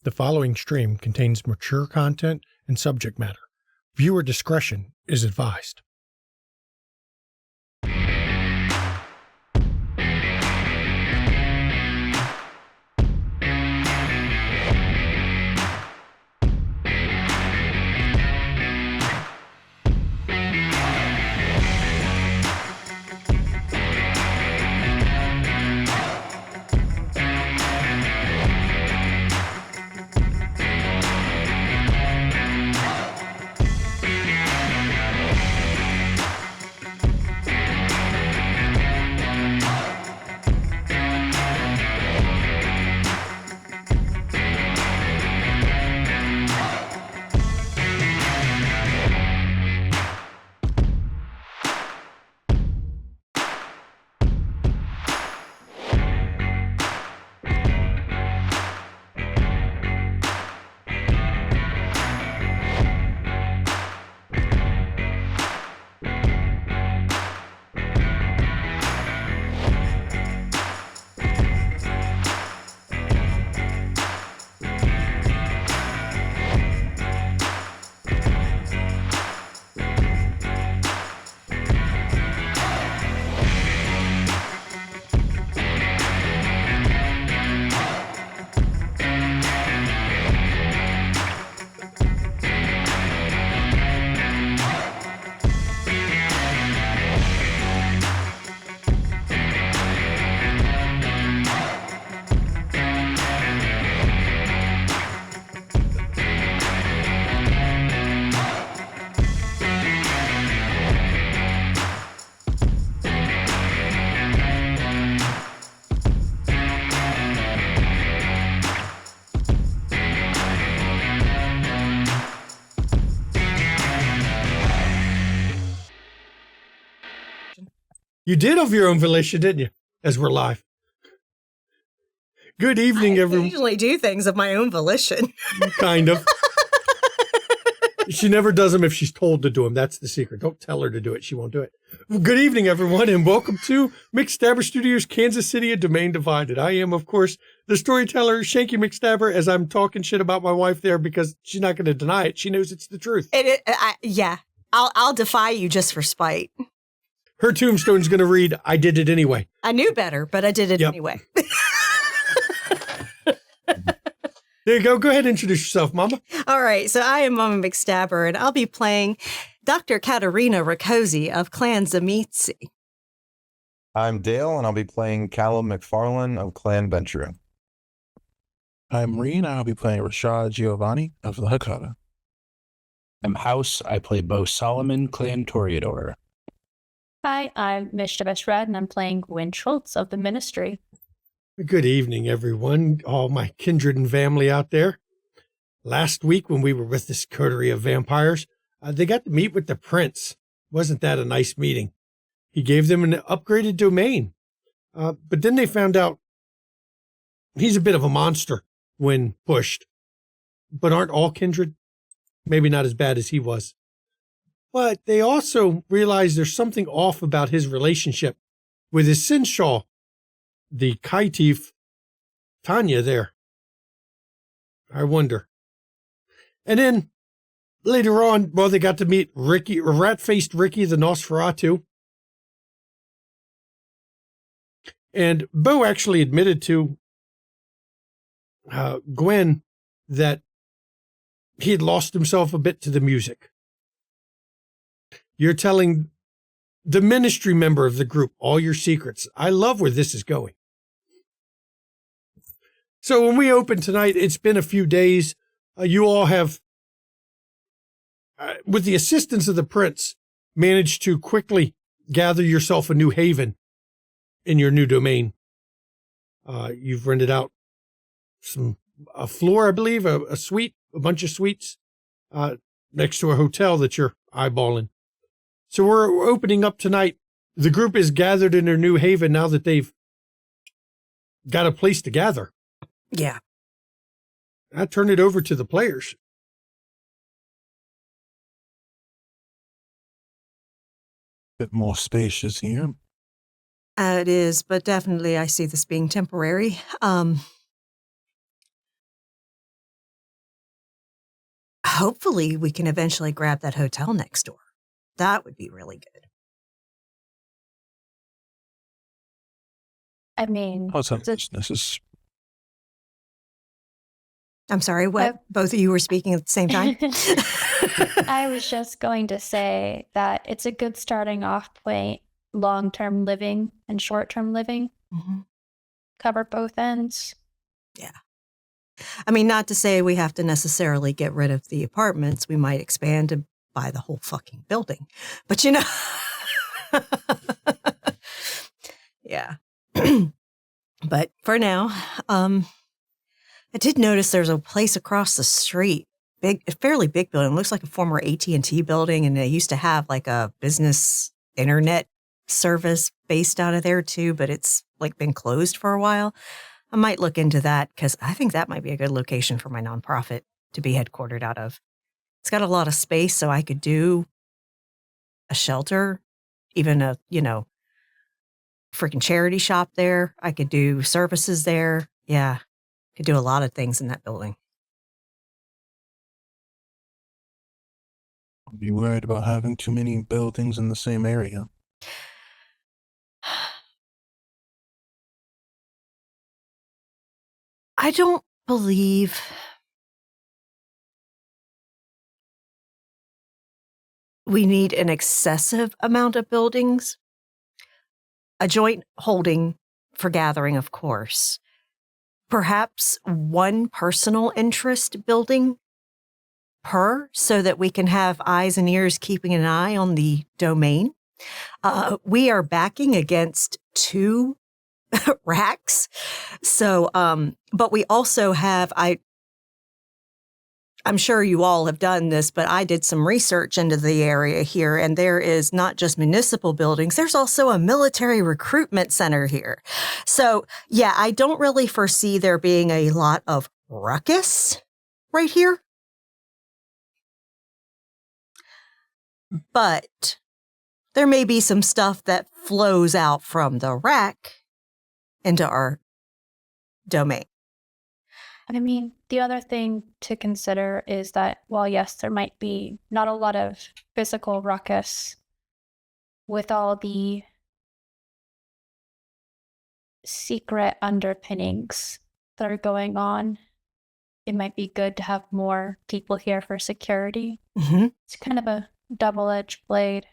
The following stream contains mature content and subject matter. Viewer discretion is advised. You did of your own volition, didn't you? As we're live. Good evening, everyone. I usually do things of my own volition. Kind of. She never does them if she's told to do them. That's the secret. Don't tell her to do it. She won't do it. Well, good evening, everyone, and welcome to McStabber Studios, Kansas City, A Domain Divided. I am, of course, the storyteller, Shanky McStabber, as I'm talking shit about my wife there because she's not going to deny it. She knows it's the truth. Yeah. I'll defy you just for spite. Her tombstone's going to read, I did it anyway. I knew better, but I did it anyway. There you go. Go ahead and introduce yourself, Mama. All right. So I am Mama McStabber, and I'll be playing Dr. Katerina Rakosi of Clan Zamitsi. I'm Dale, and I'll be playing Callum McFarlane of Clan Ventura. I'm Reen. I'll be playing Rashad Giovanni of the Hakata. I'm House. I play Bo Solomon, Clan Toreador. Hi, I'm McStabber Studios, and I'm playing Gwen Schultz of the Ministry. Good evening, everyone, all my kindred and family out there. Last week when we were with this coterie of vampires, they got to meet with the prince. Wasn't that a nice meeting? He gave them an upgraded domain. But then they found out he's a bit of a monster when pushed. But aren't all kindred? Maybe not as bad as he was. But they also realized there's something off about his relationship with his Sinshaw, the Kaitif Tanya there. I wonder. And then later on, well, they got to meet Ricky, rat-faced Ricky the Nosferatu. And Bo actually admitted to Gwen that he had lost himself a bit to the music. You're telling the ministry member of the group all your secrets. I love where this is going. So when we open tonight, it's been a few days. You all have, with the assistance of the prince, managed to quickly gather yourself a new haven in your new domain. You've rented out a floor, I believe, a suite, a bunch of suites next to a hotel that you're eyeballing. So we're opening up tonight. The group is gathered in their new haven now that they've got a place to gather. Yeah. I turn it over to the players. Bit more spacious here. It is, but definitely I see this being temporary. hopefully we can eventually grab that hotel next door. That would be really good. I mean, Hotel business is I'm sorry, what? Both of you were speaking at the same time? I was just going to say that it's a good starting off point, long-term living and short-term living. Mm-hmm. Cover both ends. Yeah. I mean, not to say we have to necessarily get rid of the apartments. We might expand to buy the whole fucking building. But yeah. But for now, I did notice there's a place across the street, a fairly big building. It looks like a former AT&T building, and they used to have like a business internet service based out of there too, but it's like been closed for a while. I might look into that because I think that might be a good location for my nonprofit to be headquartered out of. It's got a lot of space, so I could do a shelter, even a, freaking charity shop there. I could do services there. Yeah. Could do a lot of things in that building. I'll be worried about having too many buildings in the same area. I don't believe we need an excessive amount of buildings. A joint holding for gathering, of course. Perhaps one personal interest building per, so that we can have eyes and ears keeping an eye on the domain. We are backing against 2 racks. So, but we also have, I'm sure you all have done this, but I did some research into the area here, and there is not just municipal buildings, there's also a military recruitment center here. So, yeah, I don't really foresee there being a lot of ruckus right here. But there may be some stuff that flows out from the rack into our domain. I mean, the other thing to consider is that while, yes, there might be not a lot of physical ruckus with all the secret underpinnings that are going on, it might be good to have more people here for security. Mm-hmm. It's kind of a double-edged blade.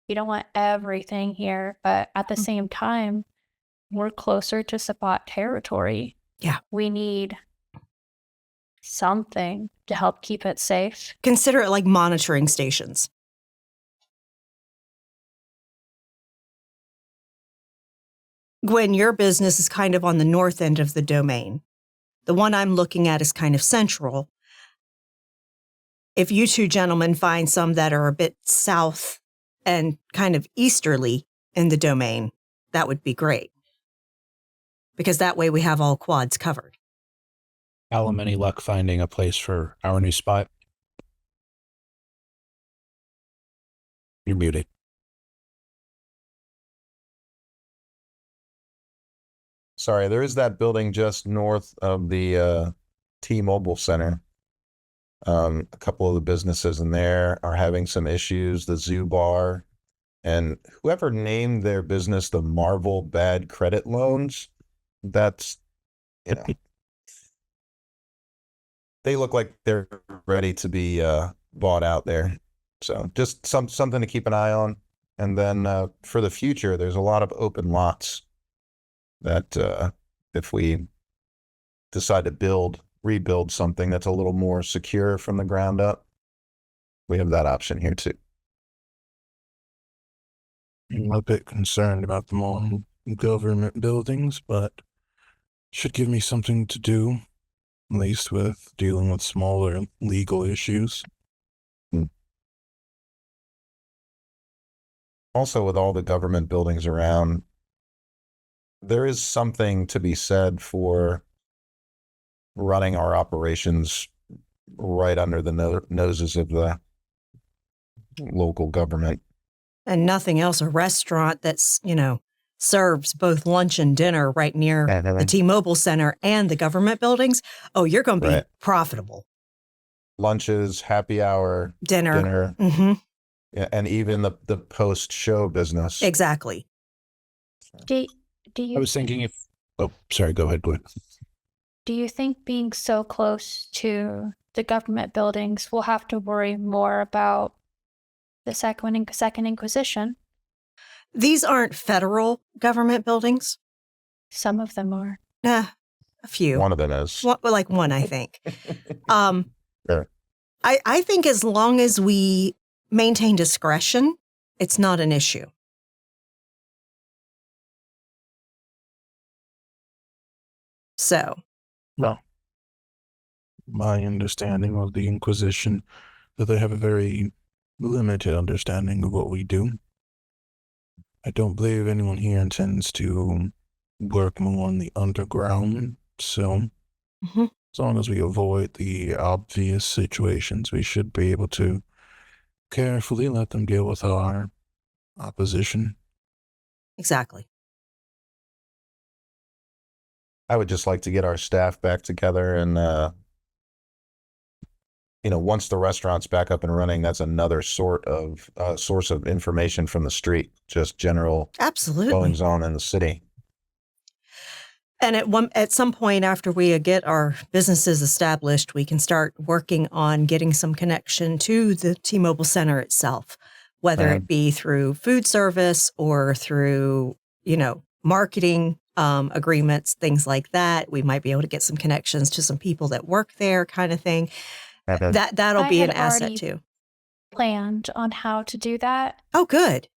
You don't want everything here, but at the same time, we're closer to Sabbat territory. Yeah. We need something to help keep it safe. Consider it like monitoring stations. Gwen, your business is kind of on the north end of the domain. The one I'm looking at is kind of central. If you 2 gentlemen find some that are a bit south and kind of easterly in the domain, that would be great. Because that way we have all quads covered. Callum, any luck finding a place for our new spot? You're muted. Sorry, there is that building just north of the T-Mobile Center. A couple of the businesses in there are having some issues. The Zoo Bar, and whoever named their business the Marvel Bad Credit Loans, that's, they look like they're ready to be bought out there. So just something to keep an eye on. And then for the future, there's a lot of open lots that if we decide to rebuild something that's a little more secure from the ground up, we have that option here too. I'm a bit concerned about them all government buildings, but should give me something to do, at least with dealing with smaller legal issues. Also, with all the government buildings around, there is something to be said for running our operations right under the noses of the local government. And nothing else, a restaurant that's, serves both lunch and dinner right near the T-Mobile Center and the government buildings. Oh, you're going to be profitable. lunches, happy hour, dinner. Hmm. yeah, and even the post-show business. Exactly. Do I you was thinking if. Oh, sorry. Go ahead, Gwen. do you think being so close to the government buildings we'll have to worry more about the Second Inquisition? These aren't federal government buildings. Some of them are. A few. One of them is. Like one, I think. Yeah. I think as long as we maintain discretion, it's not an issue. So, No. My understanding of the Inquisition, that they have a very limited understanding of what we do. I don't believe anyone here intends to work more on the underground, so Mhm. as long as we avoid the obvious situations, we should be able to carefully let them deal with our opposition. exactly. I would just like to get our staff back together and, once the restaurant's back up and running, that's another sort of source of information from the street, just general Absolutely. goings on in the city. And at some point after we get our businesses established, we can start working on getting some connection to the T-Mobile Center itself, whether it be through food service or through, marketing agreements, things like that. We might be able to get some connections to some people that work there, kind of thing. That'll I be an had asset already too. Planned on how to do that. Oh, good.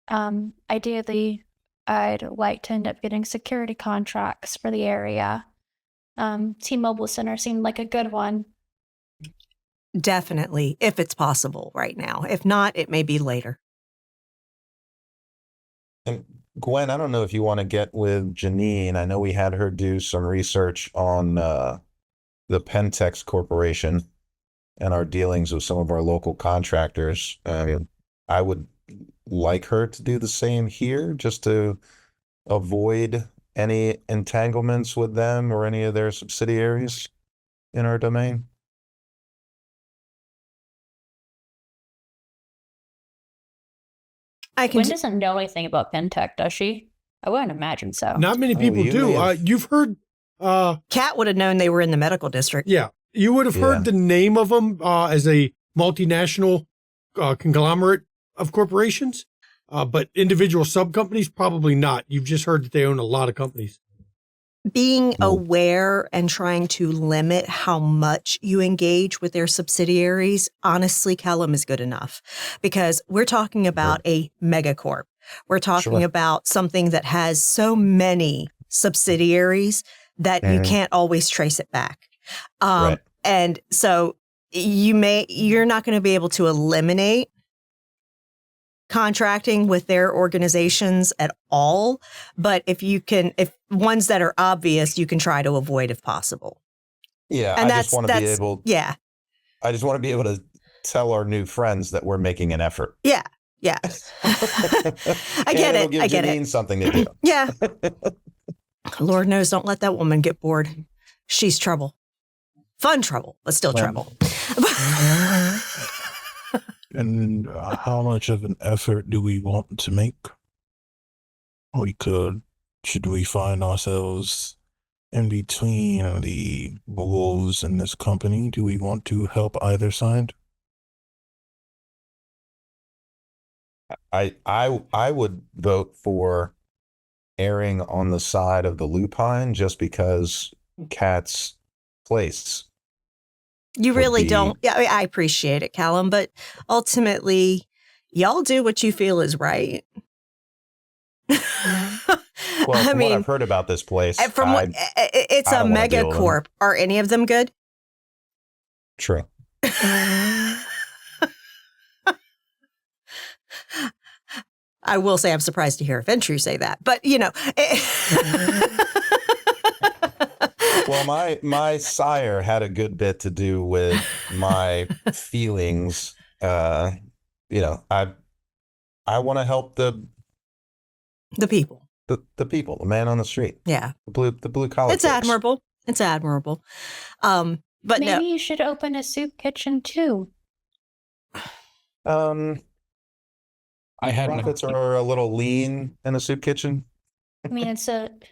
Ideally, I'd like to end up getting security contracts for the area. T-Mobile Center seemed like a good one. Definitely, if it's possible right now. If not, it may be later. And Gwen, I don't know if you want to get with Janine. I know we had her do some research on the Pentex Corporation and our dealings with some of our local contractors. I would like her to do the same here, just to avoid any entanglements with them or any of their subsidiaries in our domain. Gwen doesn't know anything about Pentech, does she? I wouldn't imagine so. Not many people you do. may have- You've heard, Kat would have known they were in the medical district. yeah, you would have heard the name of them as a multinational conglomerate of corporations, but individual sub-companies, probably not. You've just heard that they own a lot of companies. Being aware and trying to limit how much you engage with their subsidiaries, honestly, Callum, is good enough, because we're talking about a megacorp. We're talking about something that has so many subsidiaries that you can't always trace it back. And so you're not going to be able to eliminate contracting with their organizations at all. But if ones that are obvious, you can try to avoid if possible. Yeah, And I just want to be able. Yeah. I just want to be able to tell our new friends that we're making an effort. Yeah. Yeah. I get it. Give I get Janine it. something to do. Yeah. Lord knows, don't let that woman get bored. She's trouble. Fun trouble, but still trouble. And how much of an effort do we want to make? Should we find ourselves in between the wolves and this company? Do we want to help either side? I would vote for erring on the side of the lupine just because Kat's place. You really don't. Yeah, I appreciate it, Callum, but ultimately, y'all do what you feel is right. Well, from what I've heard about this place, it's a megacorp. Are any of them good? True. I will say I'm surprised to hear Ventru say that, but Well, my sire had a good bit to do with my feelings. I want to help the people, the people, the man on the street. Yeah, the blue collar. It's admirable. It's admirable. But Maybe you should open a soup kitchen too. I had profits are a little lean in a soup kitchen. I mean, it's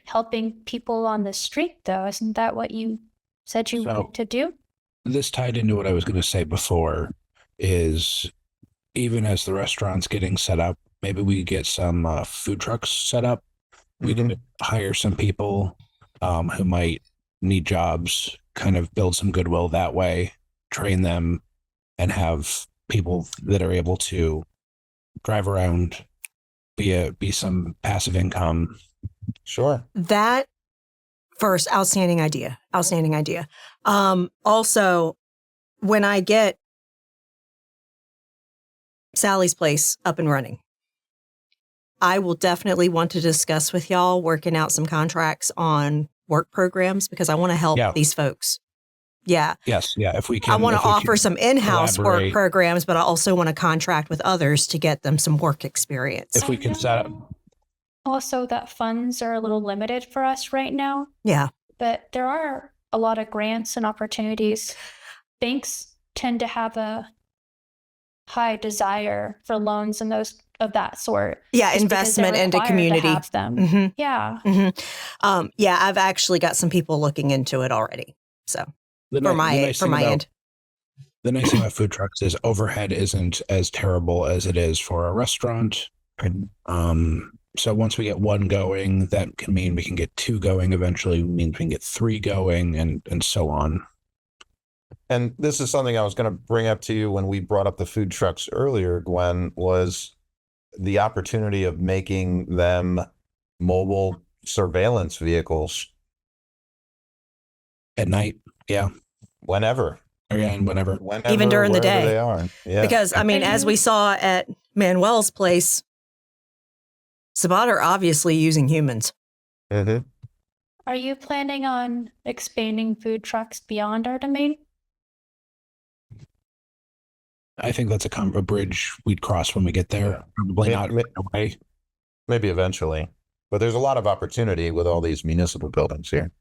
helping people on the street, though. Isn't that what you said you wanted to do? This tied into what I was going to say before is even as the restaurant's getting set up, maybe we get some food trucks set up. We could hire some people who might need jobs, kind of build some goodwill that way, train them, and have people that are able to drive around, be some passive income. Sure. that first, outstanding idea. Also, when I get Sally's place up and running, I will definitely want to discuss with y'all working out some contracts on work programs because I want to help these folks. Yeah. Yes. Yeah. If we can, I want to offer some in-house work collaborate. programs, but I also want to contract with others to get them some work experience. If we can set up. Also, that funds are a little limited for us right now. Yeah. But there are a lot of grants and opportunities. Banks tend to have a high desire for loans and those of that sort. Yeah, investment into community. To have them. Mm-hmm. Yeah. Mm-hmm. Yeah, I've actually got some people looking into it already. So for my end. The nice thing about food trucks is overhead isn't as terrible as it is for a restaurant. So once we get one going, that can mean we can get two going. Eventually, means we can get three going, and so on. And this is something I was going to bring up to you when we brought up the food trucks earlier, Gwen, was the opportunity of making them mobile surveillance vehicles. At night, yeah. Whenever. Again, whenever. Even during the day. They are. Yeah. Because, I mean, as we saw at Manuel's place, Sabbat are obviously using humans. Mm-hmm. Are you planning on expanding food trucks beyond our domain? I think that's a bridge we'd cross when we get there. Yeah. Probably not right away. Maybe eventually. But there's a lot of opportunity with all these municipal buildings here.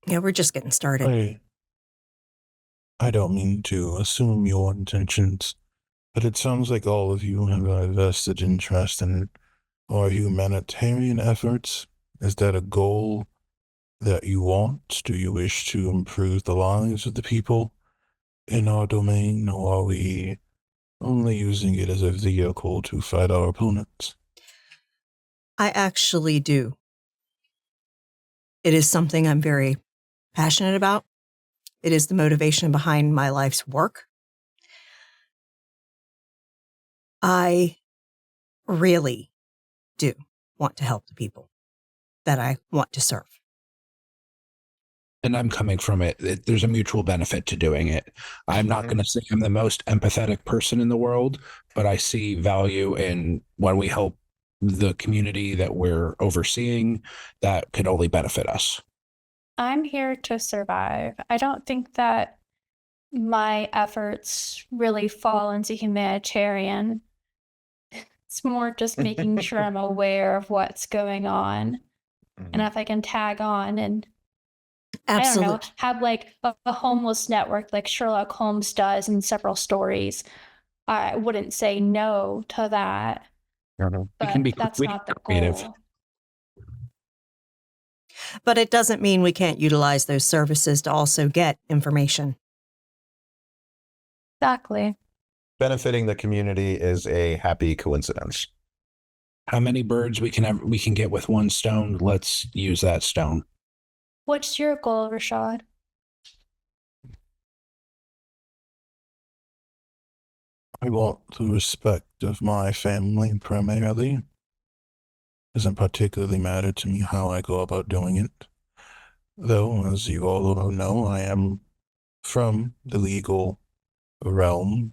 Yeah, we're just getting started. I don't mean to assume your intentions, but it sounds like all of you have a vested interest in our humanitarian efforts. Is that a goal that you want? Do you wish to improve the lives of the people in our domain, or are we only using it as a vehicle to fight our opponents? I actually do. It is something I'm very passionate about. It is the motivation behind my life's work. I really do want to help the people that I want to serve. And I'm coming from it. There's a mutual benefit to doing it. I'm not going to say I'm the most empathetic person in the world, but I see value in when we help the community that we're overseeing, that could only benefit us. I'm here to survive. I don't think that my efforts really fall into humanitarian. It's more just making sure I'm aware of what's going on. And if I can tag on and Absolutely. I don't know, have like a homeless network like Sherlock Holmes does in several stories, I wouldn't say no to that. But that's not the goal. But it doesn't mean we can't utilize those services to also get information. Exactly. Benefiting the community is a happy coincidence. How many birds we can get with one stone? Let's use that stone. What's your goal, Rashad? I want the respect of my family primarily. Doesn't particularly matter to me how I go about doing it. Though, as you all know, I am from the legal realm.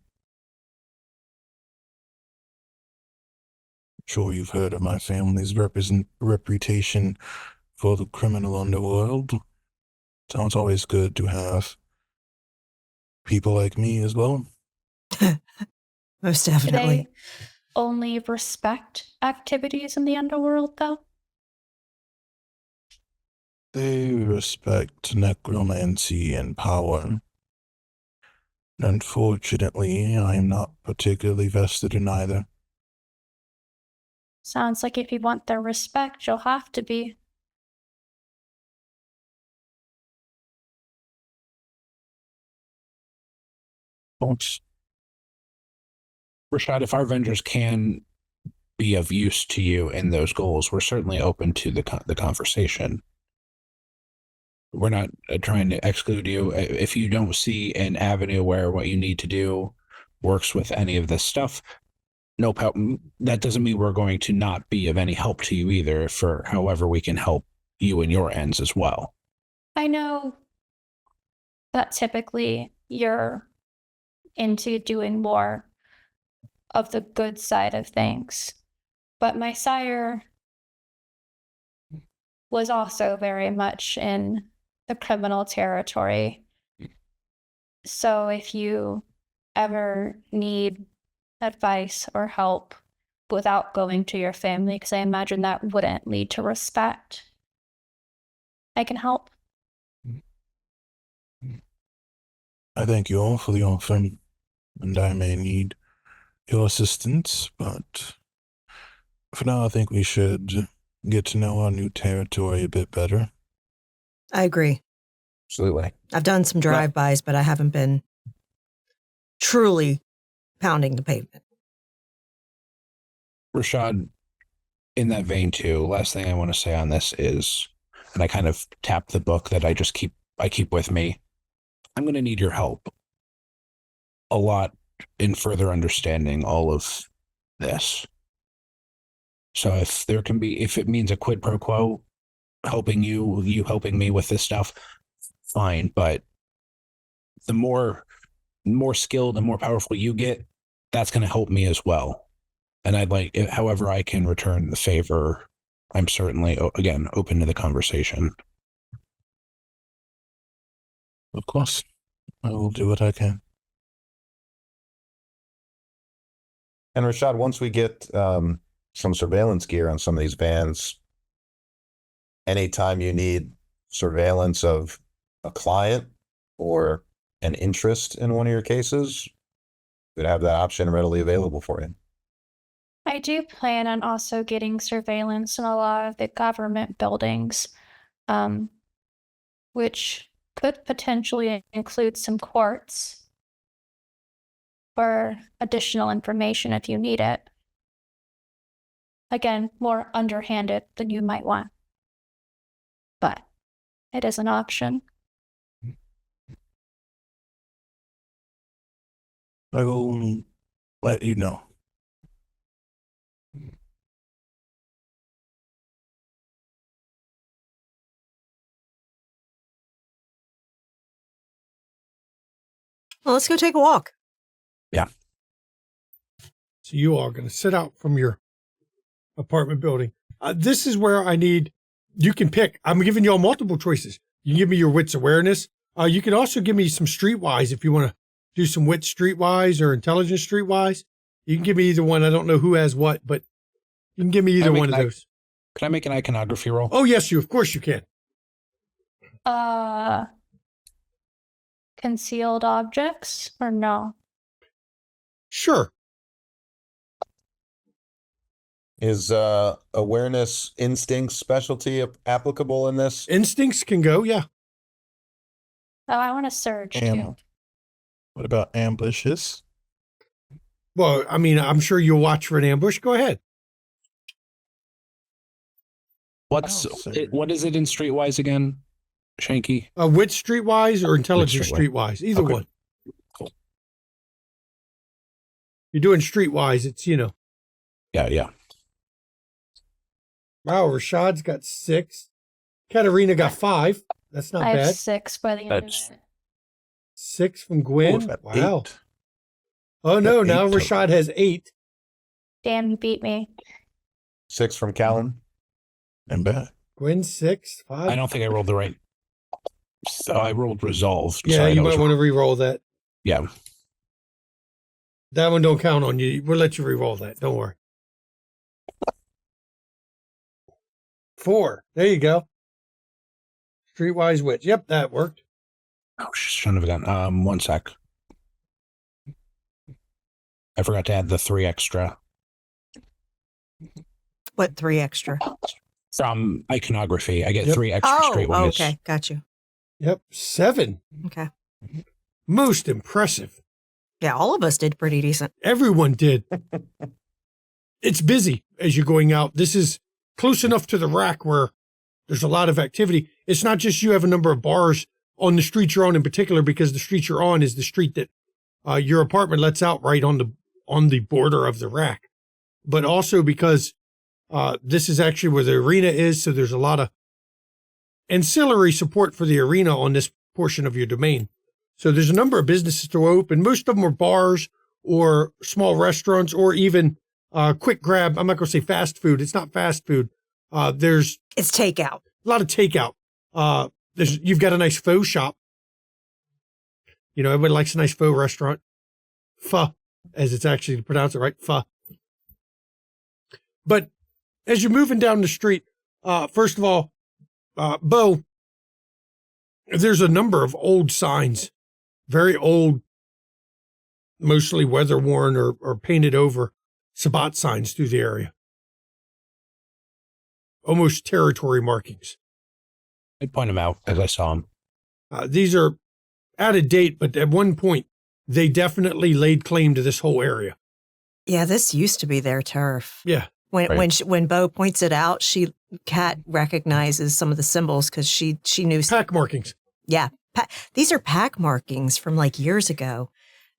I'm sure you've heard of my family's reputation for the criminal underworld. Sounds always good to have people like me as well. Most Do definitely. they only respect activities in the underworld, though? They respect necromancy and power. Unfortunately, I am not particularly vested in either. Sounds like if you want their respect, you'll have to be. Folks, Rashad, if our vendors can be of use to you in those goals, we're certainly open to the conversation. We're not trying to exclude you. If you don't see an avenue where what you need to do works with any of this stuff, that doesn't mean we're going to not be of any help to you either, for however we can help you in your ends as well. I know that typically you're into doing more of the good side of things, but my sire was also very much in the criminal territory. So if you ever need advice or help without going to your family, because I imagine that wouldn't lead to respect, I can help. I thank you all for the offer, and I may need your assistance, but for now I think we should get to know our new territory a bit better. I agree. Absolutely. I've done some drive-bys, but I haven't been truly pounding the pavement. Rashad, in that vein too, last thing I want to say on this is, and I kind of tap the book that I keep with me, I'm going to need your help a lot in further understanding all of this. So if it means a quid pro quo, helping you helping me with this stuff, fine. But the more skilled and more powerful you get, that's going to help me as well. And however I can return the favor, I'm certainly, again, open to the conversation. Of course, I will do what I can. And Rashad, once we get some surveillance gear on some of these vans, anytime you need surveillance of a client or an interest in one of your cases, you'd have that option readily available for you. I do plan on also getting surveillance in a lot of the government buildings, which could potentially include some courts for additional information if you need it. Again, more underhanded than you might want, but it is an option. I will let you know. Well, let's go take a walk. Yeah. So you are going to sit out from your apartment building. This is where you can pick. I'm giving you all multiple choices. You can give me your wits awareness. You can also give me some streetwise if you want to do some wit streetwise or intelligence streetwise. You can give me either one. I don't know who has what, but you can give me either one of those. Can I make an iconography roll? Oh, yes, of course you can. Concealed objects or no? Sure. Is awareness instinct specialty applicable in this? Instincts can go, yeah. Oh, I want to surge too. What about ambushes? Well, I mean, I'm sure you'll watch for an ambush. Go ahead. What is it in streetwise again, Shanky? Wit streetwise or intelligence streetwise, either Okay. one. Cool. You're doing streetwise, it's, Yeah. Wow, Rashad's got 6. Katarina got 5. That's not I have bad. 6 by the end of it. 6 from Gwen. At Wow. 8. Oh, no, At now 8 total. Rashad has 8. Damn, you beat me. 6 from Callan. And back. Gwen 6, 5. I don't think I rolled the right. So I rolled resolved. Yeah, Sorry, you that was might want to wrong. re-roll that. Yeah. That one don't count on you. We'll let you re-roll that. Don't worry. 4. There you go. Streetwise wits. Yep, that worked. Oh, shouldn't have gone. 1 sec. I forgot to add the 3 extra What, 3 extra? from iconography. I get Yep. 3 extra streetwise. Okay. Got you. Yep, 7. Okay. Most impressive. Yeah, all of us did pretty decent. Everyone did. It's busy as you're going out. This is close enough to the rack where there's a lot of activity. It's not just you have a number of bars on the street you're on in particular, because the street you're on is the street that your apartment lets out right on the border of the rack. But also because this is actually where the arena is, so there's a lot of ancillary support for the arena on this portion of your domain. So there's a number of businesses to open. Most of them are bars or small restaurants or even quick grab. I'm not going to say fast food. It's not fast food. It's takeout. A lot of takeout. You've got a nice faux shop. You know, everybody likes a nice faux restaurant. Pho, as it's actually to pronounce it right, pho. But as you're moving down the street, first of all, Bo, there's a number of old signs, very old, mostly weather worn or painted over Sabbat signs through the area. Almost territory markings. I'd point them out as I saw them. These are out of date, but at one point, they definitely laid claim to this whole area. Yeah, this used to be their turf. Yeah. When Bo points it out, Kat recognizes some of the symbols because she knew. Pack markings. Yeah. These are pack markings from like years ago.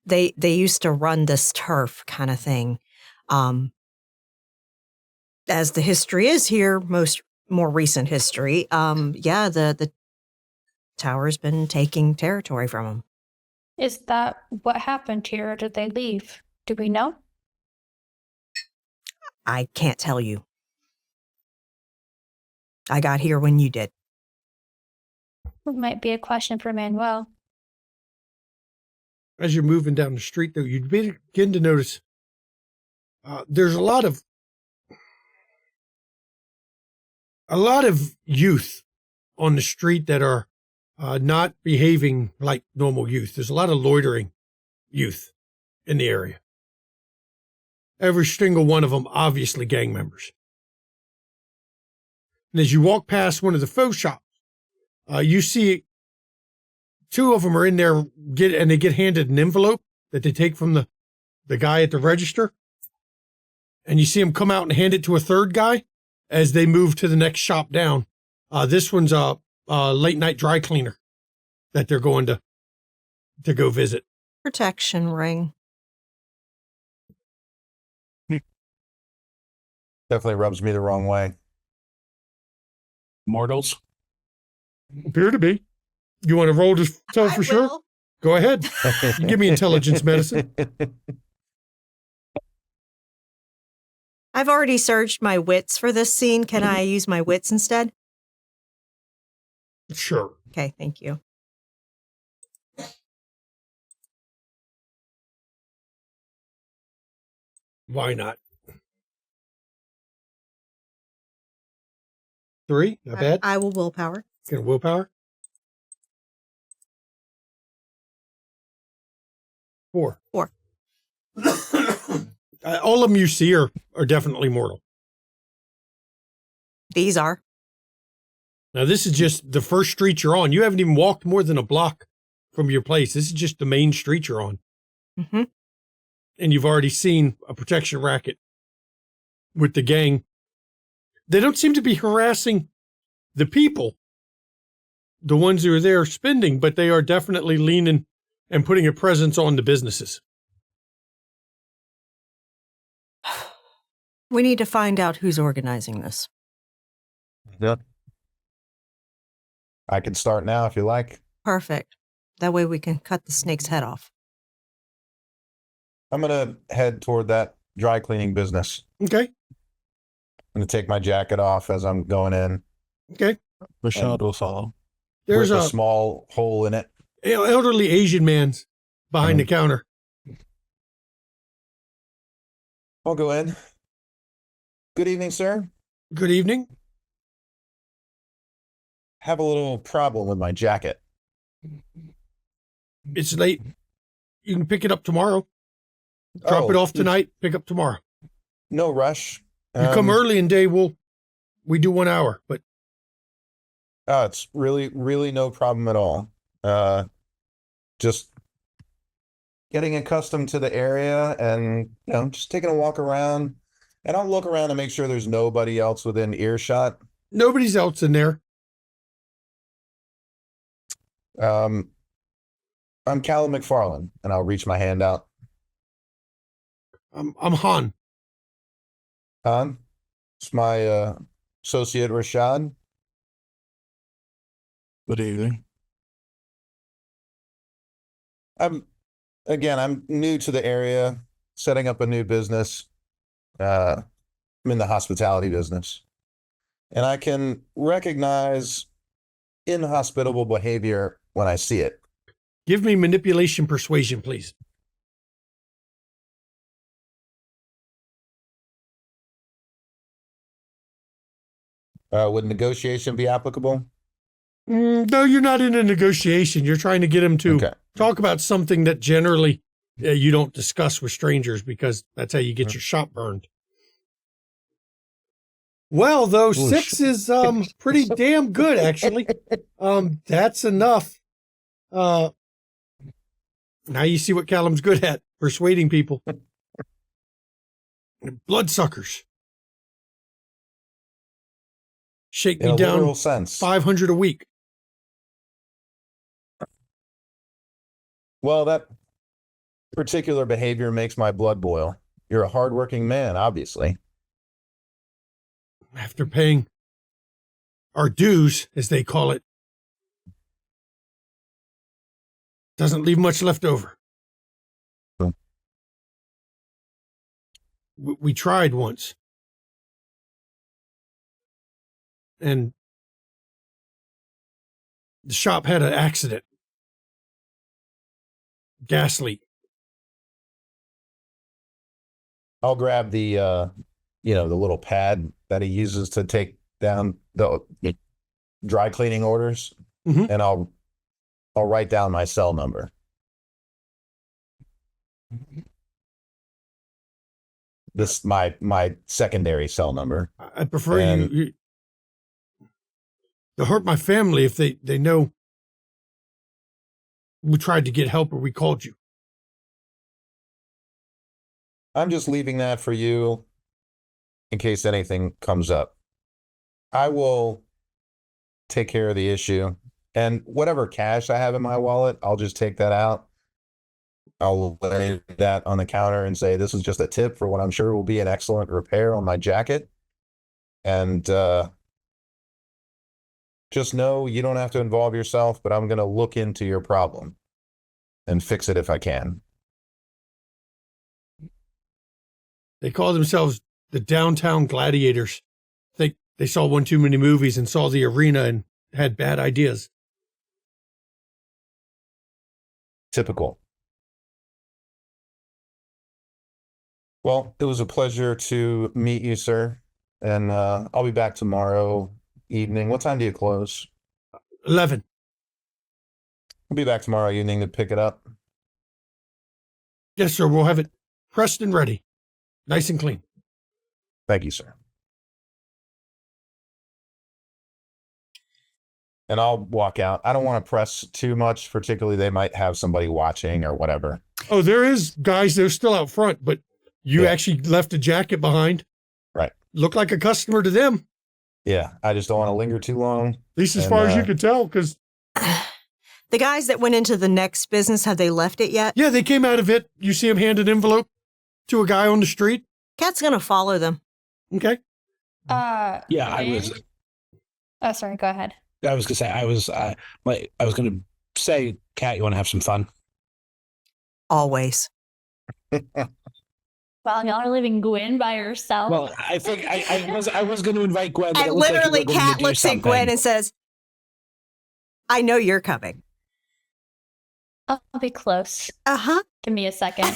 They used to run this turf kind of thing. As the history is here, more recent history, the tower's been taking territory from them. Is that what happened here, or did they leave? Do we know? I can't tell you. I got here when you did. It might be a question for Manuel. As you're moving down the street, though, you begin to notice there's a lot of youth on the street that are not behaving like normal youth. There's a lot of loitering youth in the area. Every single one of them, obviously gang members. And as you walk past one of the faux shops, you see 2 of them are in there and they get handed an envelope that they take from the guy at the register. And you see them come out and hand it to a 3rd guy as they move to the next shop down. This one's a late night dry cleaner that they're going to go visit. Protection ring. Definitely rubs me the wrong way. Mortals? Appear to be. You want to roll to tell for sure? Go ahead. Give me intelligence medicine. I've already searched my wits for this scene. Can I use my wits instead? Sure. Okay, thank you. Why not? 3, not bad. I will willpower. Get a willpower. 4. 4. All of them you see are definitely mortal. These are. Now, this is just the first street you're on. You haven't even walked more than a block from your place. This is just the main street you're on. Mm-hmm. And you've already seen a protection racket with the gang. They don't seem to be harassing the people, the ones who are there spending, but they are definitely leaning and putting a presence on the businesses. We need to find out who's organizing this. Yeah. I can start now if you like. Perfect. That way we can cut the snake's head off. I'm going to head toward that dry cleaning business. Okay. I'm going to take my jacket off as I'm going in. Okay. Rashad will follow. There's with a a small hole in it. elderly Asian man behind the counter. I'll go in. Good evening, sir. Good evening. have a little problem with my jacket. It's late. You can pick it up tomorrow. Drop it off tonight, pick up tomorrow. No rush. You come early in day, we do 1 hour, but it's really, really no problem at all. Just getting accustomed to the area and, just taking a walk around. And I'll look around and make sure there's nobody else within earshot. Nobody's else in there. I'm Callum McFarlane, and I'll reach my hand out. I'm Han. Han? It's my associate Rashad. Good evening. I'm new to the area, setting up a new business. I'm in the hospitality business. And I can recognize inhospitable behavior when I see it. Give me manipulation persuasion, please. Would negotiation be applicable? No, you're not in a negotiation. You're trying to get him to talk about something that generally you don't discuss with strangers because that's how you get your shop burned. Well, though, 6 is pretty damn good, actually. That's enough. Now you see what Callum's good at, persuading people. Bloodsuckers. Shake me down 500 a week. Well, that particular behavior makes my blood boil. You're a hardworking man, obviously. After paying our dues, as they call it, doesn't leave much left over. We tried once. And the shop had an accident. Gas leak. I'll grab the the little pad that he uses to take down the dry cleaning orders, and I'll write down my cell number. This my secondary cell number. I prefer you to hurt my family if they know we tried to get help or we called you. I'm just leaving that for you in case anything comes up. I will take care of the issue, and whatever cash I have in my wallet, I'll just take that out. I'll lay that on the counter and say, this is just a tip for what I'm sure will be an excellent repair on my jacket. And just know you don't have to involve yourself, but I'm going to look into your problem and fix it if I can. They call themselves the Downtown Gladiators. They saw one too many movies and saw the arena and had bad ideas. Typical. Well, it was a pleasure to meet you, sir. And I'll be back tomorrow evening. What time do you close? 11. I'll be back tomorrow evening to pick it up. Yes, sir. We'll have it pressed and ready. Nice and clean. Thank you, sir. And I'll walk out. I don't want to press too much, particularly they might have somebody watching or whatever. Oh, there is guys that are still out front, but you actually left a jacket behind. Right. Looked like a customer to them. Yeah, I just don't want to linger too long. At least as far as you could tell, because... The guys that went into the next business, have they left it yet? Yeah, they came out of it. You see them hand an envelope to a guy on the street. Cat's going to follow them. Okay. Yeah, I was... Oh, sorry, go ahead. I was gonna say I was gonna say, Kat, you want to have some fun? Always. Well, y'all are leaving Gwen by herself. Well, I think I was going to invite Gwen. But And literally, Kat looks at Gwen and says, "I know you're coming." I'll be close. Uh-huh. Give me a second.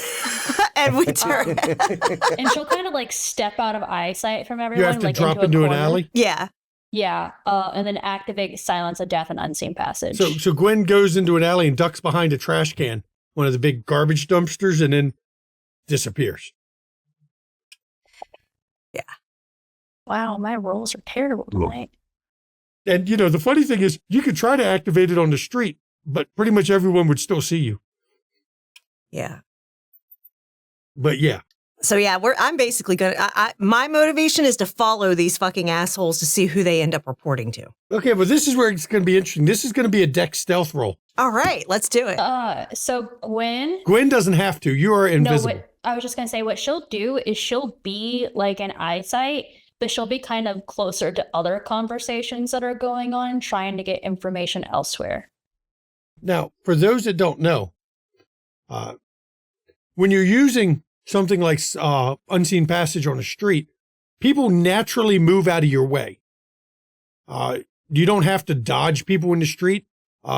And we turn. And she'll kind of like step out of eyesight from everyone. You have to like drop into an a corner. alley? Yeah. Yeah, and then activate silence of death and unseen passage. So Gwen goes into an alley and ducks behind a trash can, one of the big garbage dumpsters, and then disappears. Yeah. Wow, my rolls are terrible tonight. And, you know, the funny thing is you could try to activate it on the street, but pretty much everyone would still see you. Yeah. But yeah. So yeah, I'm basically my motivation is to follow these fucking assholes to see who they end up reporting to. Okay, well, this is where it's going to be interesting. This is going to be a deck stealth roll. All right, let's do it. So Gwen doesn't have to. You are invisible. No, I was just going to say what she'll do is she'll be like an eyesight, but she'll be kind of closer to other conversations that are going on, trying to get information elsewhere. Now, for those that don't know, when you're using something like unseen passage on a street, people naturally move out of your way. You don't have to dodge people in the street.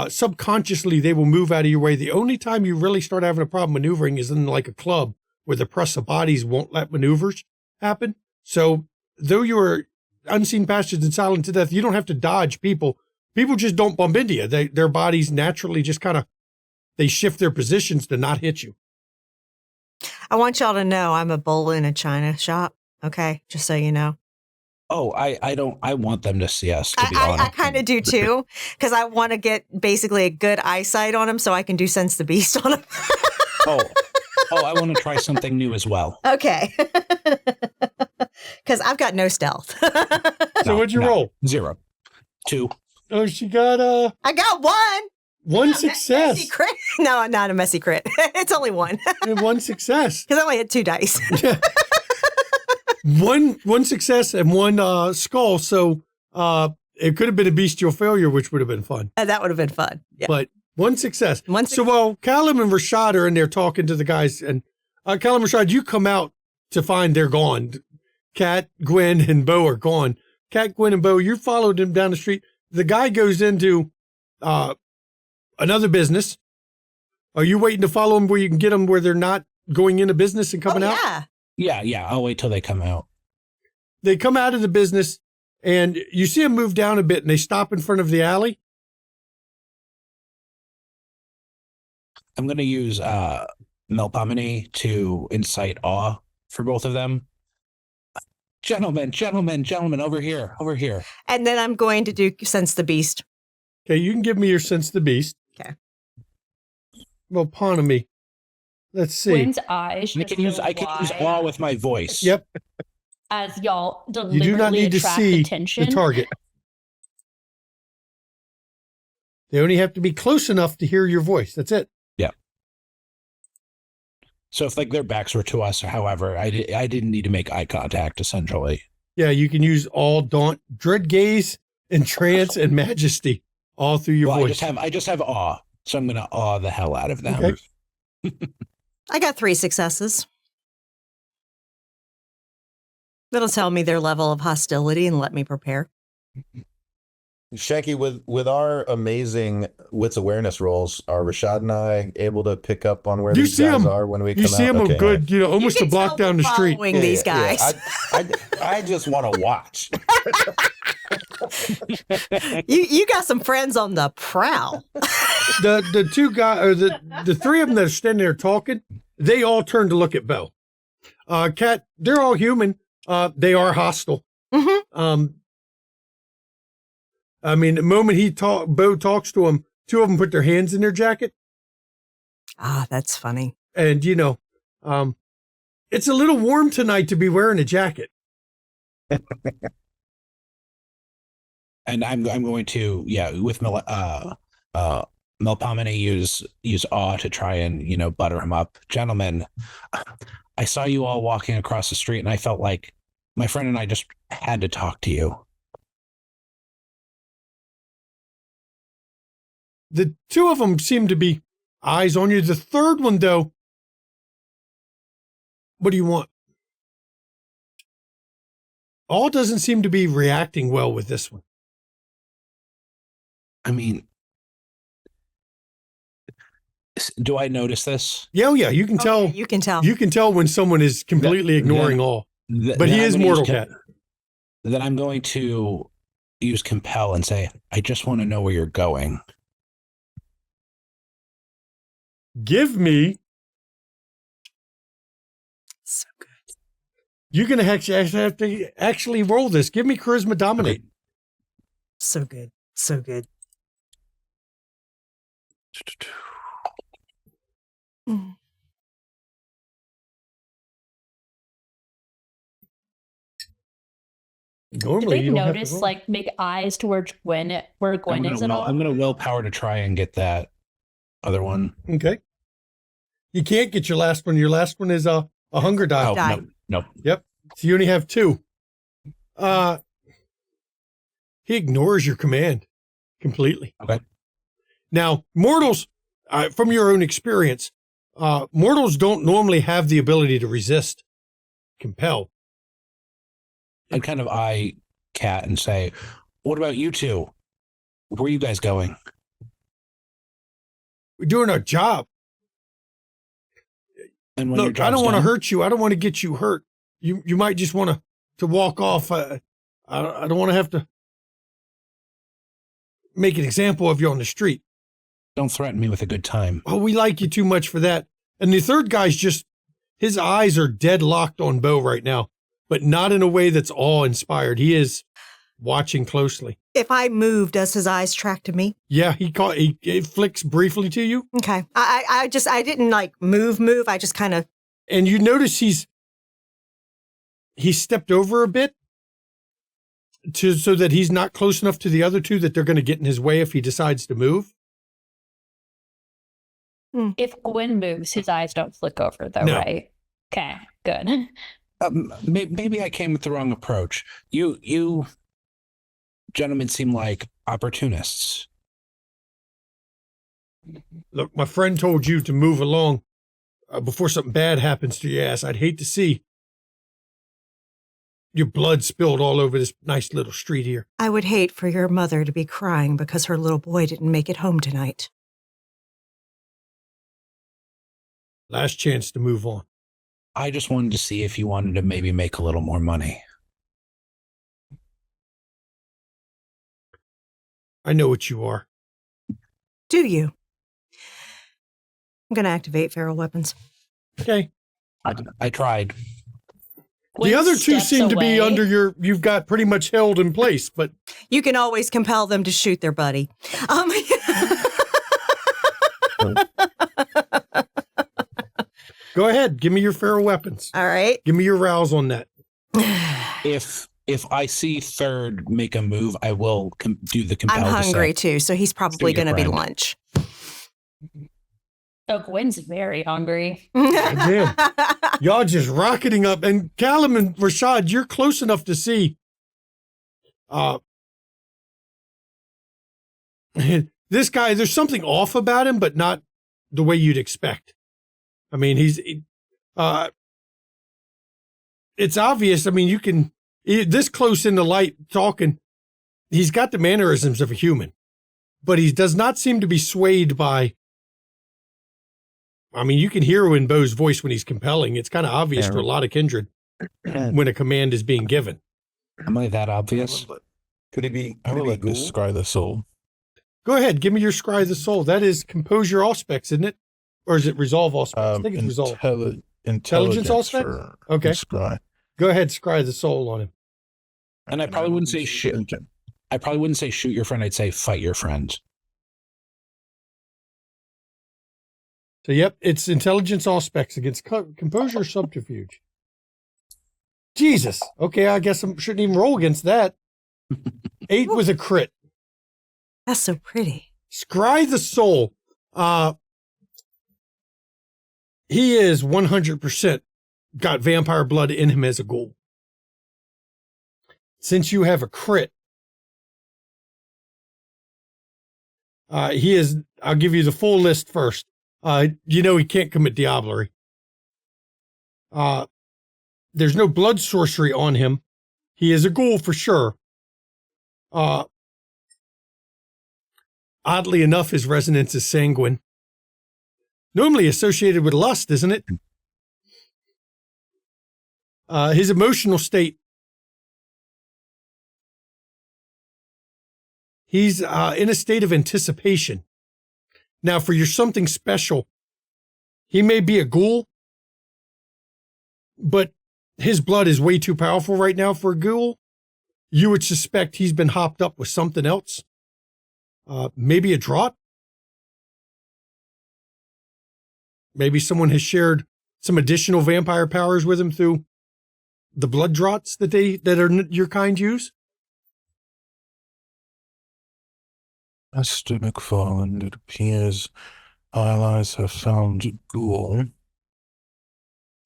Subconsciously, they will move out of your way. The only time you really start having a problem maneuvering is in like a club where the press of bodies won't let maneuvers happen. So though you're unseen passage and silent to death, you don't have to dodge people. People just don't bump into you. Their bodies naturally just they shift their positions to not hit you. I want y'all to know I'm a bull in a china shop. Okay, just so you know. Oh, I want them to see us, to be honest. I kind of do too, because I want to get basically a good eyesight on them so I can do sense the beast on them. Oh, I want to try something new as well. Okay. Because I've got no stealth. So what'd you roll? 0. 2. Oh, she got I got one. One success. Messy crit. No, not a messy crit. It's only one. And one success. Because I only had 2 dice. Yeah. One success and one skull. So it could have been a bestial failure, which would have been fun. That would have been fun. Yeah. But one success. So while Callum and Rashad are in there talking to the guys, and Callum and Rashad, you come out to find they're gone. Kat, Gwen, and Bo are gone. Kat, Gwen, and Bo, you followed them down the street. The guy goes into another business. Are you waiting to follow them where you can get them where they're not going into business and coming out? Yeah. I'll wait till they come out. They come out of the business, and you see them move down a bit, and they stop in front of the alley. I'm going to use Melpomene to incite awe for both of them. Gentlemen, over here. And then I'm going to do sense the beast. Okay, you can give me your sense the beast. Okay. Melpomene. Let's see. Gwen's eyes. I can use awe with my voice. Yep. As y'all deliberately You do not need to see attention. the target. They only have to be close enough to hear your voice. That's it. Yeah. So if like their backs were to us, however, I didn't need to make eye contact, essentially. Yeah, you can use all daunt, dread gaze, entrance, and majesty all through your voice. I just have awe, so I'm going to awe the hell out of them. Okay. I got 3 successes. That'll tell me their level of hostility and let me prepare. Shanky, with our amazing wits awareness rolls, are Rashad and I able to pick up on where these guys are when we come out? You see them a good, almost a block down the street. Following these guys. I just want to watch. You got some friends on the prowl. The 2 guys, or the 3 of them that are standing there talking, they all turn to look at Bo. Kat, they're all human. They are hostile. Mm-hmm. I mean, the moment Bo talks to them, 2 of them put their hands in their jacket. Ah, that's funny. And, it's a little warm tonight to be wearing a jacket. And I'm going to, with Melpomene use awe to try and, butter him up. Gentlemen, I saw you all walking across the street, and I felt like my friend and I just had to talk to you. The 2 of them seem to be eyes on you. The 3rd one, though, what do you want? All doesn't seem to be reacting well with this one. I mean, do I notice this? Yeah, you can tell. You can tell. You can tell when someone is completely ignoring all. But he is Mortal Cat. Then I'm going to use compel and say, I just want to know where you're going. Give me. So good. You're going to have to actually roll this. Give me charisma dominate. Okay. So good. So good. Mm. Do Normally, they you don't have to notice, roll. like, make eyes towards Gwen, where Gwen is at all? I'm going to willpower to try and get that other one. Okay. You can't get your last one. Your last one is a hunger die. Oh, Die. no. Yep. So you only have 2. He ignores your command completely. Okay. Now, mortals, from your own experience, mortals don't normally have the ability to resist, compel. I'd kind of eye Cat and say, what about you two? Where are you guys going? We're doing our job. And when your Look, I don't job's want to done- hurt you. I don't want to get you hurt. You might just want to walk off. I don't want to have to make an example of you on the street. Don't threaten me with a good time. Oh, we like you too much for that. And the third guy's just, his eyes are dead locked on Bo right now, but not in a way that's awe-inspired. He is watching closely. If I move, does his eyes track to me? Yeah, he flicks briefly to you, Okay. I didn't like move. I just kind of. and you notice he stepped over a bit so that he's not close enough to the other two that they're going to get in his way if he decides to move. If Gwen moves, his eyes don't flick over, though, No. right? Okay, good. Maybe I came with the wrong approach. You gentlemen seem like opportunists. Look, my friend told you to move along before something bad happens to your ass. I'd hate to see your blood spilled all over this nice little street here. I would hate for your mother to be crying because her little boy didn't make it home tonight. Last chance to move on. I just wanted to see if you wanted to maybe make a little more money. I know what you are. Do you? I'm going to activate feral weapons. Okay. I tried. The other two seem to be under you've got pretty much held in place, but You can always compel them to shoot their buddy. go ahead. Give me your feral weapons. All right. Give me your rouse on that. If I see third make a move, I will do the compel. I'm to hungry say, too, so he's probably your going to be friend. lunch. Oh, Gwen's very hungry. Damn. Y'all just rocketing up. And Callum and Rashad, you're close enough to see this guy, there's something off about him, but not the way you'd expect. I mean, it's obvious. I mean, you can, this close in the light talking, he's got the mannerisms of a human, but he does not seem to be swayed by, I mean, you can hear in Bo's voice when he's compelling. It's kind of obvious to a lot of kindred when a command is being given. Am I that obvious? Could it be? I Could will it let be this ghoul? scry the soul. Go ahead. Give me your scry the soul. That is compose your aspects, isn't it? Or is it resolve aspects? I think it's resolve. Intelligence aspect? for Okay. scry. Go ahead. Scry the soul on him. And I probably wouldn't say shoot. I probably wouldn't say shoot your friend. I'd say fight your friend. So, yep, it's intelligence aspects against composure or subterfuge. Jesus. Okay, I guess I shouldn't even roll against that. 8 was a crit. That's so pretty. Scry the soul. He is 100% got vampire blood in him as a ghoul. Since you have a crit, he is, I'll give you the full list first. You know he can't commit diablerie. There's no blood sorcery on him. He is a ghoul for sure. Oddly enough, his resonance is sanguine. Normally associated with lust, isn't it? His emotional state He's in a state of anticipation. Now, for your something special, he may be a ghoul, but his blood is way too powerful right now for a ghoul. You would suspect he's been hopped up with something else. Maybe a draught. Maybe someone has shared some additional vampire powers with him through the blood draughts that your kind use. Master McFarland, it appears our allies have found a ghoul.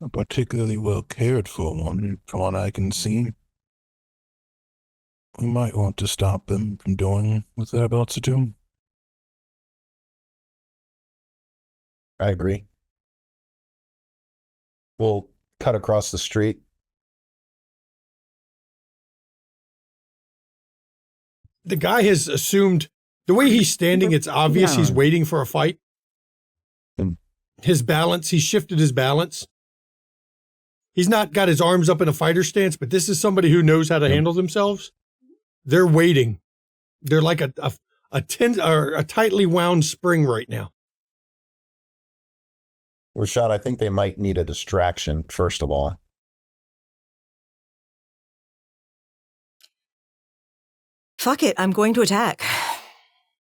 A particularly well cared for one, from what I can see. We might want to stop them from doing what they're about to do. I agree. We'll cut across the street. The guy has assumed the way he's standing, it's obvious he's waiting for a fight. His balance, he shifted his balance. He's not got his arms up in a fighter stance, but this is somebody who knows how to handle themselves. They're waiting. They're like a tightly wound spring right now. Rashad, I think they might need a distraction, first of all. Fuck it, I'm going to attack.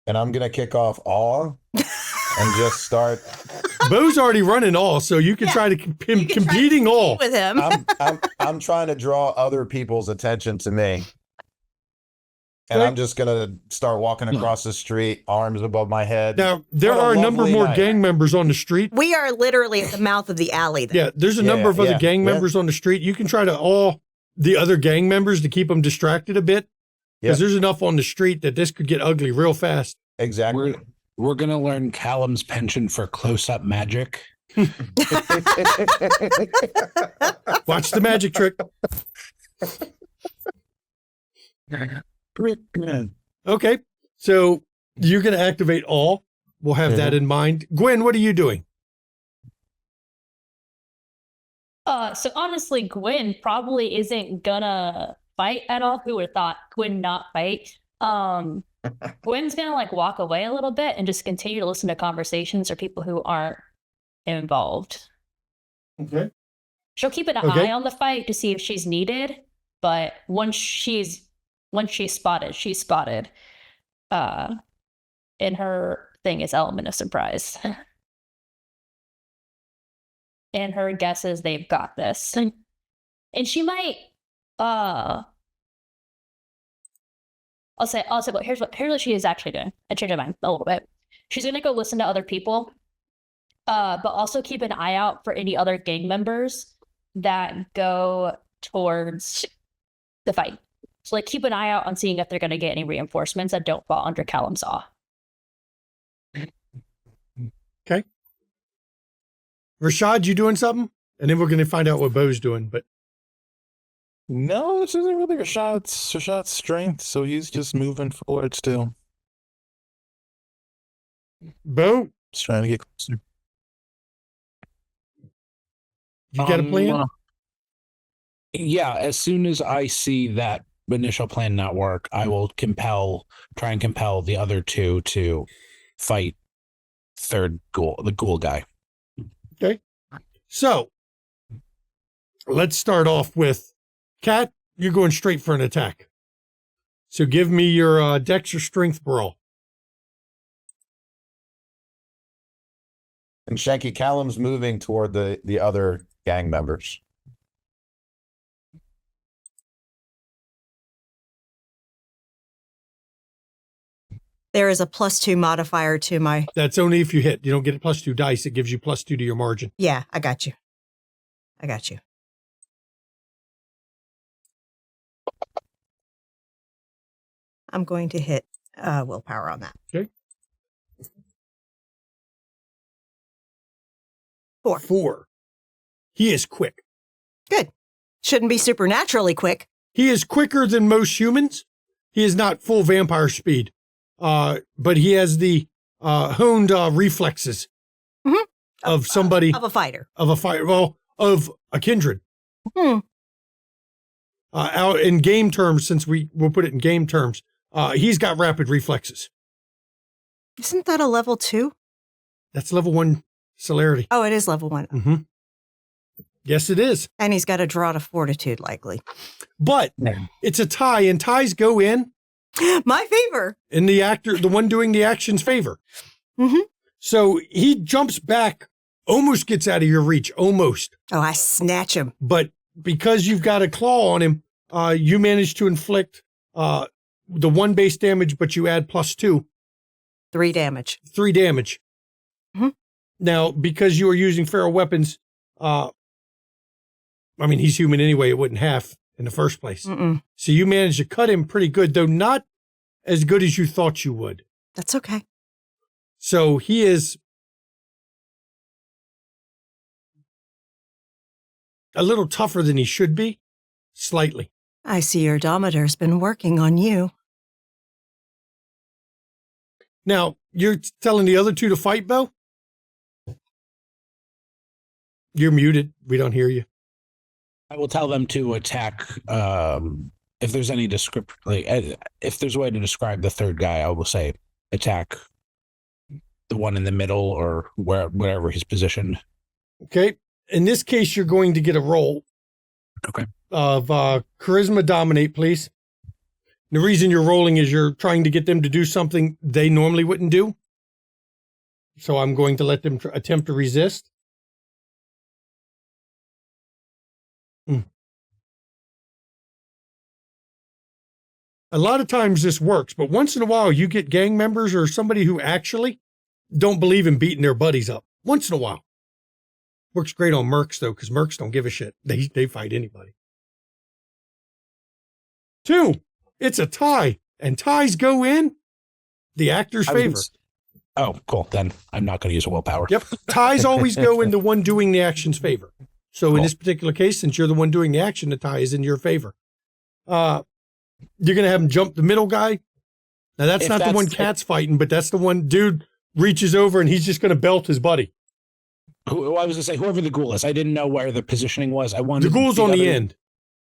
And I'm going to kick off awe and just start. Bo's already running all, so you can try to competing all with him. I'm trying to draw other people's attention to me. And I'm just going to start walking across the street, arms above my head. Now, there are a number more gang members on the street. We are literally at the mouth of the alley. Yeah, there's a number of other gang members on the street. You can try to awe the other gang members to keep them distracted a bit. Because there's enough on the street that this could get ugly real fast. Exactly. We're going to learn Callum's penchant for close-up magic. Watch the magic trick. Okay, so you're going to activate all. We'll have that in mind. Gwen, what are you doing? So honestly, Gwen probably isn't gonna fight at all. Who would have thought Gwen not fight? Gwen's gonna like walk away a little bit and just continue to listen to conversations or people who aren't involved. Okay. She'll keep an eye on the fight to see if she's needed, but once she's spotted, she's spotted. And her thing is element of surprise. And her guess is they've got this. And she might I'll say but here's what she is actually doing. I changed my mind a little bit. She's gonna go listen to other people, but also keep an eye out for any other gang members that go towards the fight. So like keep an eye out on seeing if they're gonna get any reinforcements that don't fall under Callum's awe. Okay. Rashad, you doing something? And then we're gonna find out what Bo's doing, but No, this isn't really Rashad's strength, so he's just moving forward still. Bo, Just trying to get closer. you got a plan? Yeah, as soon as I see that initial plan not work, I will try and compel the other two to fight the ghoul guy. Okay. So let's start off with Kat, you're going straight for an attack. So give me your dex or strength brawl. And Shanky, Callum's moving toward the other gang members. There is a +2 modifier to my... That's only if you hit. You don't get a +2 dice. It gives you +2 to your margin. Yeah, I got you. I'm going to hit willpower on that. Okay. 4. He is quick. Good. Shouldn't be supernaturally quick. He is quicker than most humans. He is not full vampire speed, but he has the honed reflexes of somebody of a fighter, of a kindred. Out in game terms, since we'll put it in game terms, He's got rapid reflexes. Isn't that a level 2? That's level 1 celerity. Oh, it is level 1. Mm-hmm. Yes, it is. And he's got a draw to fortitude, likely. But it's a tie, and ties go in My favor. in the one doing the action's favor. Mm-hmm. So he jumps back, almost gets out of your reach, almost. Oh, I snatch him. But because you've got a claw on him, you manage to inflict the 1 base damage, but you add +2. 3 damage. 3 damage. Mhm. Now, because you are using feral weapons, I mean, he's human anyway. It wouldn't half in the first place. Mm-mm. So you managed to cut him pretty good, though not as good as you thought you would. That's okay. So he is a little tougher than he should be, slightly. I see your odometer's been working on you. Now, you're telling the other two to fight, Bo? You're muted. We don't hear you. I will tell them to attack. If there's any if there's a way to describe the third guy, I will say attack the one in the middle or wherever he's positioned. Okay. In this case, you're going to get a roll. Okay. Of charisma dominate, please. The reason you're rolling is you're trying to get them to do something they normally wouldn't do. So I'm going to let them attempt to resist. A lot of times this works, but once in a while you get gang members or somebody who actually don't believe in beating their buddies up. Once in a while. Works great on mercs, though, because mercs don't give a shit. They fight anybody. 2. It's a tie, and ties go in the actor's favor. Oh, cool. Then I'm not going to use a willpower. Yep. Ties always go in the one doing the action's favor. So in this particular case, since you're the one doing the action, the tie is in your favor. You're going to have him jump the middle guy. Now, that's not the one Cat's fighting, but that's the one dude reaches over and he's just going to belt his buddy. I was going to say, whoever the ghoul is. I didn't know where the positioning was. I wanted the ghoul's on the end.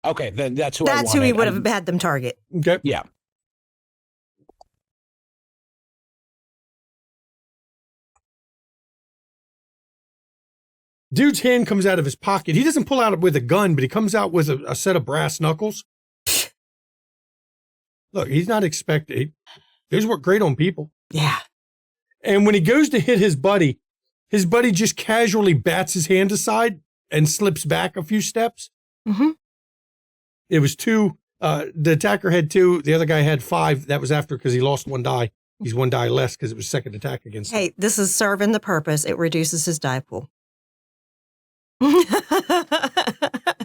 Okay, then that's who I wanted. That's who he would have had them target. Okay. Yeah. Dude's hand comes out of his pocket. He doesn't pull out with a gun, but he comes out with a set of brass knuckles. Look, he's not expecting. Those work great on people. Yeah. And when he goes to hit his buddy just casually bats his hand aside and slips back a few steps. Mm-hmm. It was 2. The attacker had 2. The other guy had 5. That was after because he lost 1 die. He's 1 die less because it was second attack against him. Hey, this is serving the purpose. It reduces his die pool.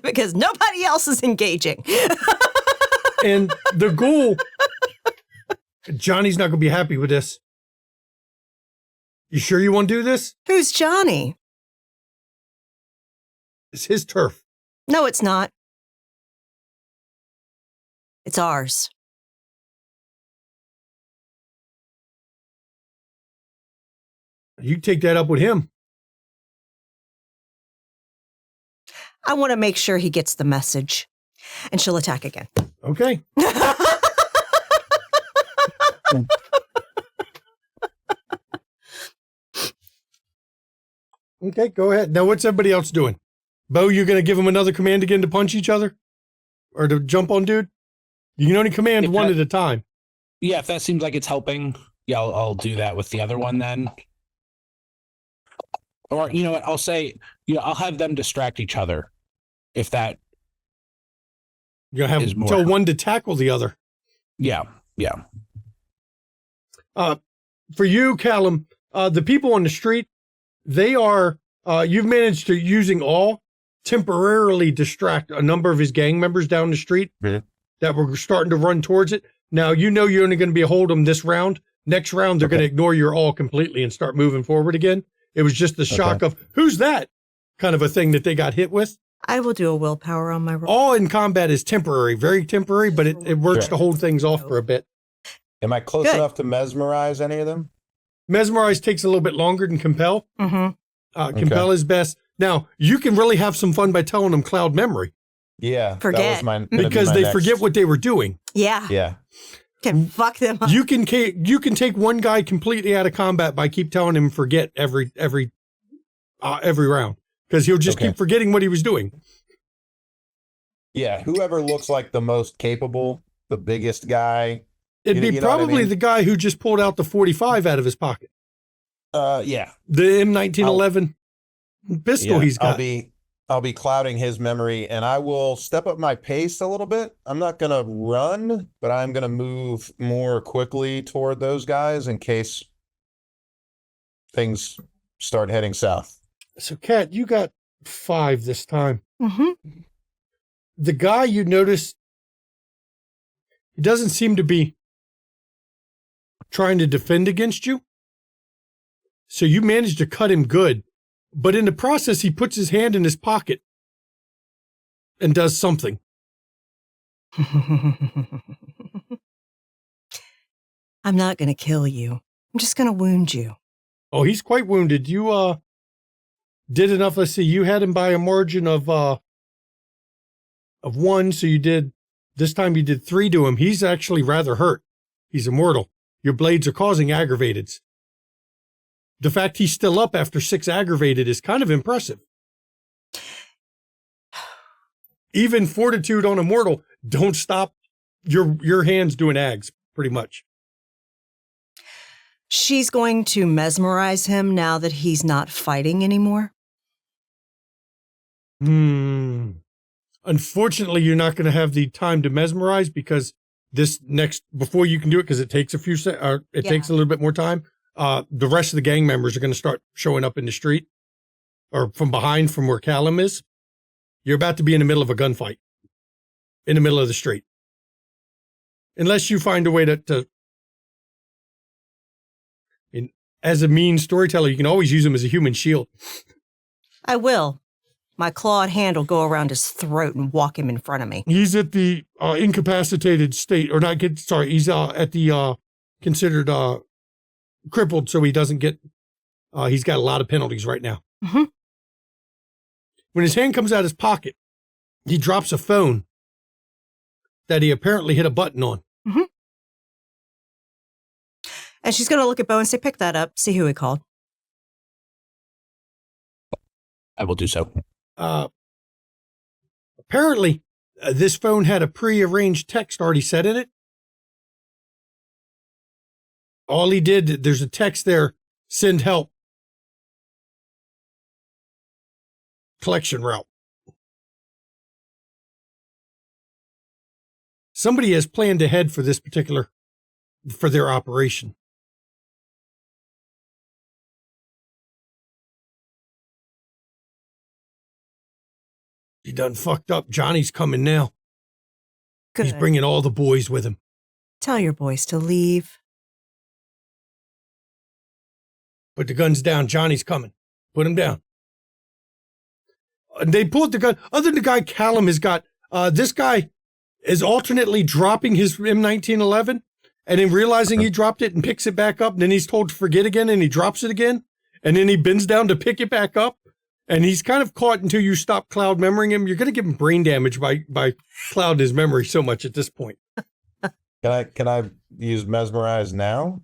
Because nobody else is engaging. And the ghoul, Johnny's not going to be happy with this. You sure you want to do this? Who's Johnny? It's his turf. No, it's not. It's ours. You take that up with him. I want to make sure he gets the message. And she'll attack again. Okay. Okay, go ahead. Now, what's everybody else doing? Bo, you're going to give him another command again to punch each other? Or to jump on dude? You can only command one at a time. Yeah, if that seems like it's helping, yeah, I'll do that with the other one then. Or, you know what, I'll say, I'll have them distract each other. If that you're going to have tell one to tackle the other. Yeah. For you, Callum, the people on the street, they are, you've managed to, using all, temporarily distract a number of his gang members down the street that were starting to run towards it. Now, you're only going to be a hold them this round. Next round, they're going to ignore your all completely and start moving forward again. It was just the shock of, who's that? Kind of a thing that they got hit with. I will do a willpower on my roll. All in combat is temporary, very temporary, but it works to hold things off for a bit. Am I close enough to mesmerize any of them? Mesmerize takes a little bit longer than compel. Mm-hmm. Compel is best. Now, you can really have some fun by telling them cloud memory. Yeah. Forget. That was because they forget what they were doing. Yeah. Yeah. Can fuck them up. You can take one guy completely out of combat by keep telling him forget every round, because he'll just keep forgetting what he was doing. Yeah, whoever looks like the most capable, the biggest guy. It'd be probably the guy who just pulled out the 45 out of his pocket. Yeah. The M1911 pistol he's got. I'll be clouding his memory, and I will step up my pace a little bit. I'm not going to run, but I'm going to move more quickly toward those guys in case things start heading south. So, Kat, you got 5 this time. Mm-hmm. The guy you notice, he doesn't seem to be trying to defend against you. So you managed to cut him good. But in the process, he puts his hand in his pocket and does something. I'm not going to kill you. I'm just going to wound you. Oh, he's quite wounded. You did enough. Let's see. You had him by a margin of 1, so this time you did 3 to him. He's actually rather hurt. He's immortal. Your blades are causing aggravateds. The fact he's still up after 6 aggravated is kind of impressive. Even fortitude on immortal don't stop your hands doing ags, pretty much. She's going to mesmerize him now that he's not fighting anymore. Unfortunately, you're not going to have the time to mesmerize, because before you can do it, because it takes takes a little bit more time. The rest of the gang members are going to start showing up in the street, or from behind, from where Callum is. You're about to be in the middle of a gunfight in the middle of the street. Unless you find a way as a mean storyteller, you can always use him as a human shield. I will. My clawed hand will go around his throat and walk him in front of me. He's at the incapacitated state, or not get, sorry, he's at the considered crippled, so he doesn't get, he's got a lot of penalties right now. Mm-hmm. When his hand comes out of his pocket, he drops a phone that he apparently hit a button on. Mm-hmm. And she's going to look at Bo and say, pick that up, see who he called. I will do so. Apparently, this phone had a prearranged text already set in it. All he did, there's a text there, send help. Collection route. Somebody has planned ahead for their operation. He done fucked up. Johnny's coming now. Good. He's bringing all the boys with him. Tell your boys to leave. Put the guns down. Johnny's coming. Put him down. And they pulled the gun. Other than the guy Callum has got, this guy is alternately dropping his M1911 and then realizing he dropped it and picks it back up. And then he's told to forget again and he drops it again. And then he bends down to pick it back up. And he's kind of caught until you stop cloud memorying him. You're going to give him brain damage by clouding his memory so much at this point. Can I use mesmerize now?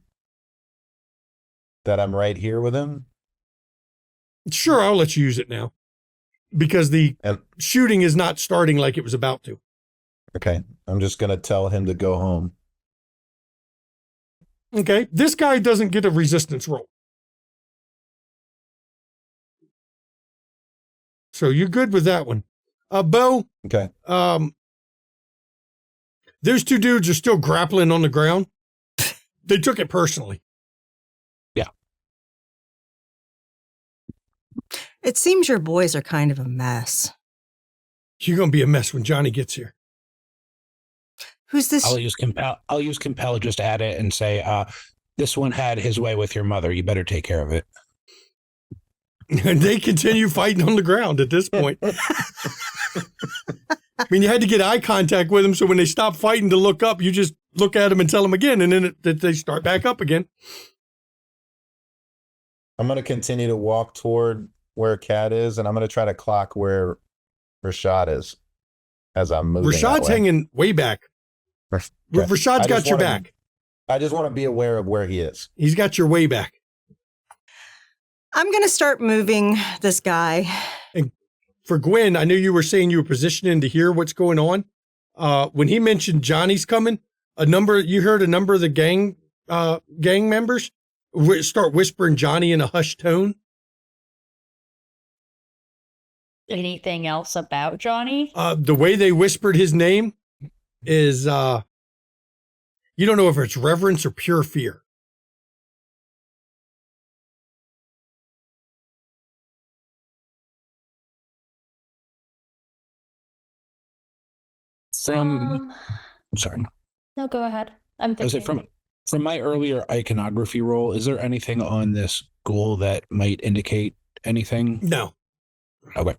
That I'm right here with him? Sure, I'll let you use it now. Because the shooting is not starting like it was about to. Okay. I'm just going to tell him to go home. Okay. This guy doesn't get a resistance roll. So you're good with that one. Bo. Okay. Those 2 dudes are still grappling on the ground. They took it personally. Yeah. It seems your boys are kind of a mess. You're going to be a mess when Johnny gets here. Who's this? I'll use compel, just add it and say, this one had his way with your mother. You better take care of it. And they continue fighting on the ground at this point. I mean, you had to get eye contact with them, so when they stop fighting to look up, you just look at them and tell them again, and then they start back up again. I'm going to continue to walk toward where Kat is, and I'm going to try to clock where Rashad is as I'm moving. Rashad's hanging way back. Rashad's I got just your wanna- back. I just want to be aware of where he is. He's got your way back. I'm going to start moving this guy. For Gwen, I knew you were saying you were positioning to hear what's going on. When he mentioned Johnny's coming, you heard a number of the gang members start whispering Johnny in a hushed tone. Anything else about Johnny? The way they whispered his name is, you don't know if it's reverence or pure fear. From sorry, No, go ahead. I'm I was thinking. from my earlier iconography roll, is there anything on this ghoul that might indicate anything? No. Okay.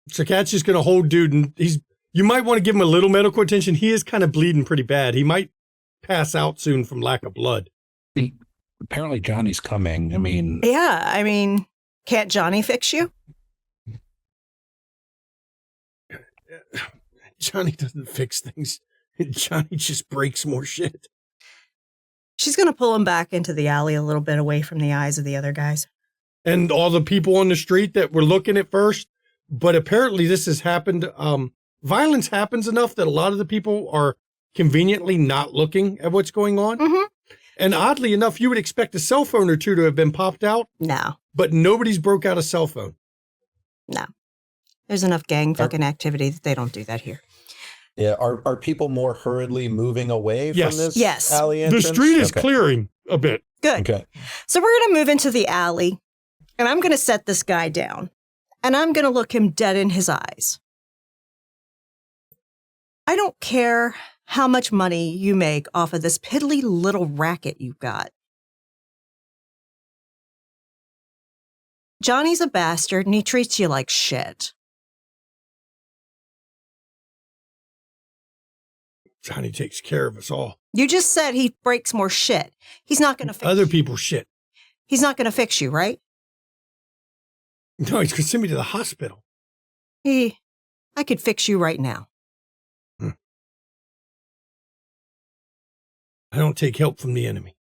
So Cat's just going to hold dude, and you might want to give him a little medical attention. He is kind of bleeding pretty bad. He might pass out soon from lack of blood. Apparently Johnny's coming. I mean, Yeah, I mean, can't Johnny fix you? Johnny doesn't fix things. Johnny just breaks more shit. She's going to pull him back into the alley a little bit away from the eyes of the other guys. And all the people on the street that were looking at first, but apparently this has happened. Violence happens enough that a lot of the people are conveniently not looking at what's going on. Mm-hmm. And oddly enough, you would expect a cell phone or two to have been popped out, No, but nobody's broke out a cell phone. no. There's enough gang fucking activity that they don't do that here. Yeah. Are people more hurriedly moving away Yes. from this Yes. alley The entrance? street is Okay. clearing a bit. Good. Okay. So we're going to move into the alley, and I'm going to set this guy down, and I'm going to look him dead in his eyes. I don't care how much money you make off of this piddly little racket you've got. Johnny's a bastard, and he treats you like shit. Johnny takes care of us all. You just said he breaks more shit. He's not going to fix Other you. people's shit. He's not going to fix you, right? No, he's going to send me to the hospital. I could fix you right now. I don't take help from the enemy.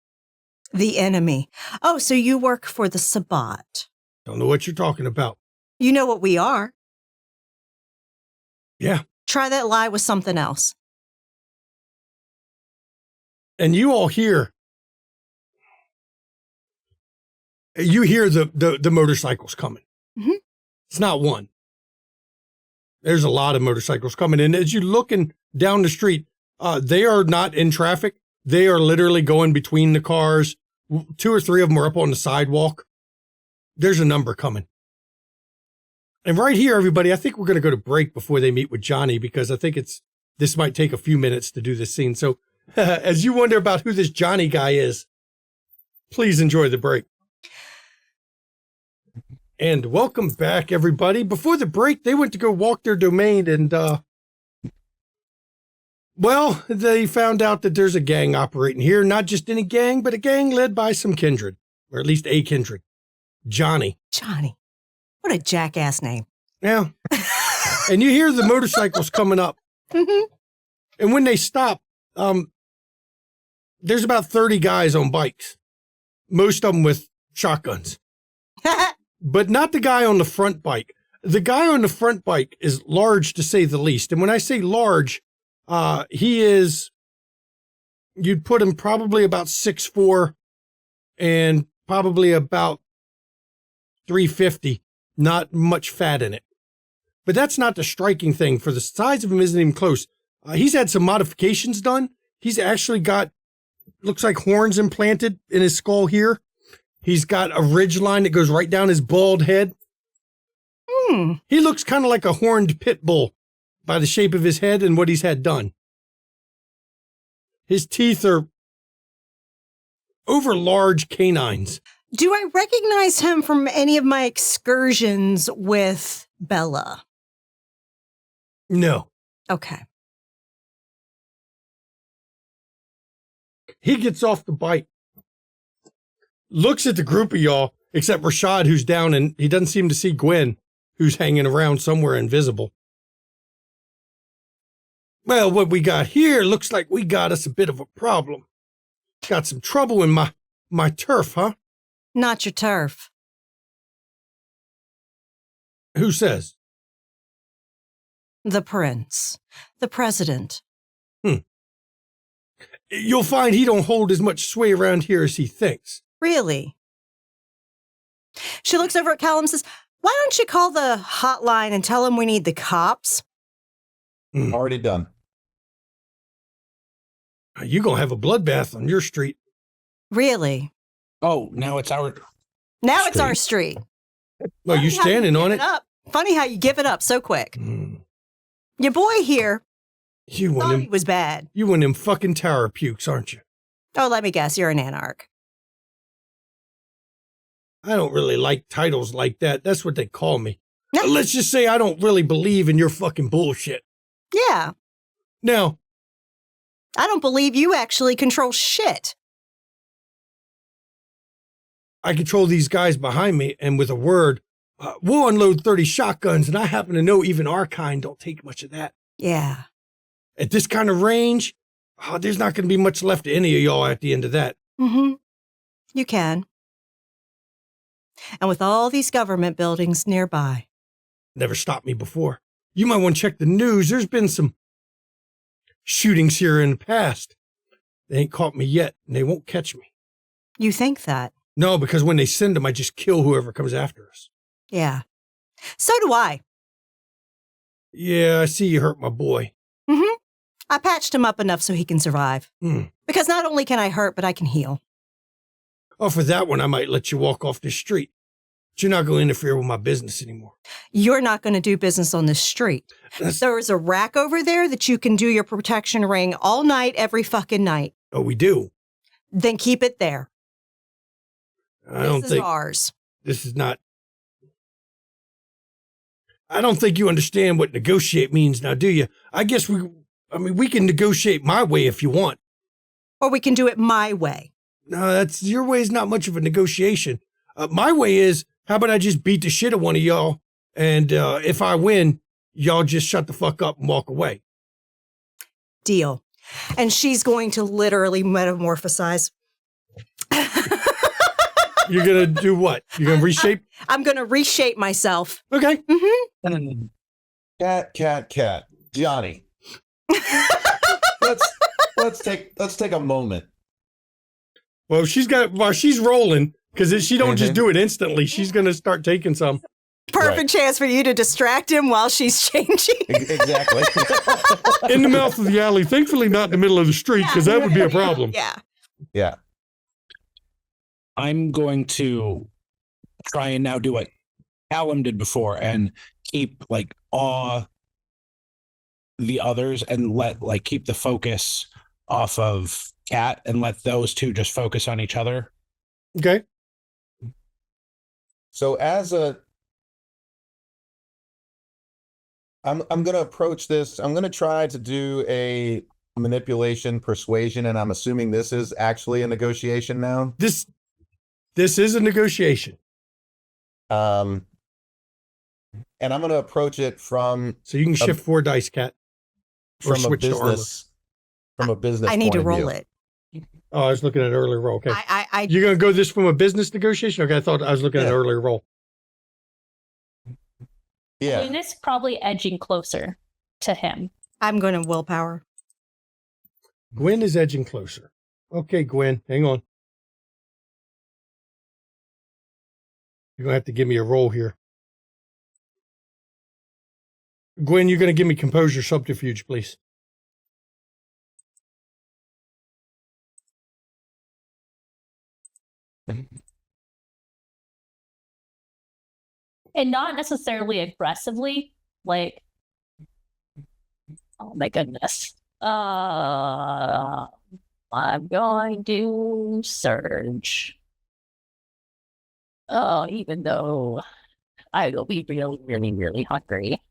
The enemy. Oh, so you work for the Sabbat. Don't know what you're talking about. You know what we are. Yeah. Try that lie with something else. And you all hear the motorcycles coming. Mhm. It's not one. There's a lot of motorcycles coming. And as you're looking down the street, they are not in traffic. They are literally going between the cars. 2 or 3 of them are up on the sidewalk. There's a number coming. And right here, everybody, I think we're going to go to break before they meet with Johnny, because I think this might take a few minutes to do this scene. So as you wonder about who this Johnny guy is, please enjoy the break. And welcome back, everybody. Before the break, they went to go walk their domain, and well, they found out that there's a gang operating here. Not just any gang, but a gang led by some kindred, or at least a kindred. Johnny. Johnny. What a jackass name. Yeah. And you hear the motorcycles coming up. Mhm. And when they stop, there's about 30 guys on bikes, most of them with shotguns, but not the guy on the front bike. The guy on the front bike is large, to say the least. And when I say large, you'd put him probably about 6'4" and probably about 350, not much fat in it. But that's not the striking thing. For the size of him isn't even close. He's had some modifications done. He's actually got, looks like horns implanted in his skull here. He's got a ridge line that goes right down his bald head. He looks kind of like a horned pit bull by the shape of his head and what he's had done. His teeth are over large canines. Do I recognize him from any of my excursions with Bella? No. Okay. He gets off the bike, looks at the group of y'all, except Rashad, who's down, and he doesn't seem to see Gwen, who's hanging around somewhere invisible. Well, what we got here looks like we got us a bit of a problem. Got some trouble in my turf, huh? Not your turf. Who says? The prince. The president. You'll find he don't hold as much sway around here as he thinks. Really? She looks over at Callum and says, why don't you call the hotline and tell him we need the cops? Already done. You're going to have a bloodbath on your street. Really? Oh, now it's our. Now it's our street. Well, you standing on it. Funny how you give it up so quick. Your boy here You thought one he was bad. You one them fucking tower pukes, aren't you? Oh, let me guess, you're an anarch. I don't really like titles like that. That's what they call me. Let's just say I don't really believe in your fucking bullshit. Yeah. Now, I don't believe you actually control shit. I control these guys behind me, and with a word, we'll unload 30 shotguns, and I happen to know even our kind don't take much of that. Yeah. At this kind of range, there's not going to be much left of any of y'all at the end of that. Mm-hmm. You can. And with all these government buildings nearby. Never stopped me before. You might want to check the news. There's been some shootings here in the past. They ain't caught me yet, and they won't catch me. You think that? No, because when they send them, I just kill whoever comes after us. Yeah. So do I. Yeah, I see you hurt my boy. Mm-hmm. I patched him up enough so he can survive. Because not only can I hurt, but I can heal. Oh, for that one, I might let you walk off the street. But you're not going to interfere with my business anymore. You're not going to do business on this street. There's a rack over there that you can do your protection ring all night, every fucking night. Oh, we do? Then keep it there. This is ours. This is not. I don't think you understand what negotiate means now, do you? I guess we can negotiate my way if you want. Or we can do it my way. No, your way is not much of a negotiation. My way is, how about I just beat the shit of one of y'all, and if I win, y'all just shut the fuck up and walk away. Deal. And she's going to literally metamorphosize. You're going to do what? You're going to reshape? I'm going to reshape myself. Okay. Mm-hmm. Cat. Johnny. let's take a moment. Well, while she's rolling, because she don't just do it instantly, she's going to start taking some. Perfect chance for you to distract him while she's changing. Exactly. In the mouth of the alley. Thankfully, not in the middle of the street, because that would be a problem. Yeah. I'm going to try and now do what Callum did before and keep awe the others and keep the focus off of Kat and let those two just focus on each other. Okay. So I'm going to approach this. I'm going to try to do a manipulation, persuasion, and I'm assuming this is actually a negotiation now. This is a negotiation. And I'm going to approach it from. So you can shift 4 dice, Kat. From a business. I need to roll it. Oh, I was looking at earlier roll. Okay. You're going to go this from a business negotiation? Okay, I thought I was looking at an earlier roll. Yeah. Gwyn is probably edging closer to him. I'm going to willpower. Gwyn is edging closer. Okay, Gwyn, hang on. You're going to have to give me a roll here. Gwyn, you're going to give me composure subterfuge, please. And not necessarily aggressively, oh my goodness. I'm going to surge. Oh, even though I will be really, really, really hungry.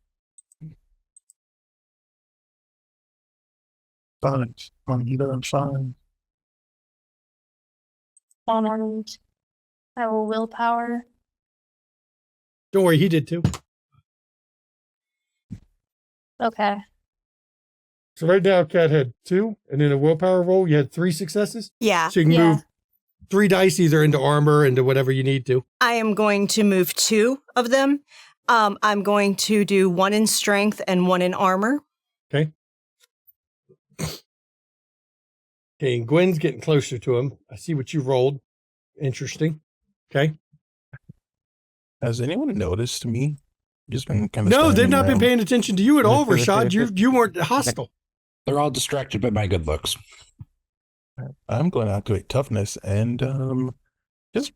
Fine. And I will willpower. Don't worry, he did too. Okay. So right now, Kat had 2, and in a willpower roll, you had 3 successes. Yeah. So you can move 3 dice either into armor, into whatever you need to. I am going to move 2 of them. I'm going to do 1 in strength and 1 in armor. Okay. Okay, and Gwen's getting closer to him. I see what you rolled. Interesting. Okay. Has anyone noticed me? Just been kind of No, they've standing not been around. paying attention to you at all, Rashad. You weren't hostile. They're all distracted by my good looks. I'm going to activate toughness and just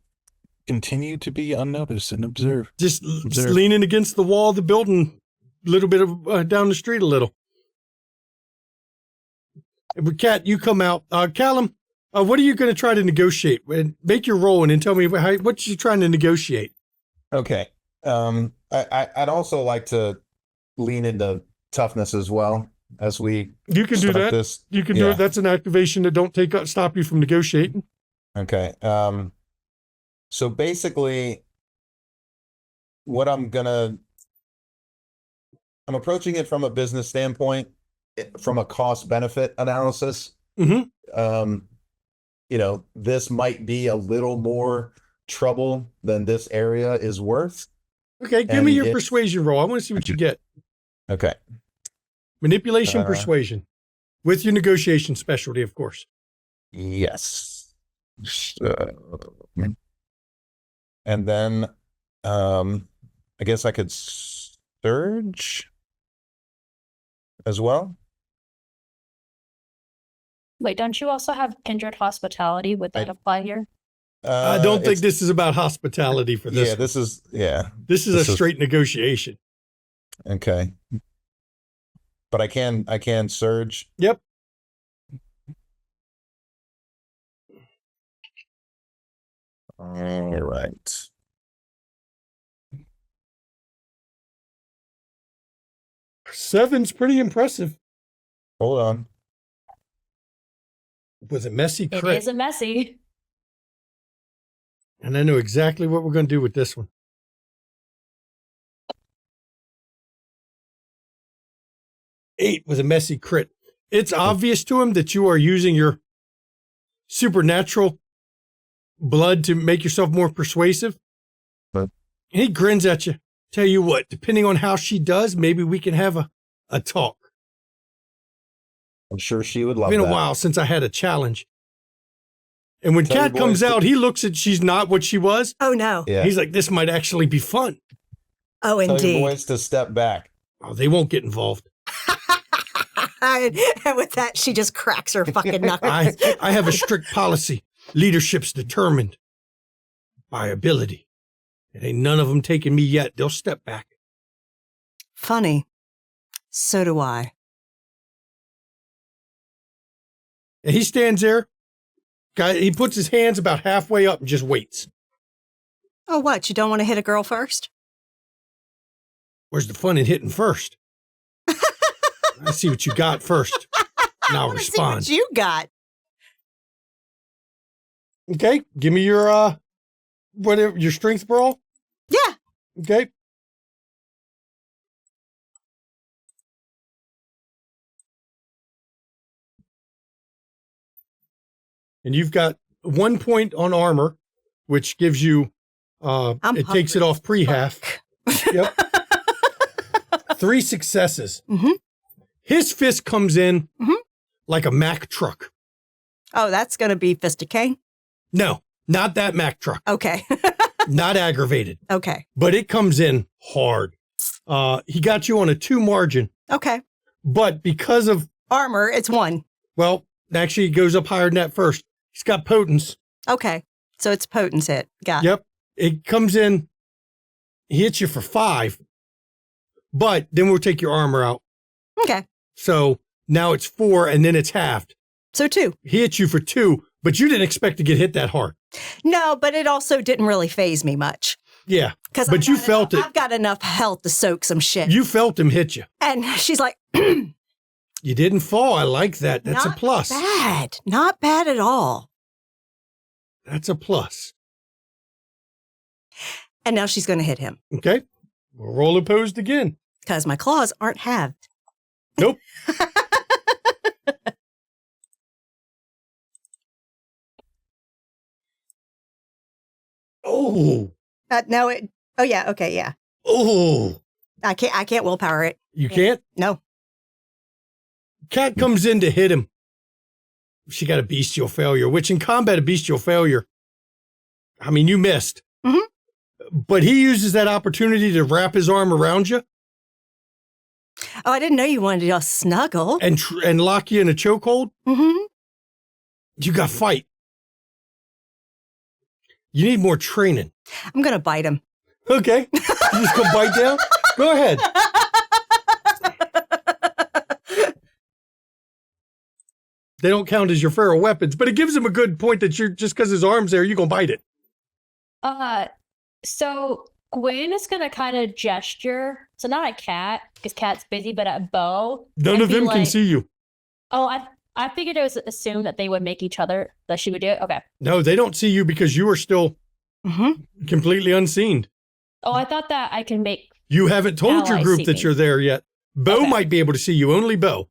continue to be unnoticed and observe. Just Observe. leaning against the wall of the building, a little bit of down the street a little. But Kat, you come out. Callum, what are you going to try to negotiate? Make your roll and then tell me what you're trying to negotiate. Okay. I'd also like to lean into toughness as well as we You can do start that. this. You can do Yeah. it. That's an activation that don't stop you from negotiating. Okay. So basically, what I'm approaching it from a business standpoint, from a cost benefit analysis. Mm-hmm. This might be a little more trouble than this area is worth. Okay, give me your persuasion roll. I want to see what you get. Okay. Manipulation, persuasion, with your negotiation specialty, of course. Yes. And then, I guess I could surge as well. Wait, don't you also have kindred hospitality? Would that apply here? I don't think this is about hospitality for this. Yeah, this is This is a straight negotiation. Okay. But I can surge. Yep. All right. Seven's pretty impressive. Hold on. With a messy It crit. is a messy. And I know exactly what we're going to do with this one. 8 with a messy crit. It's obvious to him that you are using your supernatural blood to make yourself more persuasive. But he grins at you. Tell you what, depending on how she does, maybe we can have a talk. I'm sure she would love It's been that. a while since I had a challenge. And when Tell your Kat comes boys out, he looks at she's not what she was. Oh, no. Yeah. He's like, this might actually be fun. Oh, Tell your indeed. boys to step back. Oh, they won't get involved. And with that, she just cracks her fucking knuckles. I have a strict policy. Leadership's determined by ability. It ain't none of them taking me yet. They'll step back. Funny. So do I. And he stands there. He puts his hands about halfway up and just waits. Oh, what? You don't want to hit a girl first? Where's the fun in hitting first? I see what you got first. And I'll I wanna respond. see what you got. Okay, give me your whatever your strength brawl. Yeah. Okay. And you've got 1 point on armor, which gives you it takes it off pre-half. Yep. 3 successes. Mm-hmm. His fist comes in like a Mack truck. Oh, that's going to be Fisticane? No, not that Mack truck. Okay. Not aggravated. Okay. But it comes in hard. He got you on a 2 margin. Okay. But because of armor, it's 1. Well, actually, it goes up higher than that first. He's got potence. Okay. So it's potence hit. Got it. Yep. It comes in, he hits you for 5. But then we'll take your armor out. Okay. So now it's 4 and then it's halved. So 2. He hit you for 2, but you didn't expect to get hit that hard. No, but it also didn't really faze me much. Yeah. But you felt it. I've got enough health to soak some shit. You felt him hit you. And she's like, You didn't fall. I like that. That's a plus. Bad. Not bad at all. That's a plus. And now she's going to hit him. Okay. We'll roll opposed again. Because my claws aren't halved. Nope. Oh. No, it. Oh yeah. Okay. Yeah. Oh. I can't willpower it. You can't? No. Cat comes in to hit him. She got a bestial failure, which in combat, a bestial failure, I mean, you missed. Mhm. But he uses that opportunity to wrap his arm around you Oh, I didn't know you wanted to just snuggle. and lock you in a chokehold. Mm-hmm. You got fight. You need more training. I'm gonna bite him. Okay. You just go bite down? Go ahead. They don't count as your feral weapons, but it gives him a good point that you're just because his arm's there, you're going to bite it. So Gwen is gonna kind of gesture. So not at Cat, because Cat's busy, but at Bo. None and of be them can like- see you. Oh, I figured it was assumed that they would make each other, that she would do it. Okay. No, they don't see you because you are still Mm-hmm. completely unseen. Oh, I thought that I can make. You haven't told your Allies group see that me. you're there yet. Bo Okay. might be able to see you, only Bo.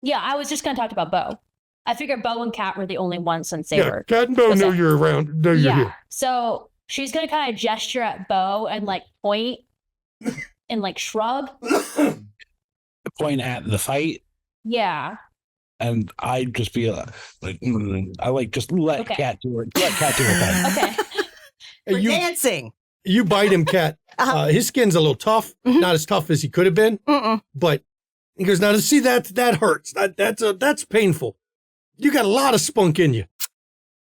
Yeah, I was just gonna talk about Bo. I figured Bo and Cat were the only ones since they Yeah, were. Cat and Bo was know that- you're around. Know you're Yeah. here. So she's gonna kind of gesture at Bo and like point and like shrug. Point at the fight, Yeah. and I just be I like just let Okay. Cat do her. Let Cat do her thing. Okay. Hey, We're you, dancing. you bite him, Cat. Uh-huh. His skin's a little tough, Mhm. not as tough as he could have been, Mm-mm. but he goes, now to see that hurts. That's painful. You got a lot of spunk in you.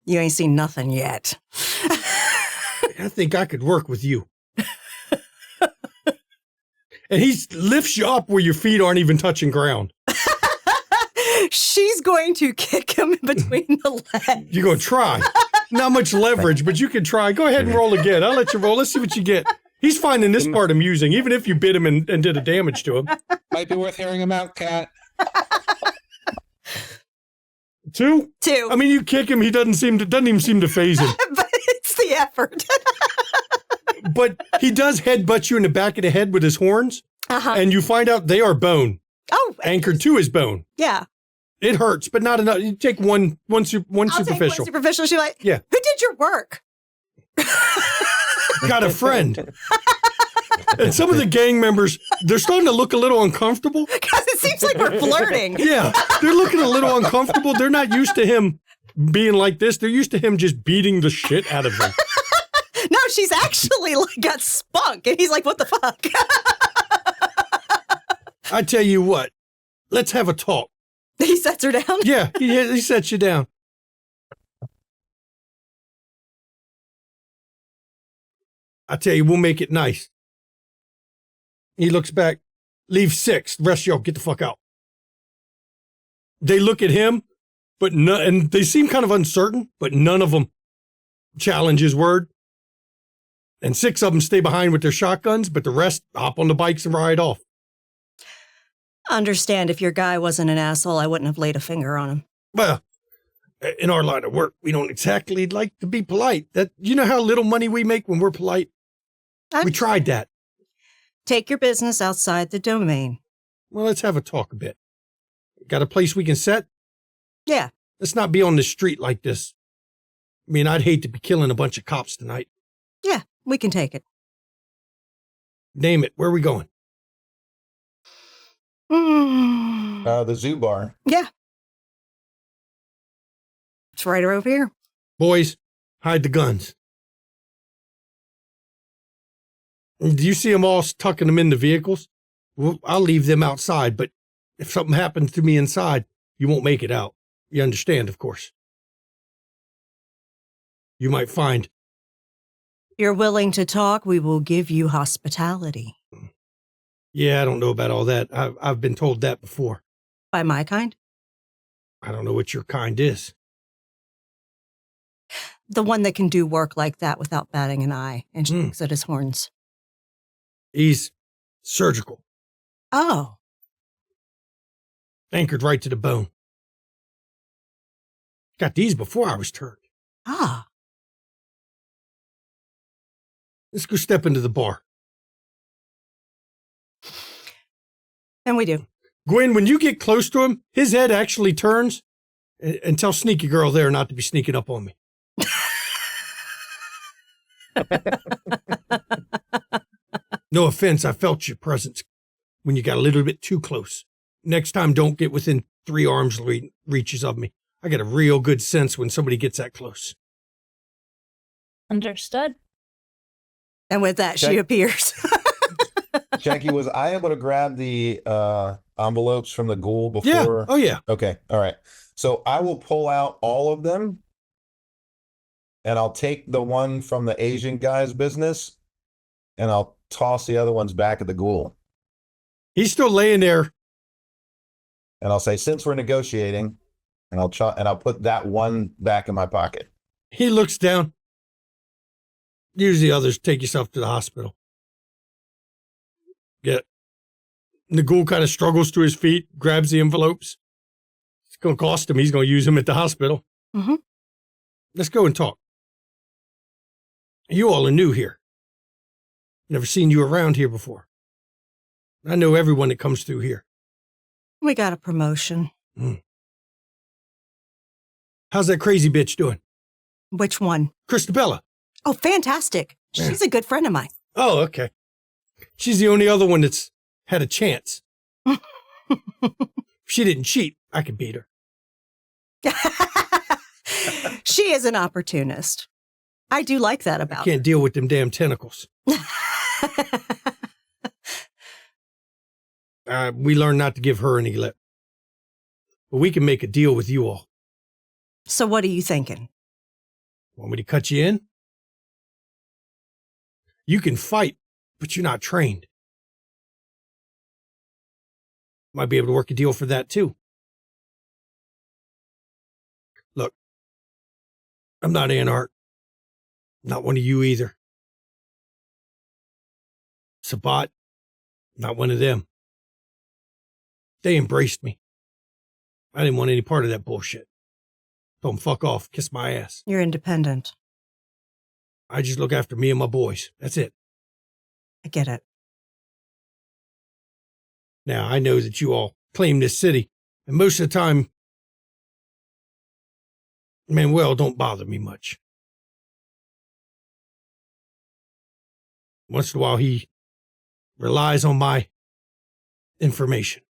You ain't seen nothing yet. I think I could work with you. And he lifts you up where your feet aren't even touching ground. She's going to kick him between the legs. You're going to try. Not much leverage, but you can try. Go ahead and roll again. I'll let you roll. Let's see what you get. He's finding this part amusing, even if you bit him and did a damage to him. Might be worth hearing him out, Cat. 2? 2. I mean, you kick him, he doesn't even seem to phase him. But it's the effort. But he does headbutt you in the back of the head with his horns, Uh-huh. and you find out they are bone, Oh, anchored to his bone. yeah. It hurts, but not enough. You take one I'll take one superficial. superficial. She's like, Yeah. who did your work? Got a friend. And some of the gang members, they're starting to look a little uncomfortable. Because it seems like we're flirting. Yeah, they're looking a little uncomfortable. They're not used to him being like this. They're used to him just beating the shit out of them. No, she's actually like got spunk. And he's like, what the fuck? I tell you what, let's have a talk. He sets her down. Yeah, he sets you down. I tell you, we'll make it nice. He looks back, leave 6. The rest of y'all get the fuck out. They look at him, but and they seem kind of uncertain, but none of them challenge his word. And 6 of them stay behind with their shotguns, but the rest hop on the bikes and ride off. Understand, if your guy wasn't an asshole, I wouldn't have laid a finger on him. Well, in our line of work, we don't exactly like to be polite. You know how little money we make when we're polite? We tried that. Take your business outside the domain. Well, let's have a talk a bit. Got a place we can set? Yeah. Let's not be on the street like this. I mean, I'd hate to be killing a bunch of cops tonight. Yeah, we can take it. Name it. Where are we going? The zoo bar. Yeah. It's right over here. Boys, hide the guns. Do you see them all tucking them in the vehicles? Well, I'll leave them outside, but if something happens to me inside, you won't make it out. You understand, of course. You might find. You're willing to talk, we will give you hospitality. Yeah, I don't know about all that. I've been told that before. By my kind? I don't know what your kind is. The one that can do work like that without batting an eye. And she looks at his horns. He's surgical, Oh. anchored right to the bone. Got these before I was turned. Ah. Let's go step into the bar. And we do. Gwen, when you get close to him, his head actually turns and tell Sneaky Girl there not to be sneaking up on me. No offense, I felt your presence when you got a little bit too close. Next time, don't get within 3 arms reaches of me. I get a real good sense when somebody gets that close. Understood. And with that, she Okay. appears. Jackie, was I able to grab the envelopes from the ghoul before? Yeah. Oh, yeah. Okay. All right. So I will pull out all of them, and I'll take the one from the Asian guy's business, and I'll toss the other ones back at the ghoul. He's still laying there. And I'll say, since we're negotiating, and I'll put that one back in my pocket. He looks down. Usually others take yourself to the hospital. Get. And the ghoul kind of struggles to his feet, grabs the envelopes. It's going to cost him. He's going to use them at the hospital. Mm-hmm. Let's go and talk. You all are new here. Never seen you around here before. I know everyone that comes through here. We got a promotion. How's that crazy bitch doing? Which one? Christabella. Oh, fantastic. She's a good friend of mine. Oh, okay. She's the only other one that's had a chance. If she didn't cheat, I could beat her. She is an opportunist. I do like that I about can't deal with them damn tentacles. We learned not to give her any lip. But we can make a deal with you all. So what are you thinking? Want me to cut you in? You can fight, but you're not trained. Might be able to work a deal for that too. Look, I'm not Anarch. Not one of you either. Sabat, not one of them. They embraced me. I didn't want any part of that bullshit. Told them fuck off, kiss my ass. You're independent. I just look after me and my boys. That's it. I get it. Now, I know that you all claim this city, and most of the time, Manuel don't bother me much. Once in a while, he relies on my information.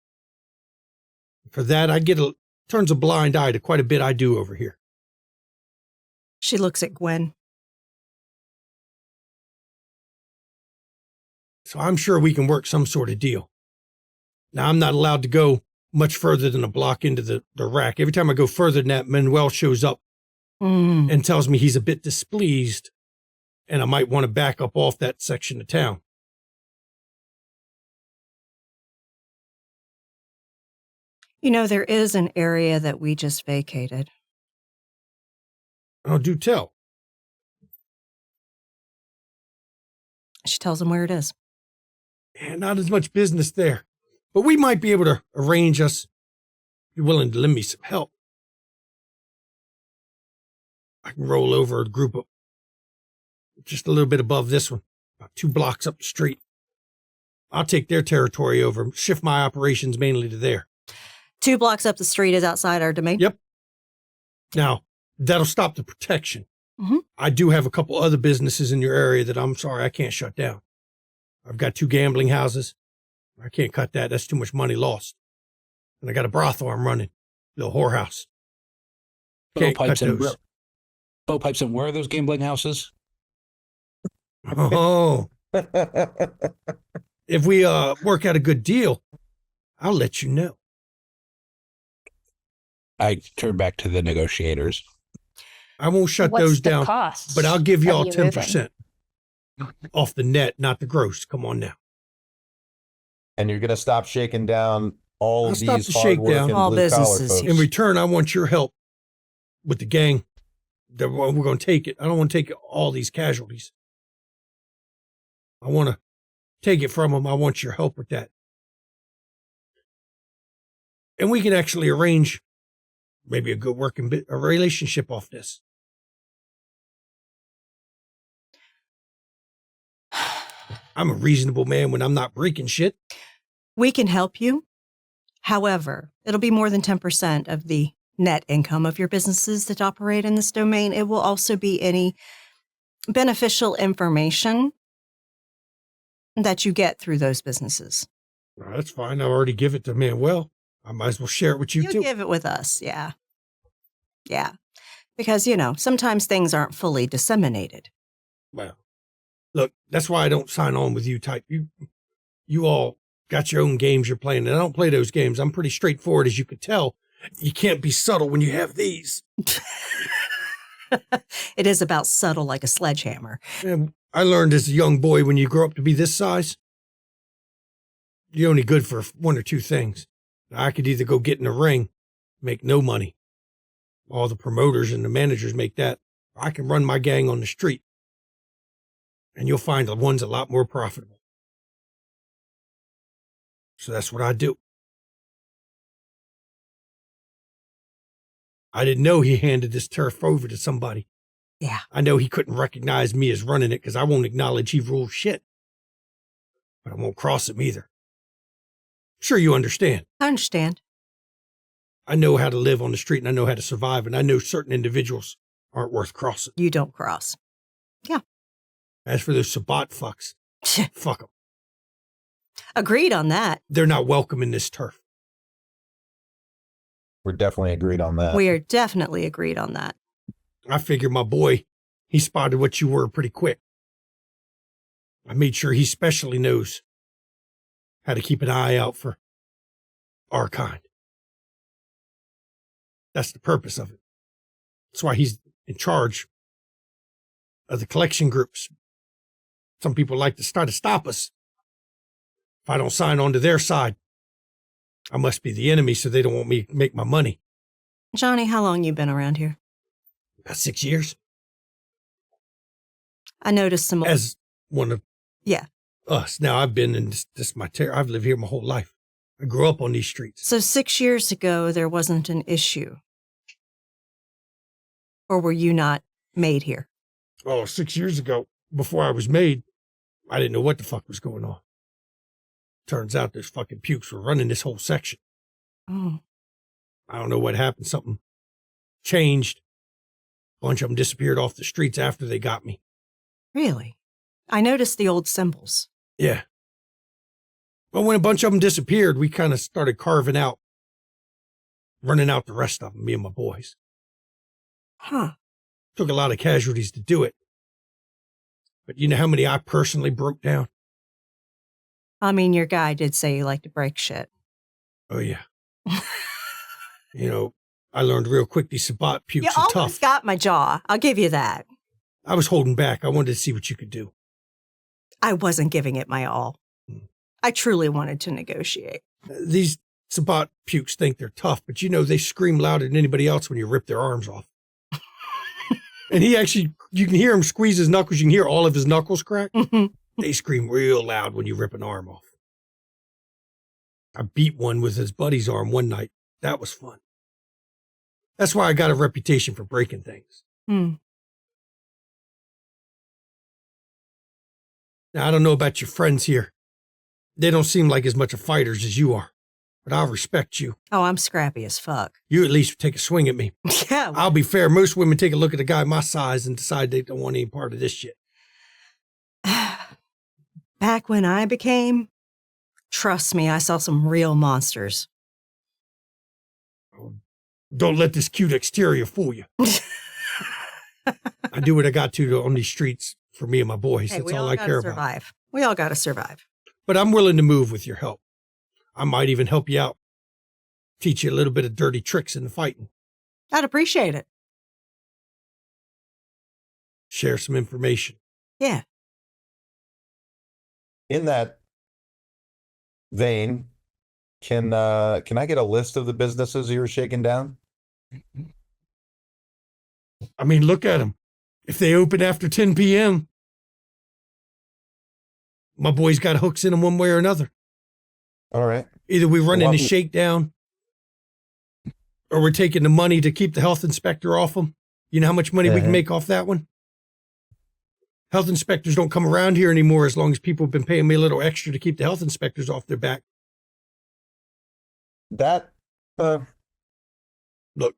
For that, I turns a blind eye to quite a bit I do over here. She looks at Gwen. So I'm sure we can work some sort of deal. Now, I'm not allowed to go much further than a block into the rack. Every time I go further than that, Manuel shows up and tells me he's a bit displeased and I might want to back up off that section of town. You know, there is an area that we just vacated. Oh, do tell. She tells him where it is. And not as much business there. But we might be able to arrange us. If you're willing to lend me some help. I can roll over a group of just a little bit above this one, about 2 blocks up the street. I'll take their territory over, shift my operations mainly to there. 2 blocks up the street is outside our domain? Yep. Now, that'll stop the protection. Mm-hmm. I do have a couple other businesses in your area that I'm sorry I can't shut down. I've got 2 gambling houses. I can't cut that. That's too much money lost. And I got a brothel I'm running, little whorehouse. Can't cut those. Bowpipes and where are those gambling houses? Oh, if we work out a good deal, I'll let you know. I turn back to the negotiators. I won't shut What's those the down, cost but I'll give y'all of you 10% off the net, not the gross. Come on now. And you're going to stop shaking down all I'll of stop these the shakedown. hard-working All blue-collar businesses folks. here. In return, I want your help with the gang. We're going to take it. I don't want to take all these casualties. I want to take it from them. I want your help with that. And we can actually arrange maybe a good working a relationship off this. I'm a reasonable man when I'm not breaking shit. We can help you. However, it'll be more than 10% of the net income of your businesses that operate in this domain. It will also be any beneficial information that you get through those businesses. Well, that's fine. I already give it to Manuel. I might as well share it with you too. Give it with us. Yeah. Yeah. Because, sometimes things aren't fully disseminated. Well, look, that's why I don't sign on with you type. You all got your own games you're playing, and I don't play those games. I'm pretty straightforward, as you could tell. You can't be subtle when you have these. It is about subtle like a sledgehammer. And I learned as a young boy, when you grow up to be this size, you're only good for one or two things. I could either go get in the ring, make no money. All the promoters and the managers make that. Or I can run my gang on the street. And you'll find the one's a lot more profitable. So that's what I do. I didn't know he handed this turf over to somebody. Yeah. I know he couldn't recognize me as running it because I won't acknowledge he rules shit. But I won't cross him either. Sure, you understand. I understand. I know how to live on the street and I know how to survive, and I know certain individuals aren't worth crossing. You don't cross. Yeah. As for those Sabat fucks, fuck them. Agreed on that. They're not welcome in this turf. We're definitely agreed on that. We are definitely agreed on that. I figure my boy, he spotted what you were pretty quick. I made sure he specially knows how to keep an eye out for our kind. That's the purpose of it. That's why he's in charge of the collection groups. Some people like to try to stop us. If I don't sign on to their side, I must be the enemy, so they don't want me to make my money. Johnny, how long you been around here? About 6 years. I noticed some... As one of Yeah. us. Now, I've been in this my terror. I've lived here my whole life. I grew up on these streets. So 6 years ago, there wasn't an issue? Or were you not made here? Oh, 6 years ago, before I was made, I didn't know what the fuck was going on. Turns out those fucking pukes were running this whole section. Oh. I don't know what happened. Something changed. A bunch of them disappeared off the streets after they got me. Really? I noticed the old symbols. Yeah. Well, when a bunch of them disappeared, we kind of started carving out, running out the rest of them, me and my boys. Huh. Took a lot of casualties to do it. But you know how many I personally broke down? I mean, your guy did say you like to break shit. Oh, yeah. I learned real quick these Sabat pukes You are almost tough. got my jaw. I'll give you that. I was holding back. I wanted to see what you could do. I wasn't giving it my all. Hmm. I truly wanted to negotiate. These Sabat pukes think they're tough, but they scream louder than anybody else when you rip their arms off. And you can hear him squeeze his knuckles. You can hear all of his knuckles crack. They scream real loud when you rip an arm off. I beat one with his buddy's arm one night. That was fun. That's why I got a reputation for breaking things. Hmm. Now, I don't know about your friends here. They don't seem like as much of fighters as you are, but I'll respect you. Oh, I'm scrappy as fuck. You at least take a swing at me. Yeah. I'll be fair. Most women take a look at a guy my size and decide they don't want any part of this shit. Back when I became, trust me, I saw some real monsters. Don't let this cute exterior fool you. I do what I got to on these streets for me and my boys. Hey, That's we all all I gotta care survive. about. We all got to survive. But I'm willing to move with your help. I might even help you out. Teach you a little bit of dirty tricks in the fighting. I'd appreciate it. Share some information. Yeah. In that vein, can I get a list of the businesses you're shaking down? I mean, look at them. If they open after 10 p.m., my boys got hooks in them one way or another. All right. Either we run into shakedown or we're taking the money to keep the health inspector off them. You know how much money we can make off that one? Health inspectors don't come around here anymore as long as people have been paying me a little extra to keep the health inspectors off their back. That, Look,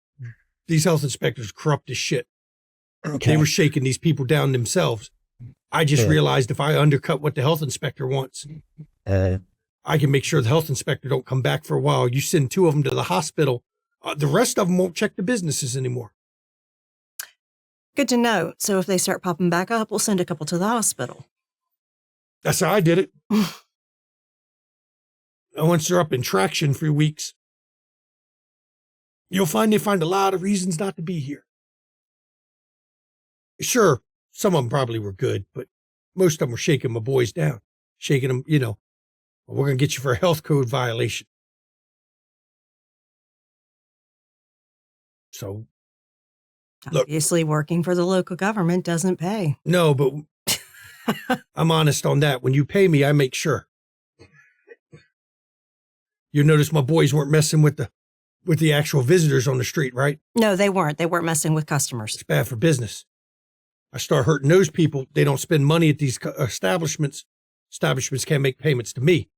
these health inspectors are corrupt as shit. They were shaking these people down themselves. I just realized if I undercut what the health inspector wants, I can make sure the health inspector don't come back for a while. You send 2 of them to the hospital. The rest of them won't check the businesses anymore. Good to know. So if they start popping back up, we'll send a couple to the hospital. That's how I did it. Once they're up in traction for weeks, you'll find they find a lot of reasons not to be here. Sure, some of them probably were good, but most of them were shaking my boys down, shaking them, we're going to get you for a health code violation. So, look, obviously working for the local government doesn't pay. No, but I'm honest on that. When you pay me, I make sure. You notice my boys weren't messing with the actual visitors on the street, right? No, they weren't. They weren't messing with customers. It's bad for business. I start hurting those people. They don't spend money at these establishments. Establishments can't make payments to me.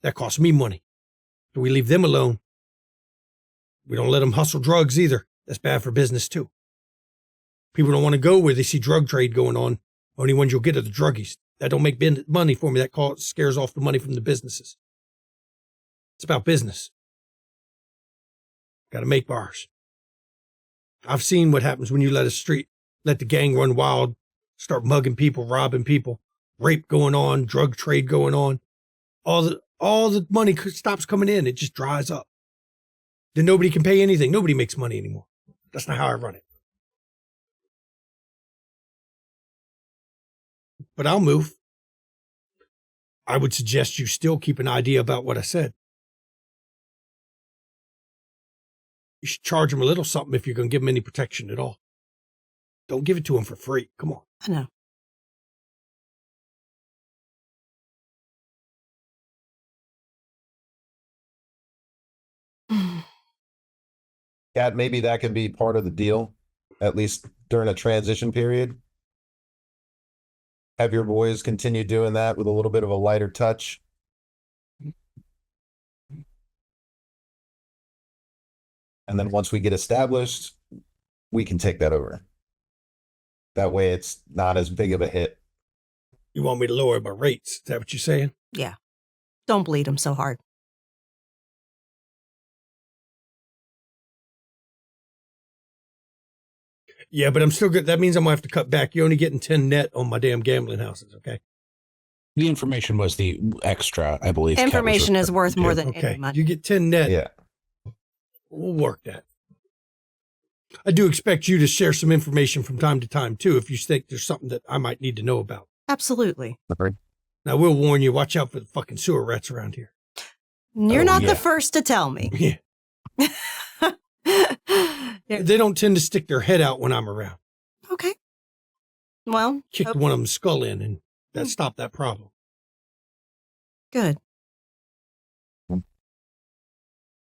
That costs me money. So we leave them alone. We don't let them hustle drugs either. That's bad for business too. People don't want to go where they see drug trade going on. Only ones you'll get are the druggies. That don't make money for me. That scares off the money from the businesses. It's about business. Got to make bars. I've seen what happens when you let the gang run wild, start mugging people, robbing people, rape going on, drug trade going on. All the money stops coming in. It just dries up. Then nobody can pay anything. Nobody makes money anymore. That's not how I run it. But I'll move. I would suggest you still keep an idea about what I said. You should charge them a little something if you're going to give them any protection at all. Don't give it to them for free. Come on. I know. Kat, maybe that could be part of the deal, at least during a transition period. Have your boys continue doing that with a little bit of a lighter touch. And then once we get established, we can take that over. That way it's not as big of a hit. You want me to lower my rates? Is that what you're saying? Yeah. Don't bleed them so hard. Yeah, but I'm still good. That means I'm going to have to cut back. You're only getting 10 net on my damn gambling houses, okay? The information was the extra, I believe. Information is worth more than okay. any money. You get 10 net. Yeah. We'll work that. I do expect you to share some information from time to time, too, if you think there's something that I might need to know about. Absolutely. Now, we'll warn you, watch out for the fucking sewer rats around here. You're not the first to tell me. Yeah. They don't tend to stick their head out when I'm around. Okay. Well, Kicked one of them's skull in, and that stopped that problem. Good.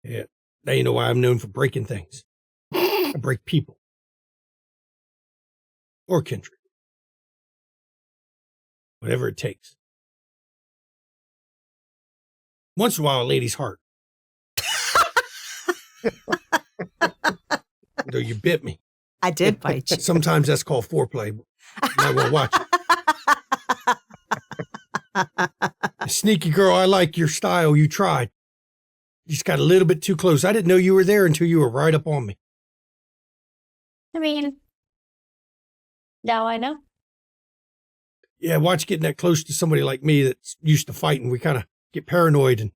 Yeah. Now you know why I'm known for breaking things. I break people. Or kindred. Whatever it takes. Once in a while, a lady's heart. Though you bit me. I did bite you. Sometimes that's called foreplay. I won't watch it. Sneaky girl, I like your style. You tried. You just got a little bit too close. I didn't know you were there until you were right up on me. I mean, now I know. Yeah, watch getting that close to somebody like me that's used to fighting. We kind of get paranoid and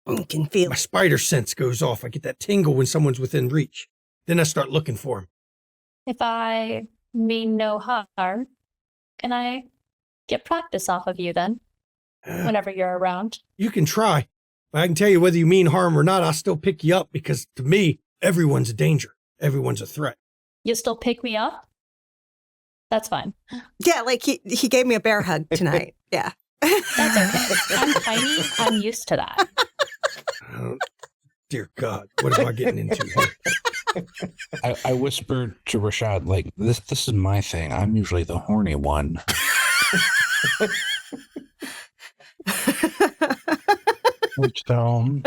You can feel my spider sense goes off. I get that tingle when someone's within reach. Then I start looking for him. If I mean no harm, can I get practice off of you then, whenever you're around? You can try. But I can tell you whether you mean harm or not, I'll still pick you up because to me, everyone's a danger. Everyone's a threat. You still pick me up? That's fine. Yeah, like he gave me a bear hug tonight. Yeah. That's okay. I'm tiny. I'm used to that. Dear God, what am I getting into here? I whispered to Rashad, like, this is my thing. I'm usually the horny one. Which down.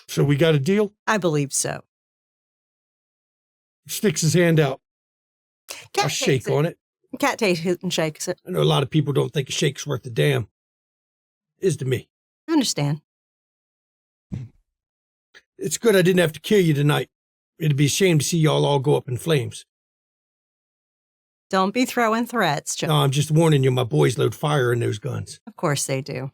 So we got a deal? I believe so. Sticks his hand out. Cat I'll shake takes it. on it. Cat takes it and shakes it. I know a lot of people don't think a shake's worth a damn. Is to me. I understand. It's good I didn't have to kill you tonight. It'd be a shame to see y'all all go up in flames. Don't be throwing threats, Joe. No, I'm just warning you, my boys load fire in those guns. Of course they do.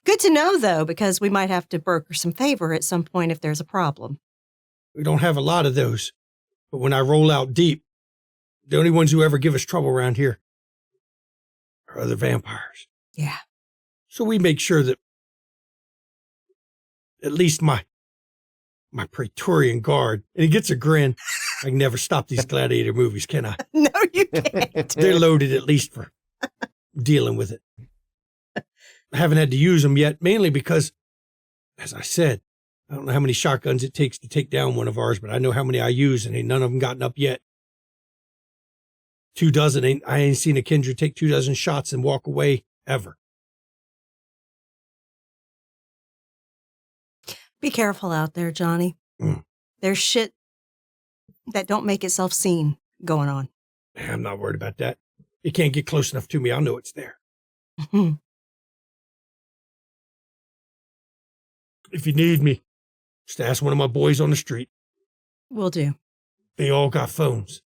Good to know, though, because we might have to broker some favor at some point if there's a problem. We don't have a lot of those. But when I roll out deep, the only ones who ever give us trouble around here are other vampires. Yeah. So we make sure that at least my Praetorian guard, and he gets a grin. I can never stop these gladiator movies, can I? No, you can't. They're loaded at least for dealing with it. I haven't had to use them yet, mainly because, as I said, I don't know how many shotguns it takes to take down one of ours, but I know how many I use, and ain't none of them gotten up yet. 24, I ain't seen a kindred take 24 shots and walk away ever. Be careful out there, Johnny. There's shit that don't make itself seen going on. I'm not worried about that. It can't get close enough to me. I'll know it's there. If you need me, just ask one of my boys on the street. Will do. They all got phones.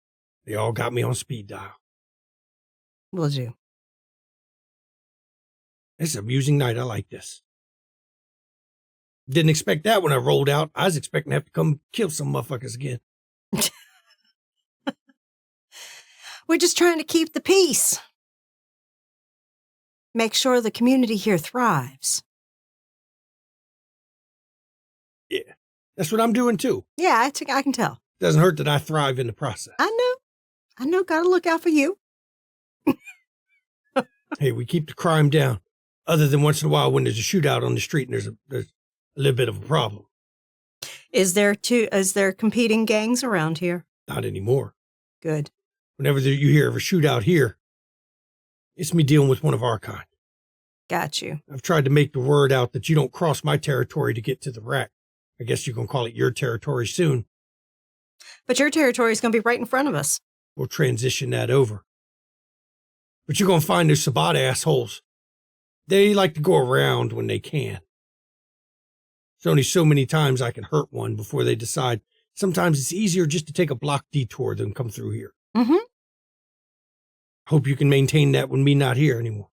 They all got me on speed dial. Will do. It's an amusing night. I like this. Didn't expect that when I rolled out. I was expecting to have to come kill some motherfuckers again. We're just trying to keep the peace. Make sure the community here thrives. Yeah, that's what I'm doing too. Yeah, I can tell. Doesn't hurt that I thrive in the process. I know. Gotta look out for you. Hey, we keep the crime down. Other than once in a while when there's a shootout on the street and there's a little bit of a problem. Is there competing gangs around here? Not anymore. Good. Whenever you hear of a shootout here, it's me dealing with one of our kind. Got you. I've tried to make the word out that you don't cross my territory to get to the rack. I guess you're going to call it your territory soon. But your territory is going to be right in front of us. We'll transition that over. But you're going to find those Sabat assholes. They like to go around when they can. There's only so many times I can hurt one before they decide. Sometimes it's easier just to take a block detour than come through here. Mm-hmm. Hope you can maintain that when me not here anymore.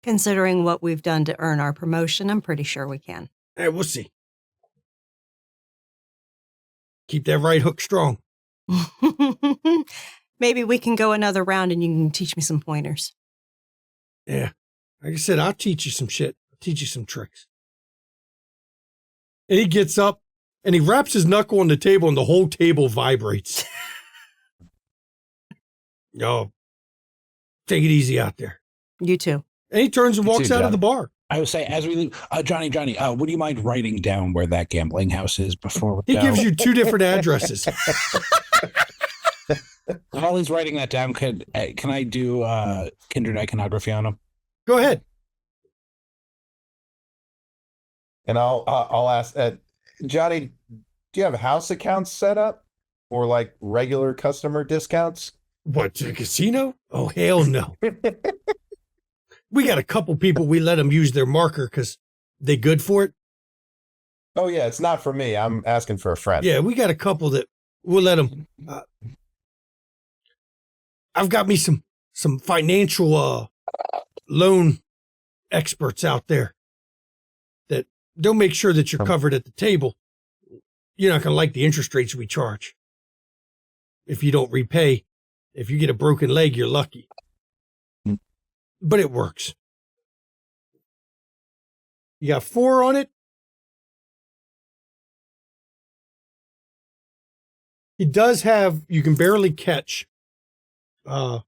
Considering what we've done to earn our promotion, I'm pretty sure we can. Hey, we'll see. Keep that right hook strong. Maybe we can go another round and you can teach me some pointers. Yeah. Like I said, I'll teach you some shit. I'll teach you some tricks. And he gets up and he wraps his knuckle on the table and the whole table vibrates. Yo, take it easy out there. You too. And he turns and walks out of the bar. I would say, as we leave, Johnny, would you mind writing down where that gambling house is before we He go? gives you 2 different addresses. While he's writing that down, can I do kindred iconography on him? Go ahead. And I'll ask Johnny, do you have house accounts set up or like regular customer discounts? What, a casino? Oh, hell no. We got a couple people, we let them use their marker because they good for it. Oh yeah, it's not for me. I'm asking for a friend. Yeah, we got a couple that we'll let them. I've got me some financial loan experts out there that they'll make sure that you're covered at the table. You're not going to like the interest rates we charge. If you don't repay, if you get a broken leg, you're lucky. But it works. You got 4 on it. He does have, you can barely catch the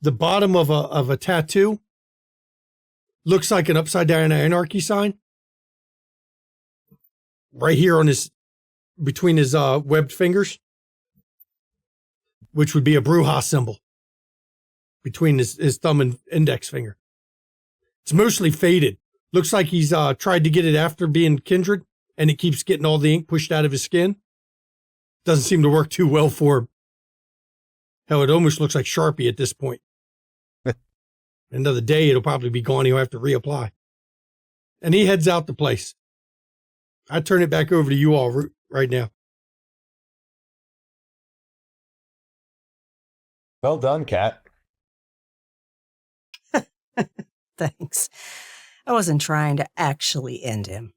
bottom of a tattoo. Looks like an upside down anarchy sign. Right here on between his webbed fingers, which would be a Bruja symbol between his thumb and index finger. It's mostly faded. Looks like he's tried to get it after being kindred, and it keeps getting all the ink pushed out of his skin. doesn't seem to work too well for him. Hell, it almost looks like Sharpie at this point. Another day, it'll probably be gone. He'll have to reapply. And he heads out the place. I turn it back over to you all right now. Well done, Kat. Thanks. I wasn't trying to actually end him.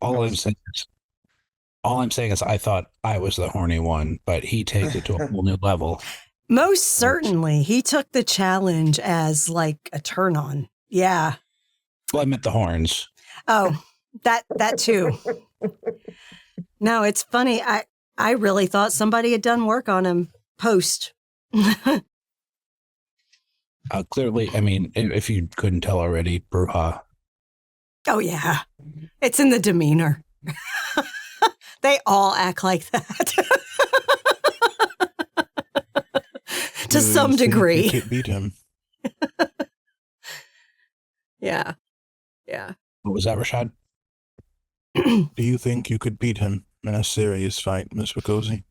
All I'm saying is I thought I was the horny one, but he takes it to a whole new level. Most certainly. He took the challenge as like a turn on. Yeah. Well, I meant the horns. Oh, that too. No, it's funny. I really thought somebody had done work on him post. Clearly, I mean, if you couldn't tell already, Bruja. Oh, yeah. It's in the demeanor. They all act like that. To some degree. You could beat him. Yeah. Yeah. What was that, Rashad? Do you think you could beat him in a serious fight, Miss Wakosi?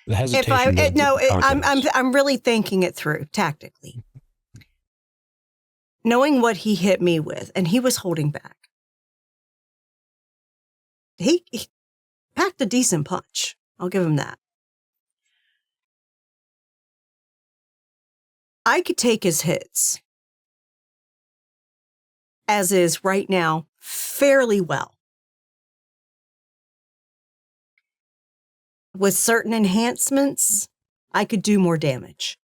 The hesitation. I'm really thinking it through tactically. Knowing what he hit me with, and he was holding back. He packed a decent punch. I'll give him that. I could take his hits, as is right now, fairly well. With certain enhancements, I could do more damage.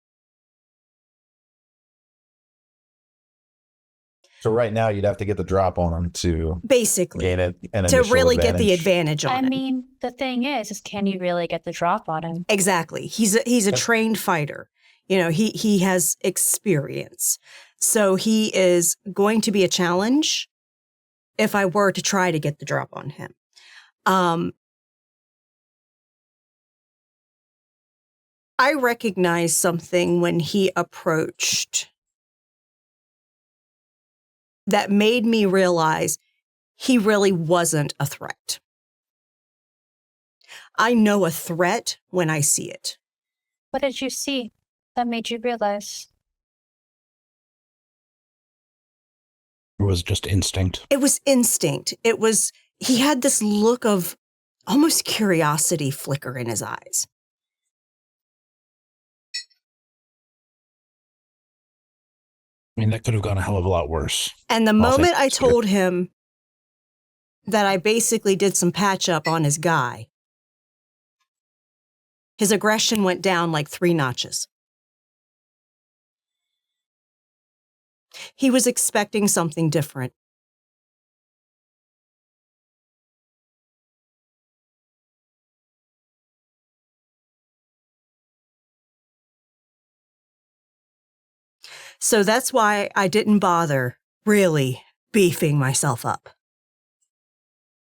So right now, you'd have to get the drop on him to basically gain it, to really get the advantage on I him. mean, the thing is can you really get the drop on him? Exactly. He's a trained fighter. You know, he has experience. So he is going to be a challenge if I were to try to get the drop on him. I recognized something when he approached that made me realize he really wasn't a threat. I know a threat when I see it. What did you see that made you realize? It was just instinct. It was instinct. He had this look of almost curiosity flicker in his eyes. I mean, that could have gone a hell of a lot worse. And the moment I told him that I basically did some patch up on his guy, his aggression went down like 3 notches. He was expecting something different. So that's why I didn't bother really beefing myself up.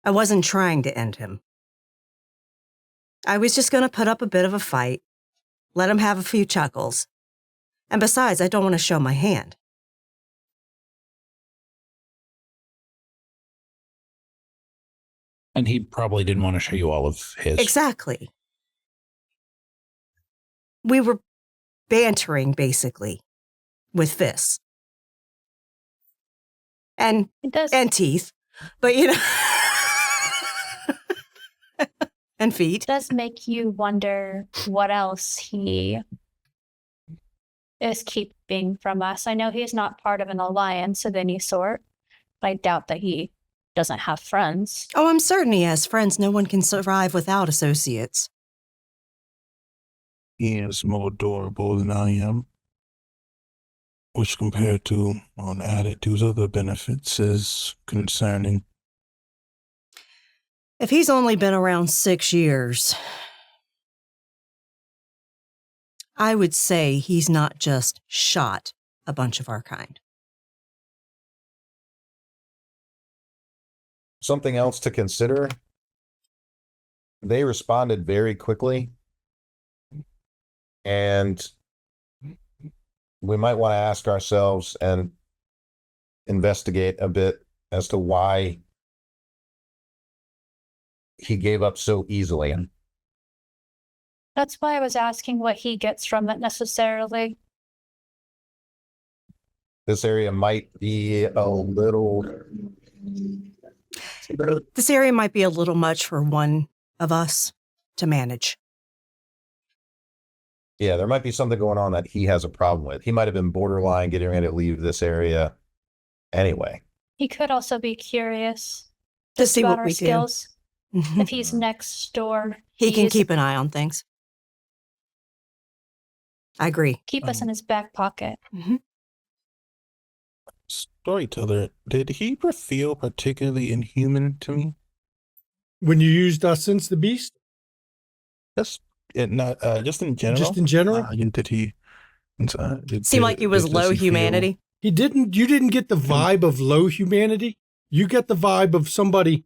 I wasn't trying to end him. I was just going to put up a bit of a fight, let him have a few chuckles. And besides, I don't want to show my hand. And he probably didn't want to show you all of his. Exactly. We were bantering, basically, with fists. And teeth. But, you know... and feet. It does make you wonder what else he is keeping from us. I know he's not part of an alliance of any sort, but I doubt that he doesn't have friends. Oh, I'm certain he has friends. No one can survive without associates. He is more adorable than I am, which compared to on Attitude's other benefits is concerning. If he's only been around 6 years, I would say he's not just shot a bunch of our kind. Something else to consider, they responded very quickly, and we might want to ask ourselves and investigate a bit as to why he gave up so easily. That's why I was asking what he gets from it necessarily. This area might be a little. This area might be a little much for one of us to manage. Yeah, there might be something going on that he has a problem with. He might have been borderline getting ready to leave this area anyway. He could also be curious To see about what our we skills. do. If he's next door, He can he's- keep an eye on things. I agree. keep us in his back pocket. Storyteller, did he feel particularly inhuman to me? When you used Since the Beast? Just not just in general. Just in general? Did he? Seemed like he was low humanity. You didn't get the vibe of low humanity. You get the vibe of somebody.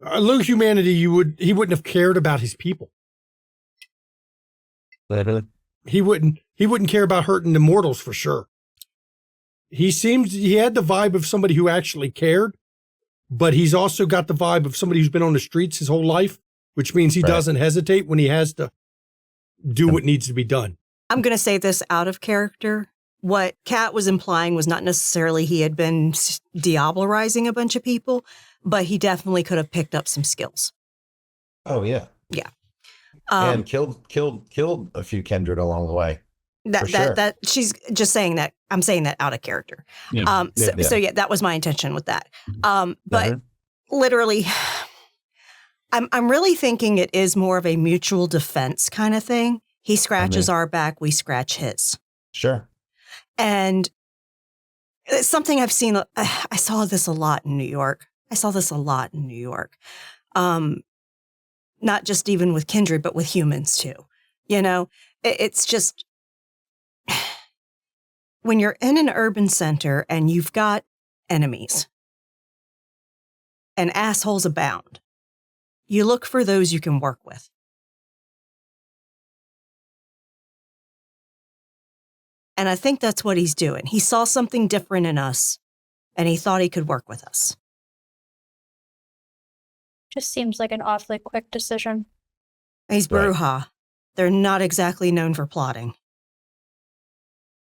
Low humanity, he wouldn't have cared about his people. He wouldn't care about hurting the mortals for sure. He had the vibe of somebody who actually cared, but he's also got the vibe of somebody who's been on the streets his whole life, which means he doesn't hesitate when he has to do what needs to be done. I'm going to say this out of character. What Kat was implying was not necessarily he had been diablerizing a bunch of people, but he definitely could have picked up some skills. Oh yeah. Yeah. And killed a few kindred along the way. That she's just saying that. I'm saying that out of character. Yeah. So that was my intention with that. But literally, I'm really thinking it is more of a mutual defense kind of thing. He scratches our back, we scratch his. Sure. And it's something I've seen. I saw this a lot in New York. Not just even with kindred, but with humans too. You know, it's just when you're in an urban center and you've got enemies and assholes abound, you look for those you can work with. And I think that's what he's doing. He saw something different in us and he thought he could work with us. Just seems like an awfully quick decision. He's Bruja. They're not exactly known for plotting.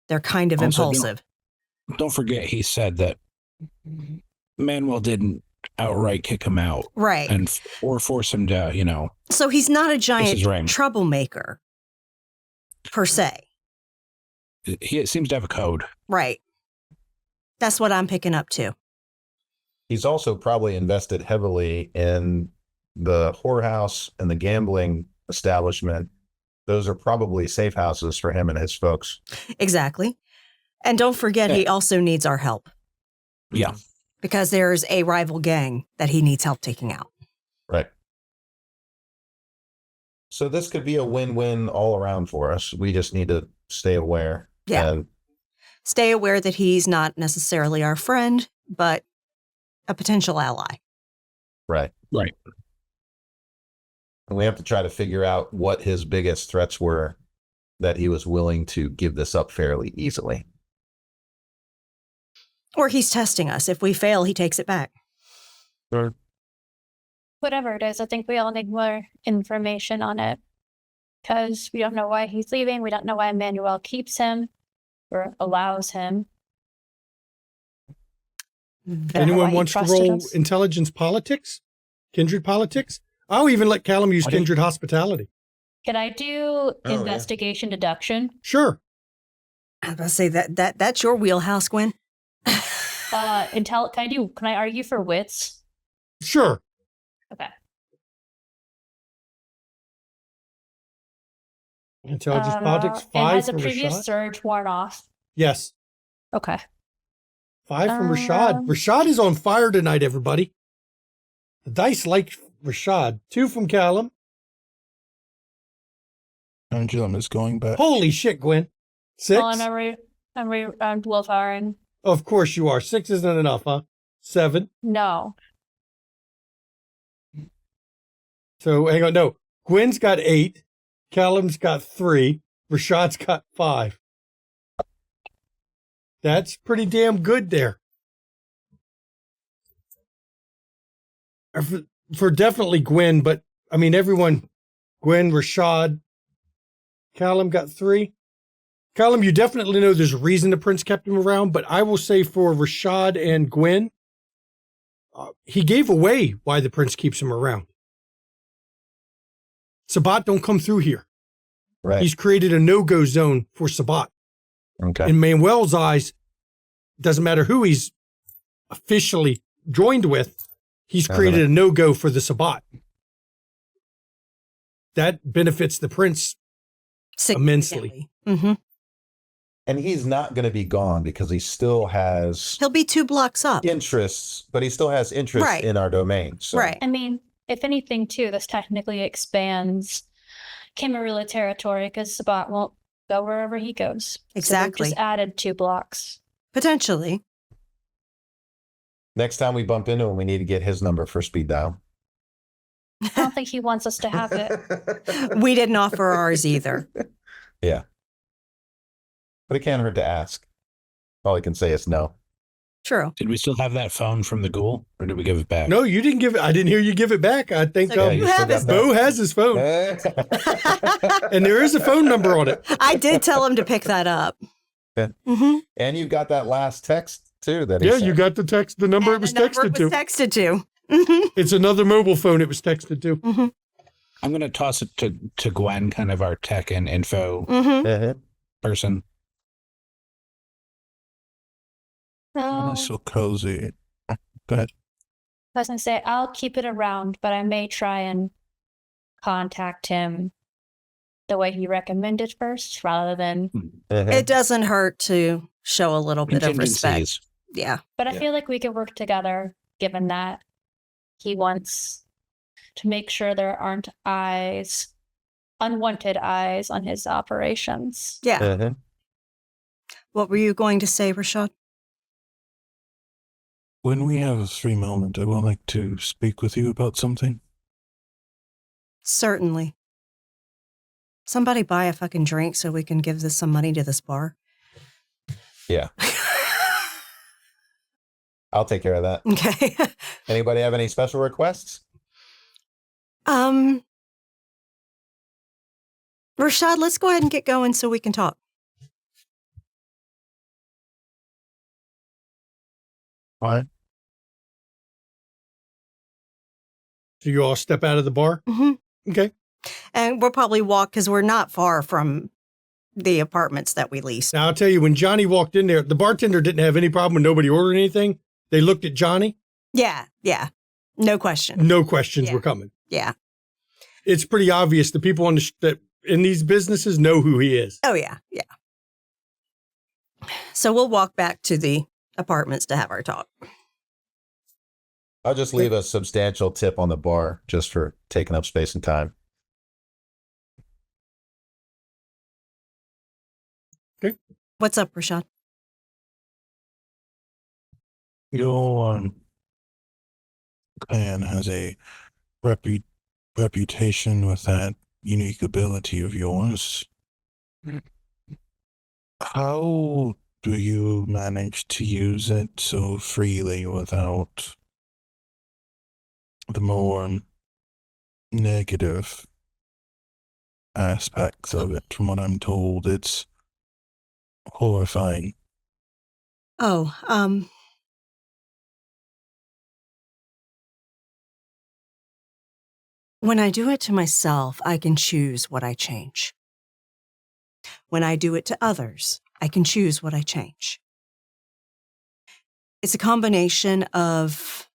They're kind of Also, impulsive. Don't forget, he said that Manuel didn't outright kick him out. Right. Or force him to, So he's not a his giant ring. troublemaker, per se. He seems to have a code. Right. That's what I'm picking up too. He's also probably invested heavily in the whorehouse and the gambling establishment. Those are probably safe houses for him and his folks. Exactly. And don't forget, he also needs our help. Yeah. Because there's a rival gang that he needs help taking out. Right. So this could be a win-win all around for us. We just need to stay aware. Yeah. And stay aware that he's not necessarily our friend, but a potential ally. right. And we have to try to figure out what his biggest threats were that he was willing to give this up fairly easily. Or he's testing us. If we fail, he takes it back. Sure. Whatever it is, I think we all need more information on it. Because we don't know why he's leaving. We don't know why Manuel keeps him or allows him. Anyone wants to roll intelligence politics? Kindred politics? I'll even let Callum use kindred hospitality. Can I do investigation deduction? Sure. I was about to say that's your wheelhouse, Gwen. Can I argue for wits? Sure. Okay. Intelligence politics, 5 and has a from previous Rashad? surge worn off? Yes. Okay. 5 from Rashad. Rashad is on fire tonight, everybody. The dice like Rashad. 2 from Callum. Angela is going back. Holy shit, Gwen. 6? Well, I'm willpowering. Of course you are. 6 isn't enough, huh? 7. No. So hang on. No. Gwen's got 8. Callum's got 3. Rashad's got 5. That's pretty damn good there. For definitely Gwen, but I mean, everyone, Gwen, Rashad, Callum got 3. Callum, you definitely know there's a reason the prince kept him around, but I will say for Rashad and Gwen, he gave away why the prince keeps him around. Sabat don't come through here. Right. He's created a no-go zone for Sabat. Okay. In Manuel's eyes, doesn't matter who he's officially joined with, he's created a no-go for the Sabat. That benefits the prince immensely. Mm-hmm. And he's not going to be gone because he still has He'll be 2 blocks up. interests, but he still has interests Right. in our domain. So. Right. I mean, if anything, too, this technically expands Camarilla territory because Sabat won't go wherever he goes. Exactly. So we've just added 2 blocks. Potentially. Next time we bump into him, we need to get his number for speed dial. I don't think he wants us to have it. We didn't offer ours either. Yeah. But it can't hurt to ask. All I can say is no. True. Did we still have that phone from the ghoul, or did we give it back? No, you didn't give it. I didn't hear you give it back. I think So you have his Bo has his phone, and there is a phone number on it. I did tell him to pick that up. Yeah. Mm-hmm. And you got that last text too. That he Yeah, sent. you got the text. The number it was texted to. Texted to. Mm-hmm. It's another mobile phone. It was texted to. Mm-hmm. I'm going to toss it to Gwen, kind of our tech and info Mm-hmm. person. So, That's so cozy. Go ahead. I was going to say, I'll keep it around, but I may try and contact him the way he recommended first rather than. It doesn't hurt to show a little bit of respect. Contingencies. Yeah. But I Yeah. feel like we could work together given that he wants to make sure there aren't unwanted eyes on his operations. Yeah. What were you going to say, Rashad? When we have a free moment, I would like to speak with you about something. Certainly. Somebody buy a fucking drink so we can give this some money to this bar. Yeah. I'll take care of that. Okay. Anybody have any special requests? Rashad, let's go ahead and get going so we can talk. What? So you all step out of the bar. Mm-hmm. Okay. And we'll probably walk because we're not far from the apartments that we leased. Now I'll tell you, when Johnny walked in there, the bartender didn't have any problem with nobody ordering anything. They looked at Johnny. Yeah. No question. No questions Yeah. were coming. Yeah. It's pretty obvious the people that in these businesses know who he is. Oh, yeah. So we'll walk back to the apartments to have our talk. I'll just leave a substantial tip on the bar just for taking up space and time. Okay. What's up, Rashad? Your clan has a reputation with that unique ability of yours. How do you manage to use it so freely without the more negative aspects of it? From what I'm told, it's horrifying. Oh, when I do it to myself, I can choose what I change. When I do it to others, I can choose what I change. It's a combination of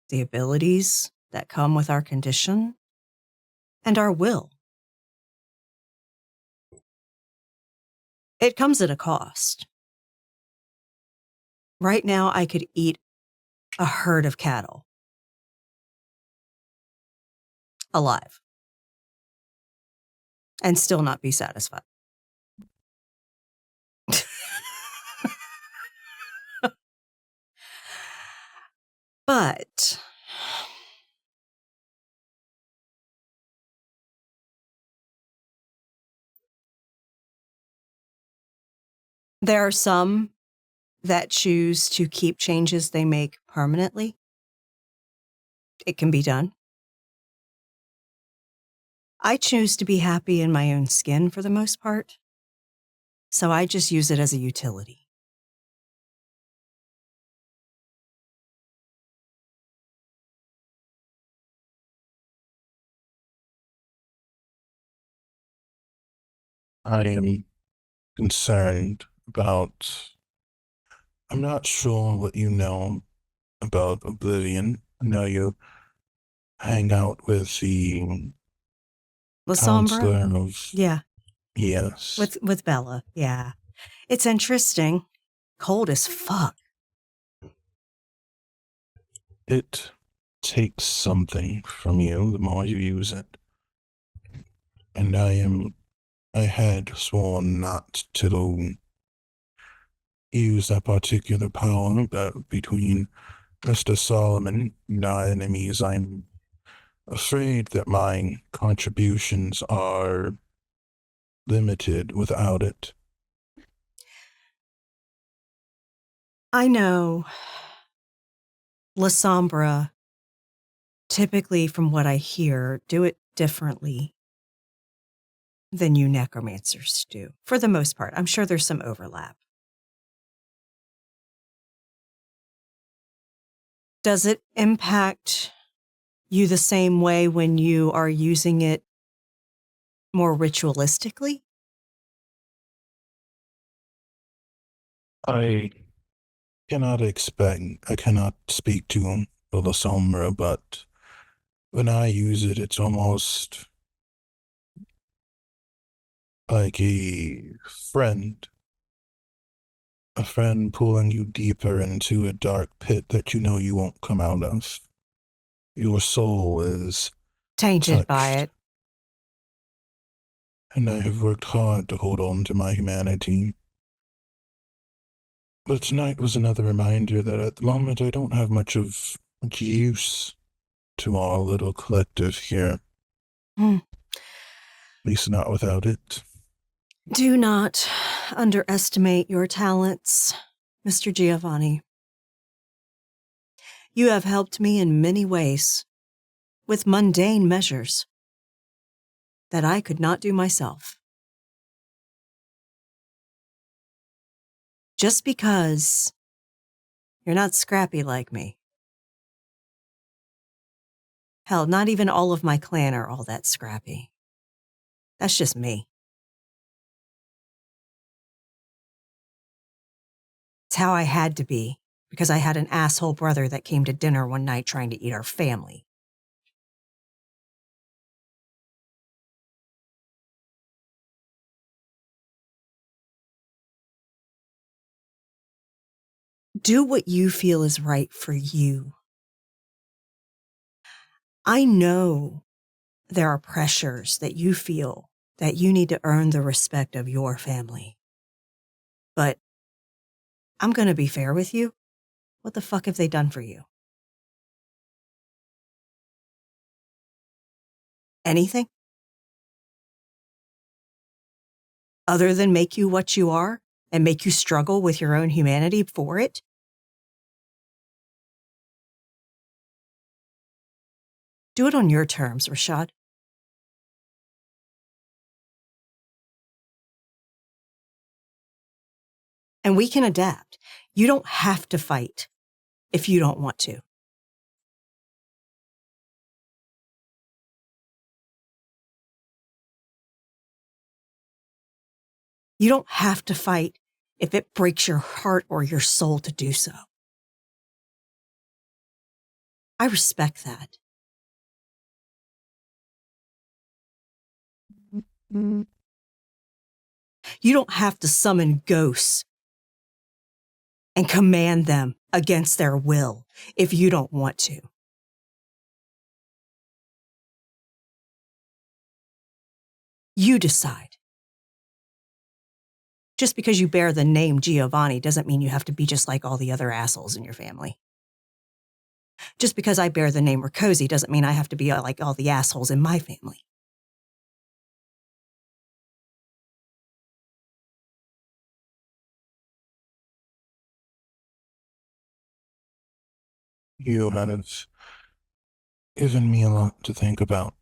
the abilities that come with our condition and our will. It comes at a cost. Right now, I could eat a herd of cattle alive and still not be satisfied. But There are some that choose to keep changes they make permanently. It can be done. I choose to be happy in my own skin for the most part, so I just use it as a utility. I am concerned about. I'm not sure what you know about Oblivion. I know you hang out with the La Sombra? counselor of. Yeah, Yes. with Bella, yeah. It's interesting. Cold as fuck. It takes something from you the more you use it. And I had sworn not to use that particular power, but between Mr. Solomon and our enemies, I'm afraid that my contributions are limited without it. I know La Sombra, typically from what I hear, do it differently than you necromancers do, for the most part. I'm sure there's some overlap. Does it impact you the same way when you are using it more ritualistically? I I cannot speak to La Sombra, but when I use it, it's almost like friend, a friend pulling you deeper into a dark pit that you know you won't come out of. Your soul is Tainted by touched, it. and I have worked hard to hold on to my humanity. But tonight was another reminder that at the moment I don't have much use to our little collective here. Mm. At least not without it. Do not underestimate your talents, Mr. Giovanni. You have helped me in many ways, with mundane measures that I could not do myself. Just because you're not scrappy like me. Hell, not even all of my clan are all that scrappy. That's just me. It's how I had to be, because I had an asshole brother that came to dinner one night trying to eat our family. Do what you feel is right for you. I know there are pressures that you feel that you need to earn the respect of your family. But I'm going to be fair with you. What the fuck have they done for you? Anything? Other than make you what you are and make you struggle with your own humanity for it? Do it on your terms, Rashad. And we can adapt. You don't have to fight if you don't want to. You don't have to fight if it breaks your heart or your soul to do so. I respect that. You don't have to summon ghosts and command them against their will if you don't want to. You decide. Just because you bear the name Giovanni doesn't mean you have to be just like all the other assholes in your family. Just because I bear the name Riccozzi doesn't mean I have to be like all the assholes in my family. You have given me a lot to think about.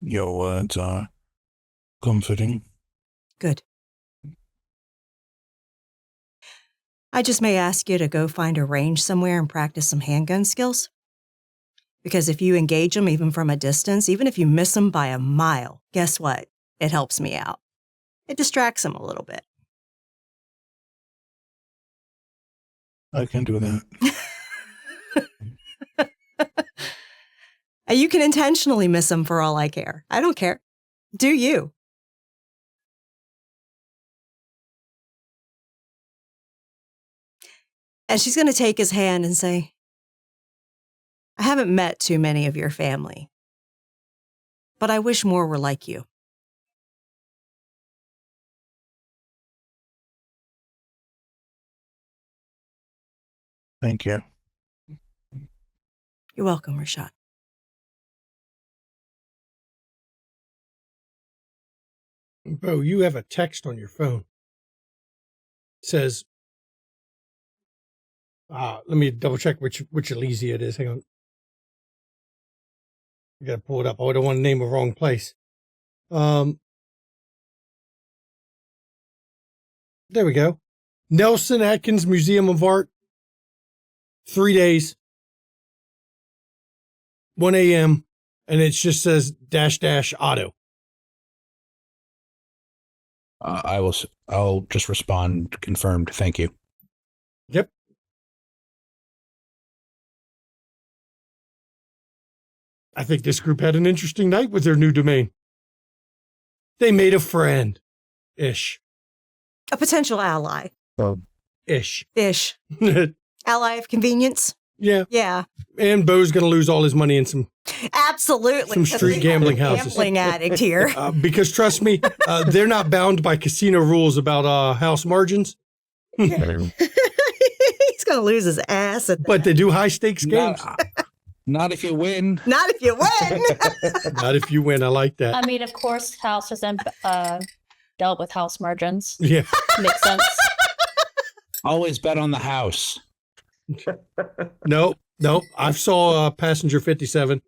Your words are comforting. Good. I just may ask you to go find a range somewhere and practice some handgun skills. Because if you engage them even from a distance, even if you miss them by a mile, guess what? It helps me out. It distracts them a little bit. I can do that. You can intentionally miss them for all I care. I don't care. Do you? And she's going to take his hand and say, I haven't met too many of your family, but I wish more were like you. Thank you. You're welcome, Rashad. Bo, you have a text on your phone. It says, let me double check which uneasy it is. Hang on. I gotta pull it up. I don't want to name a wrong place. There we go. Nelson Atkins Museum of Art. 3 days. 1 a.m. And it just says -- auto. I'll just respond confirmed. Thank you. Yep. I think this group had an interesting night with their new domain. They made a friend. Ish. A potential ally. Ish. Ish. Ally of convenience. Yeah. Yeah. And Bo's going to lose all his money in some Absolutely. street gambling houses. Gambling addict here. Because trust me, they're not bound by casino rules about house margins. He's going to lose his ass. But they do high stakes games. Not if you win. Not if you win. Not if you win. I like that. I mean, of course, House hasn't dealt with house margins. Yeah. Makes sense. Always bet on the house. Nope. I saw Passenger 57.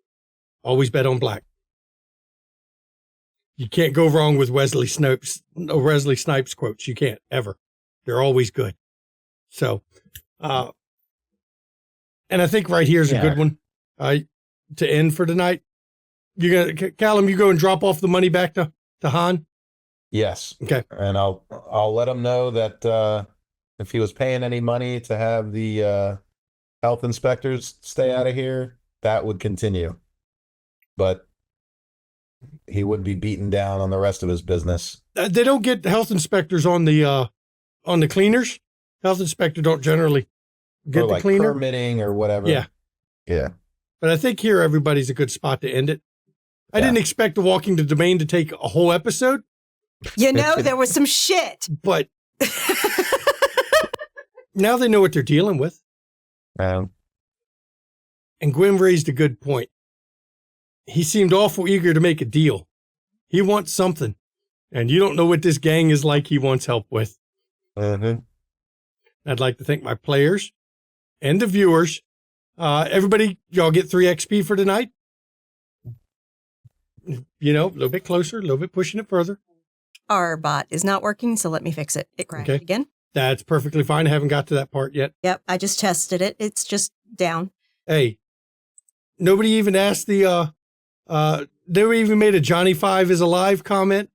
Always bet on black. You can't go wrong with Wesley Snipes quotes. You can't ever. They're always good. So, and I think right here's a good one to end for tonight. You're gonna, Callum, you go and drop off the money back to Han. Yes. Okay. And I'll let him know that if he was paying any money to have the health inspectors stay out of here, that would continue. But he would be beaten down on the rest of his business. They don't get health inspectors on the cleaners. Health inspector don't generally get the cleaner permitting or whatever. Yeah. But I think here everybody's a good spot to end it. I didn't expect the Walking the Domain to take a whole episode. You know, there was some shit. But now they know what they're dealing with. And Gwen raised a good point. He seemed awful eager to make a deal. He wants something. And you don't know what this gang is like he wants help with. Mm-hmm. I'd like to thank my players and the viewers. Everybody, y'all get 3 XP for tonight. You know, a little bit closer, a little bit pushing it further. Our bot is not working, so let me fix it. It crashed again. That's perfectly fine. I haven't got to that part yet. Yep, I just tested it. It's just down. Hey, nobody even asked they even made a Johnny 5 is alive comment.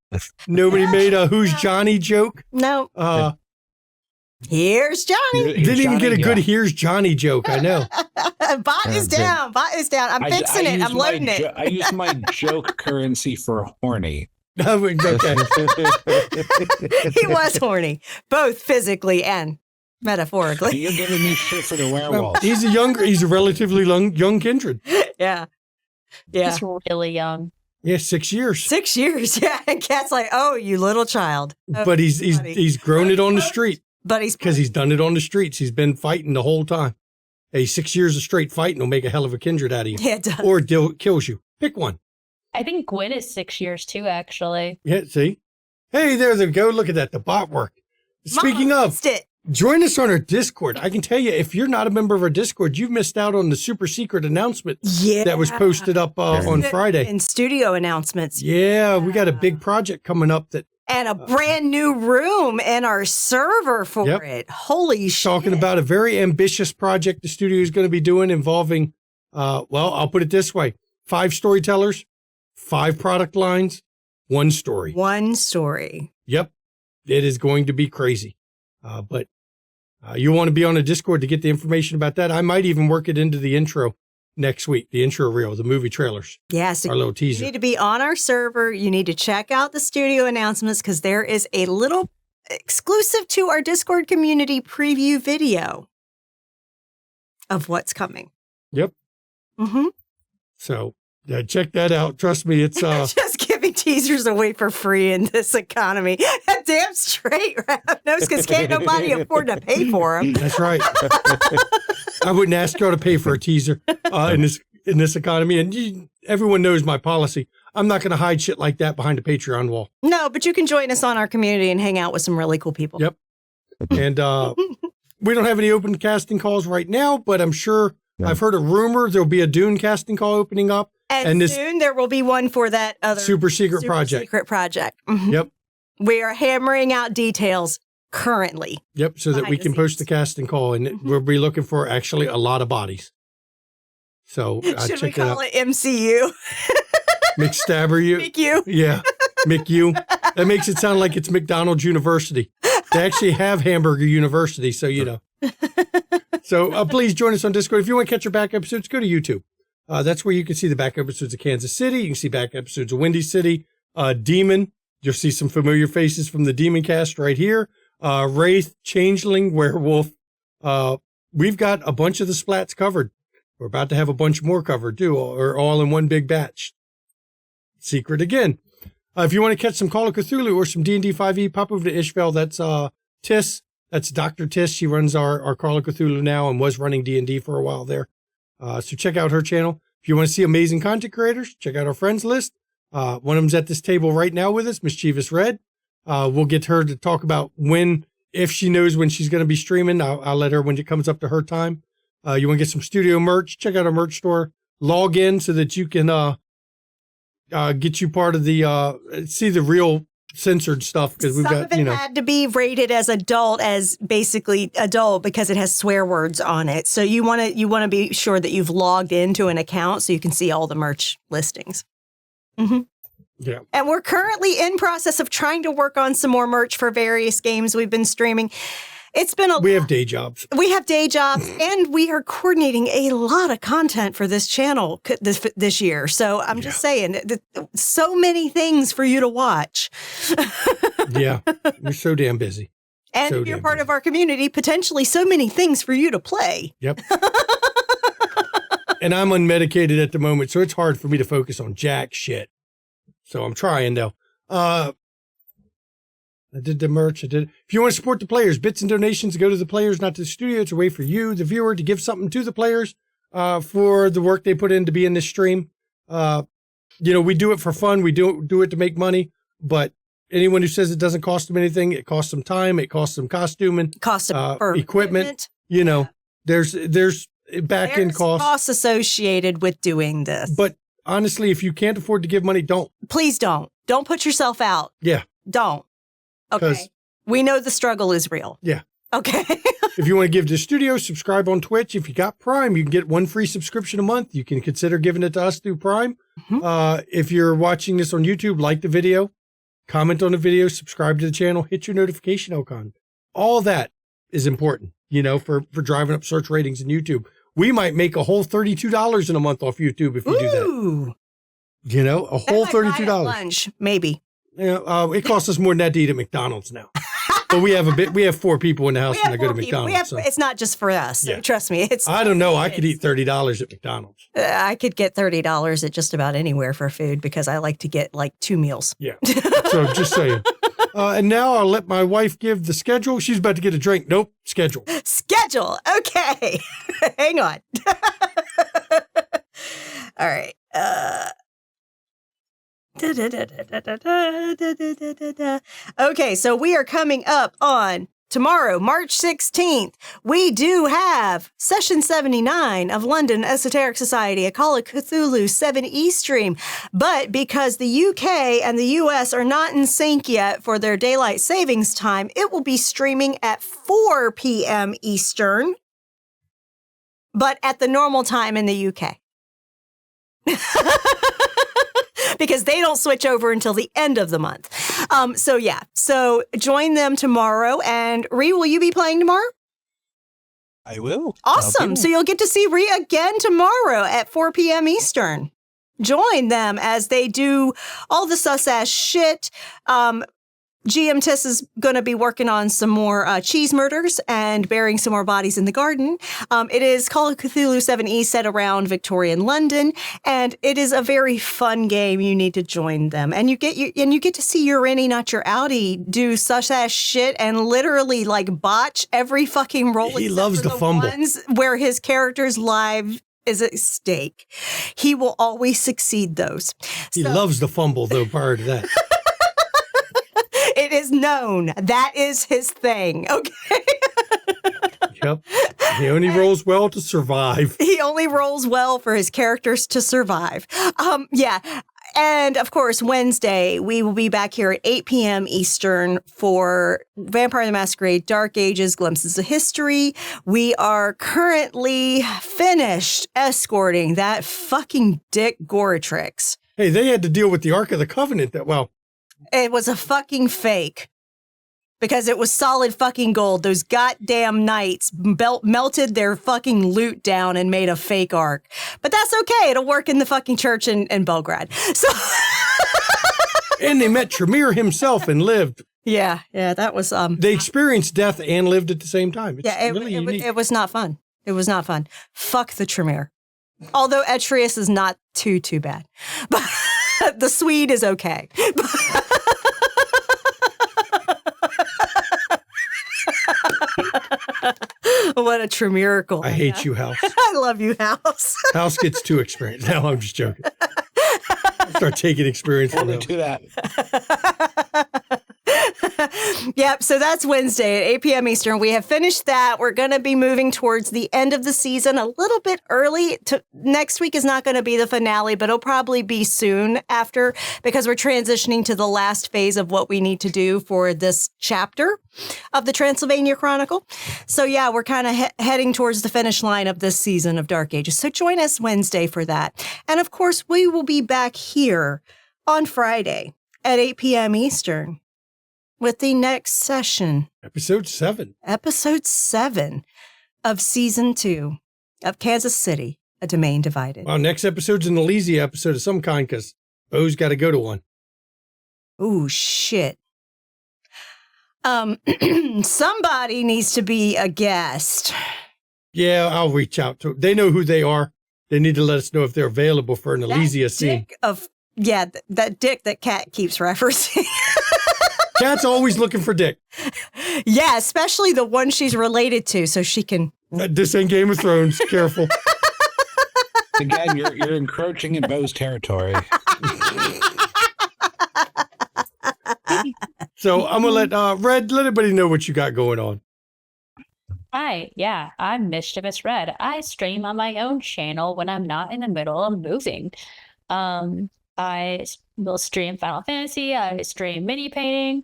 Nobody made a who's Johnny joke. No. Here's Johnny. Didn't even get a good here's Johnny joke. I know. Bot is down. Bot is down. I'm fixing it. I'm loading it. I use my joke currency for horny. Okay. He was horny, both physically and metaphorically. You're giving me shit for the werewolf. He's a relatively young kindred. Yeah. Yeah. He's really young. Yeah, 6 years. 6 years. Yeah. And Cat's like, oh, you little child. Oh, But he's grown it on the street. But because he's done it on the streets. He's been fighting the whole time. Hey, 6 years of straight fighting will make a hell of a kindred out of you. Yeah, it does. Or kills you. Pick one. I think Gwen is 6 years too, actually. Yeah, see? Hey, there they go. Look at that. The bot worked. Speaking Mom of, fixed it. Join us on our Discord. I can tell you, if you're not a member of our Discord, you've missed out on the super secret announcement that was posted up on Friday. And studio announcements. Yeah, we got a big project coming up that. And a brand new room and our server for it. Holy shit. Talking about a very ambitious project the studio is going to be doing involving, I'll put it this way, 5 storytellers, 5 product lines, 1 story. 1 story. Yep. It is going to be crazy. But you want to be on a Discord to get the information about that. I might even work it into the intro next week, the intro reel, the movie trailers. Yes. Our little teaser. You need to be on our server. You need to check out the studio announcements because there is a little exclusive to our Discord community preview video of what's coming. Yep. Mm-hmm. So check that out. Trust me, it's just giving teasers away for free in this economy. Damn straight, Rap knows, because can't nobody afford to pay for them. That's right. I wouldn't ask y'all to pay for a teaser in this economy, and everyone knows my policy. I'm not going to hide shit like that behind a Patreon wall. No, but you can join us on our community and hang out with some really cool people. Yep. And we don't have any open casting calls right now, but I'm sure I've heard a rumor there'll be a Dune casting call opening up. And soon there will be one for that other super secret project. Mm-hmm. Yep. We are hammering out details currently. Yep. So that we can post the casting call, and we'll be looking for actually a lot of bodies. So should we check call it MCU? McStabber you. McU. Yeah. McU. That makes it sound like it's McDonald's University. They actually have Hamburger University, so you know. So please join us on Discord. If you want to catch our back episodes, go to YouTube. That's where you can see the back episodes of Kansas City. You can see back episodes of Windy City. Demon. You'll see some familiar faces from the Demon cast right here. Wraith, Changeling, Werewolf. We've got a bunch of the splats covered. We're about to have a bunch more covered too, or all in one big batch. Secret again. If you want to catch some Call of Cthulhu or some D&D 5e, pop over to Ishvel. That's Tiss. That's Dr. Tiss. She runs our Call of Cthulhu now and was running D&D for a while there. So check out her channel. If you want to see amazing content creators, check out our friends list. One of them's at this table right now with us, Mischievous Red. We'll get her to talk about if she knows when she's going to be streaming. I'll let her when it comes up to her time. You want to get some studio merch? Check out our merch store. Log in so that you can get you part of the see the real censored stuff, because we've got, some of it had to be rated as adult, as basically adult, because it has swear words on it. So you want to be sure that you've logged into an account so you can see all the merch listings. Mm-hmm. Yeah. And we're currently in process of trying to work on some more merch for various games we've been streaming. It's been we have day jobs. We have day jobs, and we are coordinating a lot of content for this channel this year. So I'm just saying, so many things for you to watch. Yeah, we're so damn busy. And if you're part of our community, potentially so many things for you to play. Yep. And I'm unmedicated at the moment, so it's hard for me to focus on jack shit. So I'm trying, though. I did the merch. If you want to support the players, bits and donations go to the players, not to the studio. It's a way for you, the viewer, to give something to the players for the work they put in to be in this stream. We do it for fun. We do it to make money. But anyone who says it doesn't cost them anything, it costs them time. It costs them costuming, equipment. There's back end costs associated with doing this. But honestly, if you can't afford to give money, don't. Please don't. Don't put yourself out. Yeah. Don't. Okay. We know the struggle is real. Yeah. Okay. If you want to give to the studio, subscribe on Twitch. If you got Prime, you can get 1 free subscription a month. You can consider giving it to us through Prime. Mm-hmm. If you're watching this on YouTube, like the video, comment on the video, subscribe to the channel, hit your notification icon. All that is important, for driving up search ratings in YouTube. We might make a whole $32 in a month off YouTube if we do that. A whole $32. Lunch, maybe. It costs us more than that to eat at McDonald's now. But we have 4 people in the house and I go to McDonald's. It's not just for us. Yeah. Trust me. I don't know. I could eat $30 at McDonald's. I could get $30 at just about anywhere for food because I like to get like 2 meals. Yeah. So just saying. And now I'll let my wife give the schedule. She's about to get a drink. Nope. Schedule. Schedule. Okay. Hang on. All right. Okay, so we are coming up on tomorrow, March 16th, we do have Session 79 of London Esoteric Society, a Call of Cthulhu 7E stream. But because the UK and the US are not in sync yet for their daylight savings time, it will be streaming at 4 p.m. Eastern, but at the normal time in the UK. Because they don't switch over until the end of the month. So join them tomorrow. And Ree, will you be playing tomorrow? I will. Awesome. So you'll get to see Ree again tomorrow at 4 p.m. Eastern. Join them as they do all the sus-ass shit. GM Tiss is going to be working on some more cheese murders and burying some more bodies in the garden. It is Call of Cthulhu 7E set around Victorian London, and it is a very fun game. You need to join them, and you get to see your innie, not your outie, do such ass shit and literally like botch every fucking roll. He loves the fumble. Ones where his character's live is at stake. He will always succeed those. He loves the fumble, though, prior to that. It is known. That is his thing. Okay. Yep. He only rolls well to survive. He only rolls well for his characters to survive. Yeah. And of course, Wednesday, we will be back here at 8 p.m. Eastern for Vampire the Masquerade, Dark Ages, Glimpses of History. We are currently finished escorting that fucking Dick Goratrix. Hey, they had to deal with the Ark of the Covenant It was a fucking fake because it was solid fucking gold. Those goddamn knights melted their fucking loot down and made a fake ark. But that's okay. It'll work in the fucking church in Belgrade. So, and they met Tremere himself and lived. Yeah, that was They experienced death and lived at the same time. It's really unique. It was not fun. It was not fun. Fuck the Tremere. Although Etrius is not too bad. But the Swede is okay. What a Tremiracle. I hate you, House. I love you, House. House gets too experienced. No, I'm just joking. Start taking experience from them. Do that. Yep, so that's Wednesday at 8 p.m. Eastern. We have finished that. We're going to be moving towards the end of the season a little bit early. Next week is not going to be the finale, but it'll probably be soon after because we're transitioning to the last phase of what we need to do for this chapter of the Transylvania Chronicle. So yeah, we're kind of heading towards the finish line of this season of Dark Ages. So join us Wednesday for that. And of course, we will be back here on Friday at 8 p.m. Eastern. With the next session. Episode 7. Episode 7 of Season 2 of Kansas City, A Domain Divided. Well, next episode's an uneasy episode of some kind because Bo's got to go to one. Ooh, shit. Somebody needs to be a guest. Yeah, I'll reach out to them. They know who they are. They need to let us know if they're available for an Elysia scene. That dick that Kat keeps referencing. Kat's always looking for dick. Yeah, especially the one she's related to, so she can. This ain't Game of Thrones. Careful. Again, you're encroaching in Bo's territory. So I'm gonna let Red let everybody know what you got going on. Hi, yeah, I'm Mischievous Red. I stream on my own channel when I'm not in the middle of moving. I will stream Final Fantasy. I stream mini painting.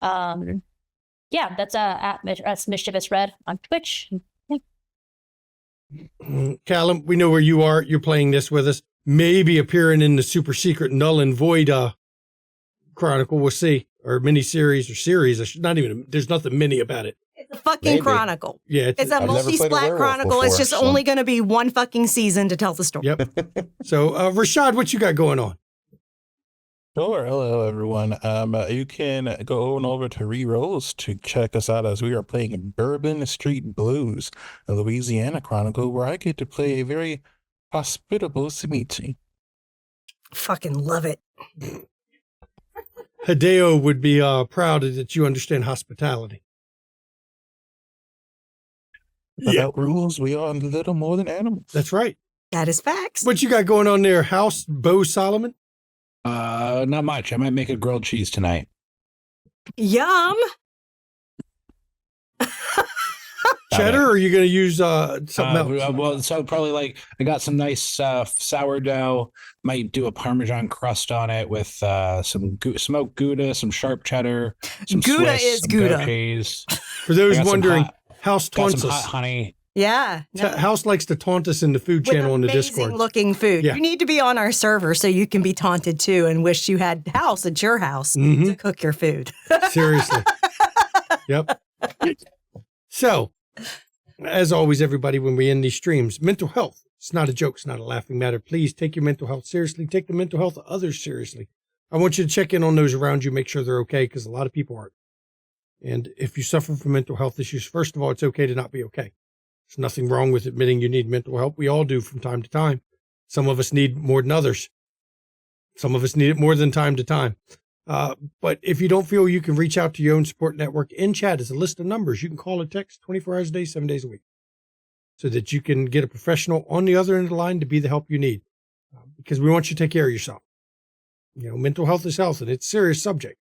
Yeah, that's Mischievous Red on Twitch. Callum, we know where you are. You're playing this with us. Maybe appearing in the super secret Null and Void Chronicle. We'll see. Or mini-series or series. There's nothing mini about it. It's a fucking chronicle. Yeah. It's a multi-splat chronicle. It's just only going to be one fucking season to tell the story. Yep. So, Rashad, what you got going on? Sure. Hello, everyone. You can go on over to Rerolls to check us out as we are playing Bourbon Street Blues, a Louisiana Chronicle, where I get to play a very hospitable Simichi. Fucking love it. Hideo would be proud that you understand hospitality. Without rules, we are little more than animals. That's right. That is facts. What you got going on there, House Bo Solomon? Not much. I might make a grilled cheese tonight. Yum. cheddar, or are you going to use something else? Well, so probably like I got some nice sourdough. Might do a Parmesan crust on it with some smoked Gouda, some sharp cheddar, some Gouda Swiss, is some Gouda. goat cheese. For those I got some wondering, hot- House Got taunts some hot us. honey. Yeah. no. House likes to taunt us in the food With channel in the amazing Discord. looking food. Yeah. You need to be on our server so you can be taunted too and wish you had House at your house to cook your food. Seriously. Yep. So, as always, everybody, when we end these streams, mental health, it's not a joke. It's not a laughing matter. Please take your mental health seriously. Take the mental health of others seriously. I want you to check in on those around you, make sure they're okay, because a lot of people aren't. And if you suffer from mental health issues, first of all, it's okay to not be okay. There's nothing wrong with admitting you need mental help. We all do from time to time. Some of us need more than others. Some of us need it more than time to time. But if you don't feel you can reach out to your own support network, in chat is a list of numbers. You can call or text 24 hours a day, 7 days a week, so that you can get a professional on the other end of the line to be the help you need. Because we want you to take care of yourself. You know, mental health is health, and it's a serious subject.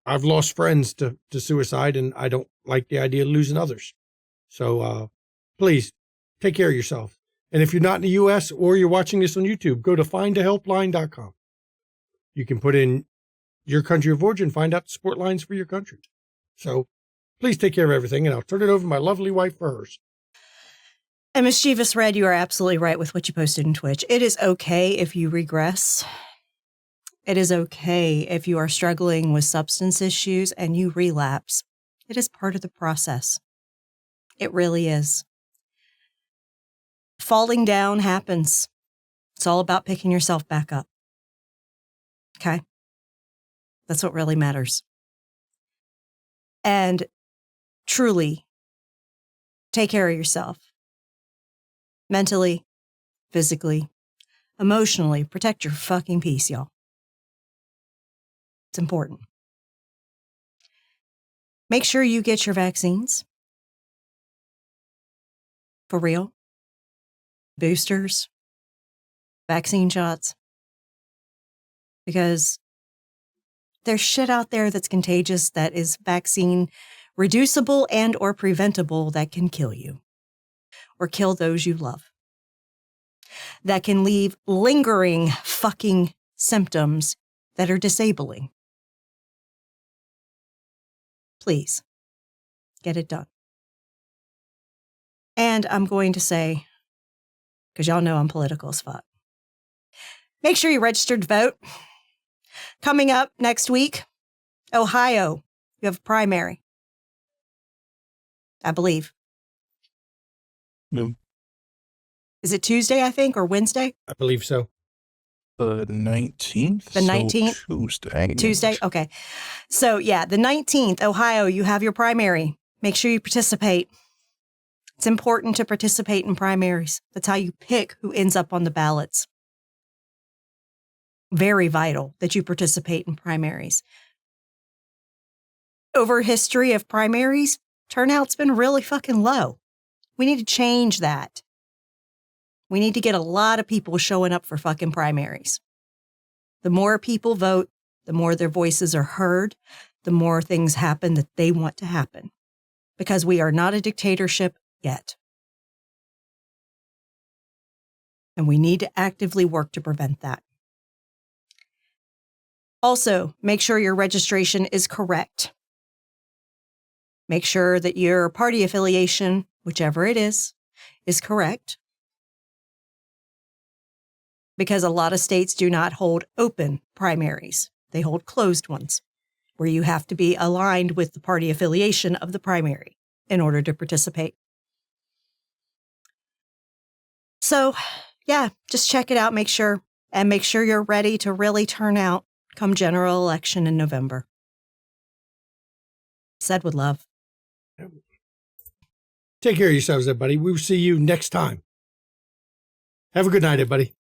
I've lost friends to suicide, and I don't like the idea of losing others. So please take care of yourself. And if you're not in the U.S. or you're watching this on YouTube, go to findahelpline.com. You can put in your country of origin, find out the support lines for your country. So please take care of everything, and I'll turn it over to my lovely wife for hers. And Mischievous Red, you are absolutely right with what you posted in Twitch. It is okay if you regress. It is okay if you are struggling with substance issues and you relapse. It is part of the process. It really is. Falling down happens. It's all about picking yourself back up. Okay? That's what really matters. And truly, take care of yourself. Mentally, physically, emotionally, protect your fucking peace, y'all. It's important. Make sure you get your vaccines. For real. Boosters. Vaccine shots. Because there's shit out there that's contagious that is vaccine reducible and or preventable that can kill you. Or kill those you love. That can leave lingering fucking symptoms that are disabling. Please, get it done. And I'm going to say, because y'all know I'm political as fuck, make sure you registered to vote. Coming up next week, Ohio, you have a primary. I believe. No. Is it Tuesday, I think, or Wednesday? I believe so. The 19th? The 19th? So Tuesday. Tuesday? Okay. So, yeah, the 19th, Ohio, you have your primary. Make sure you participate. It's important to participate in primaries. That's how you pick who ends up on the ballots. Very vital that you participate in primaries. Over history of primaries, turnout's been really fucking low. We need to change that. We need to get a lot of people showing up for fucking primaries. The more people vote, the more their voices are heard, the more things happen that they want to happen. Because we are not a dictatorship yet. And we need to actively work to prevent that. Also, make sure your registration is correct. Make sure that your party affiliation, whichever it is correct. Because a lot of states do not hold open primaries. They hold closed ones, where you have to be aligned with the party affiliation of the primary in order to participate. So, yeah, just check it out, make sure you're ready to really turn out come general election in November. Said with love. Take care of yourselves, everybody. We will see you next time. Have a good night, everybody.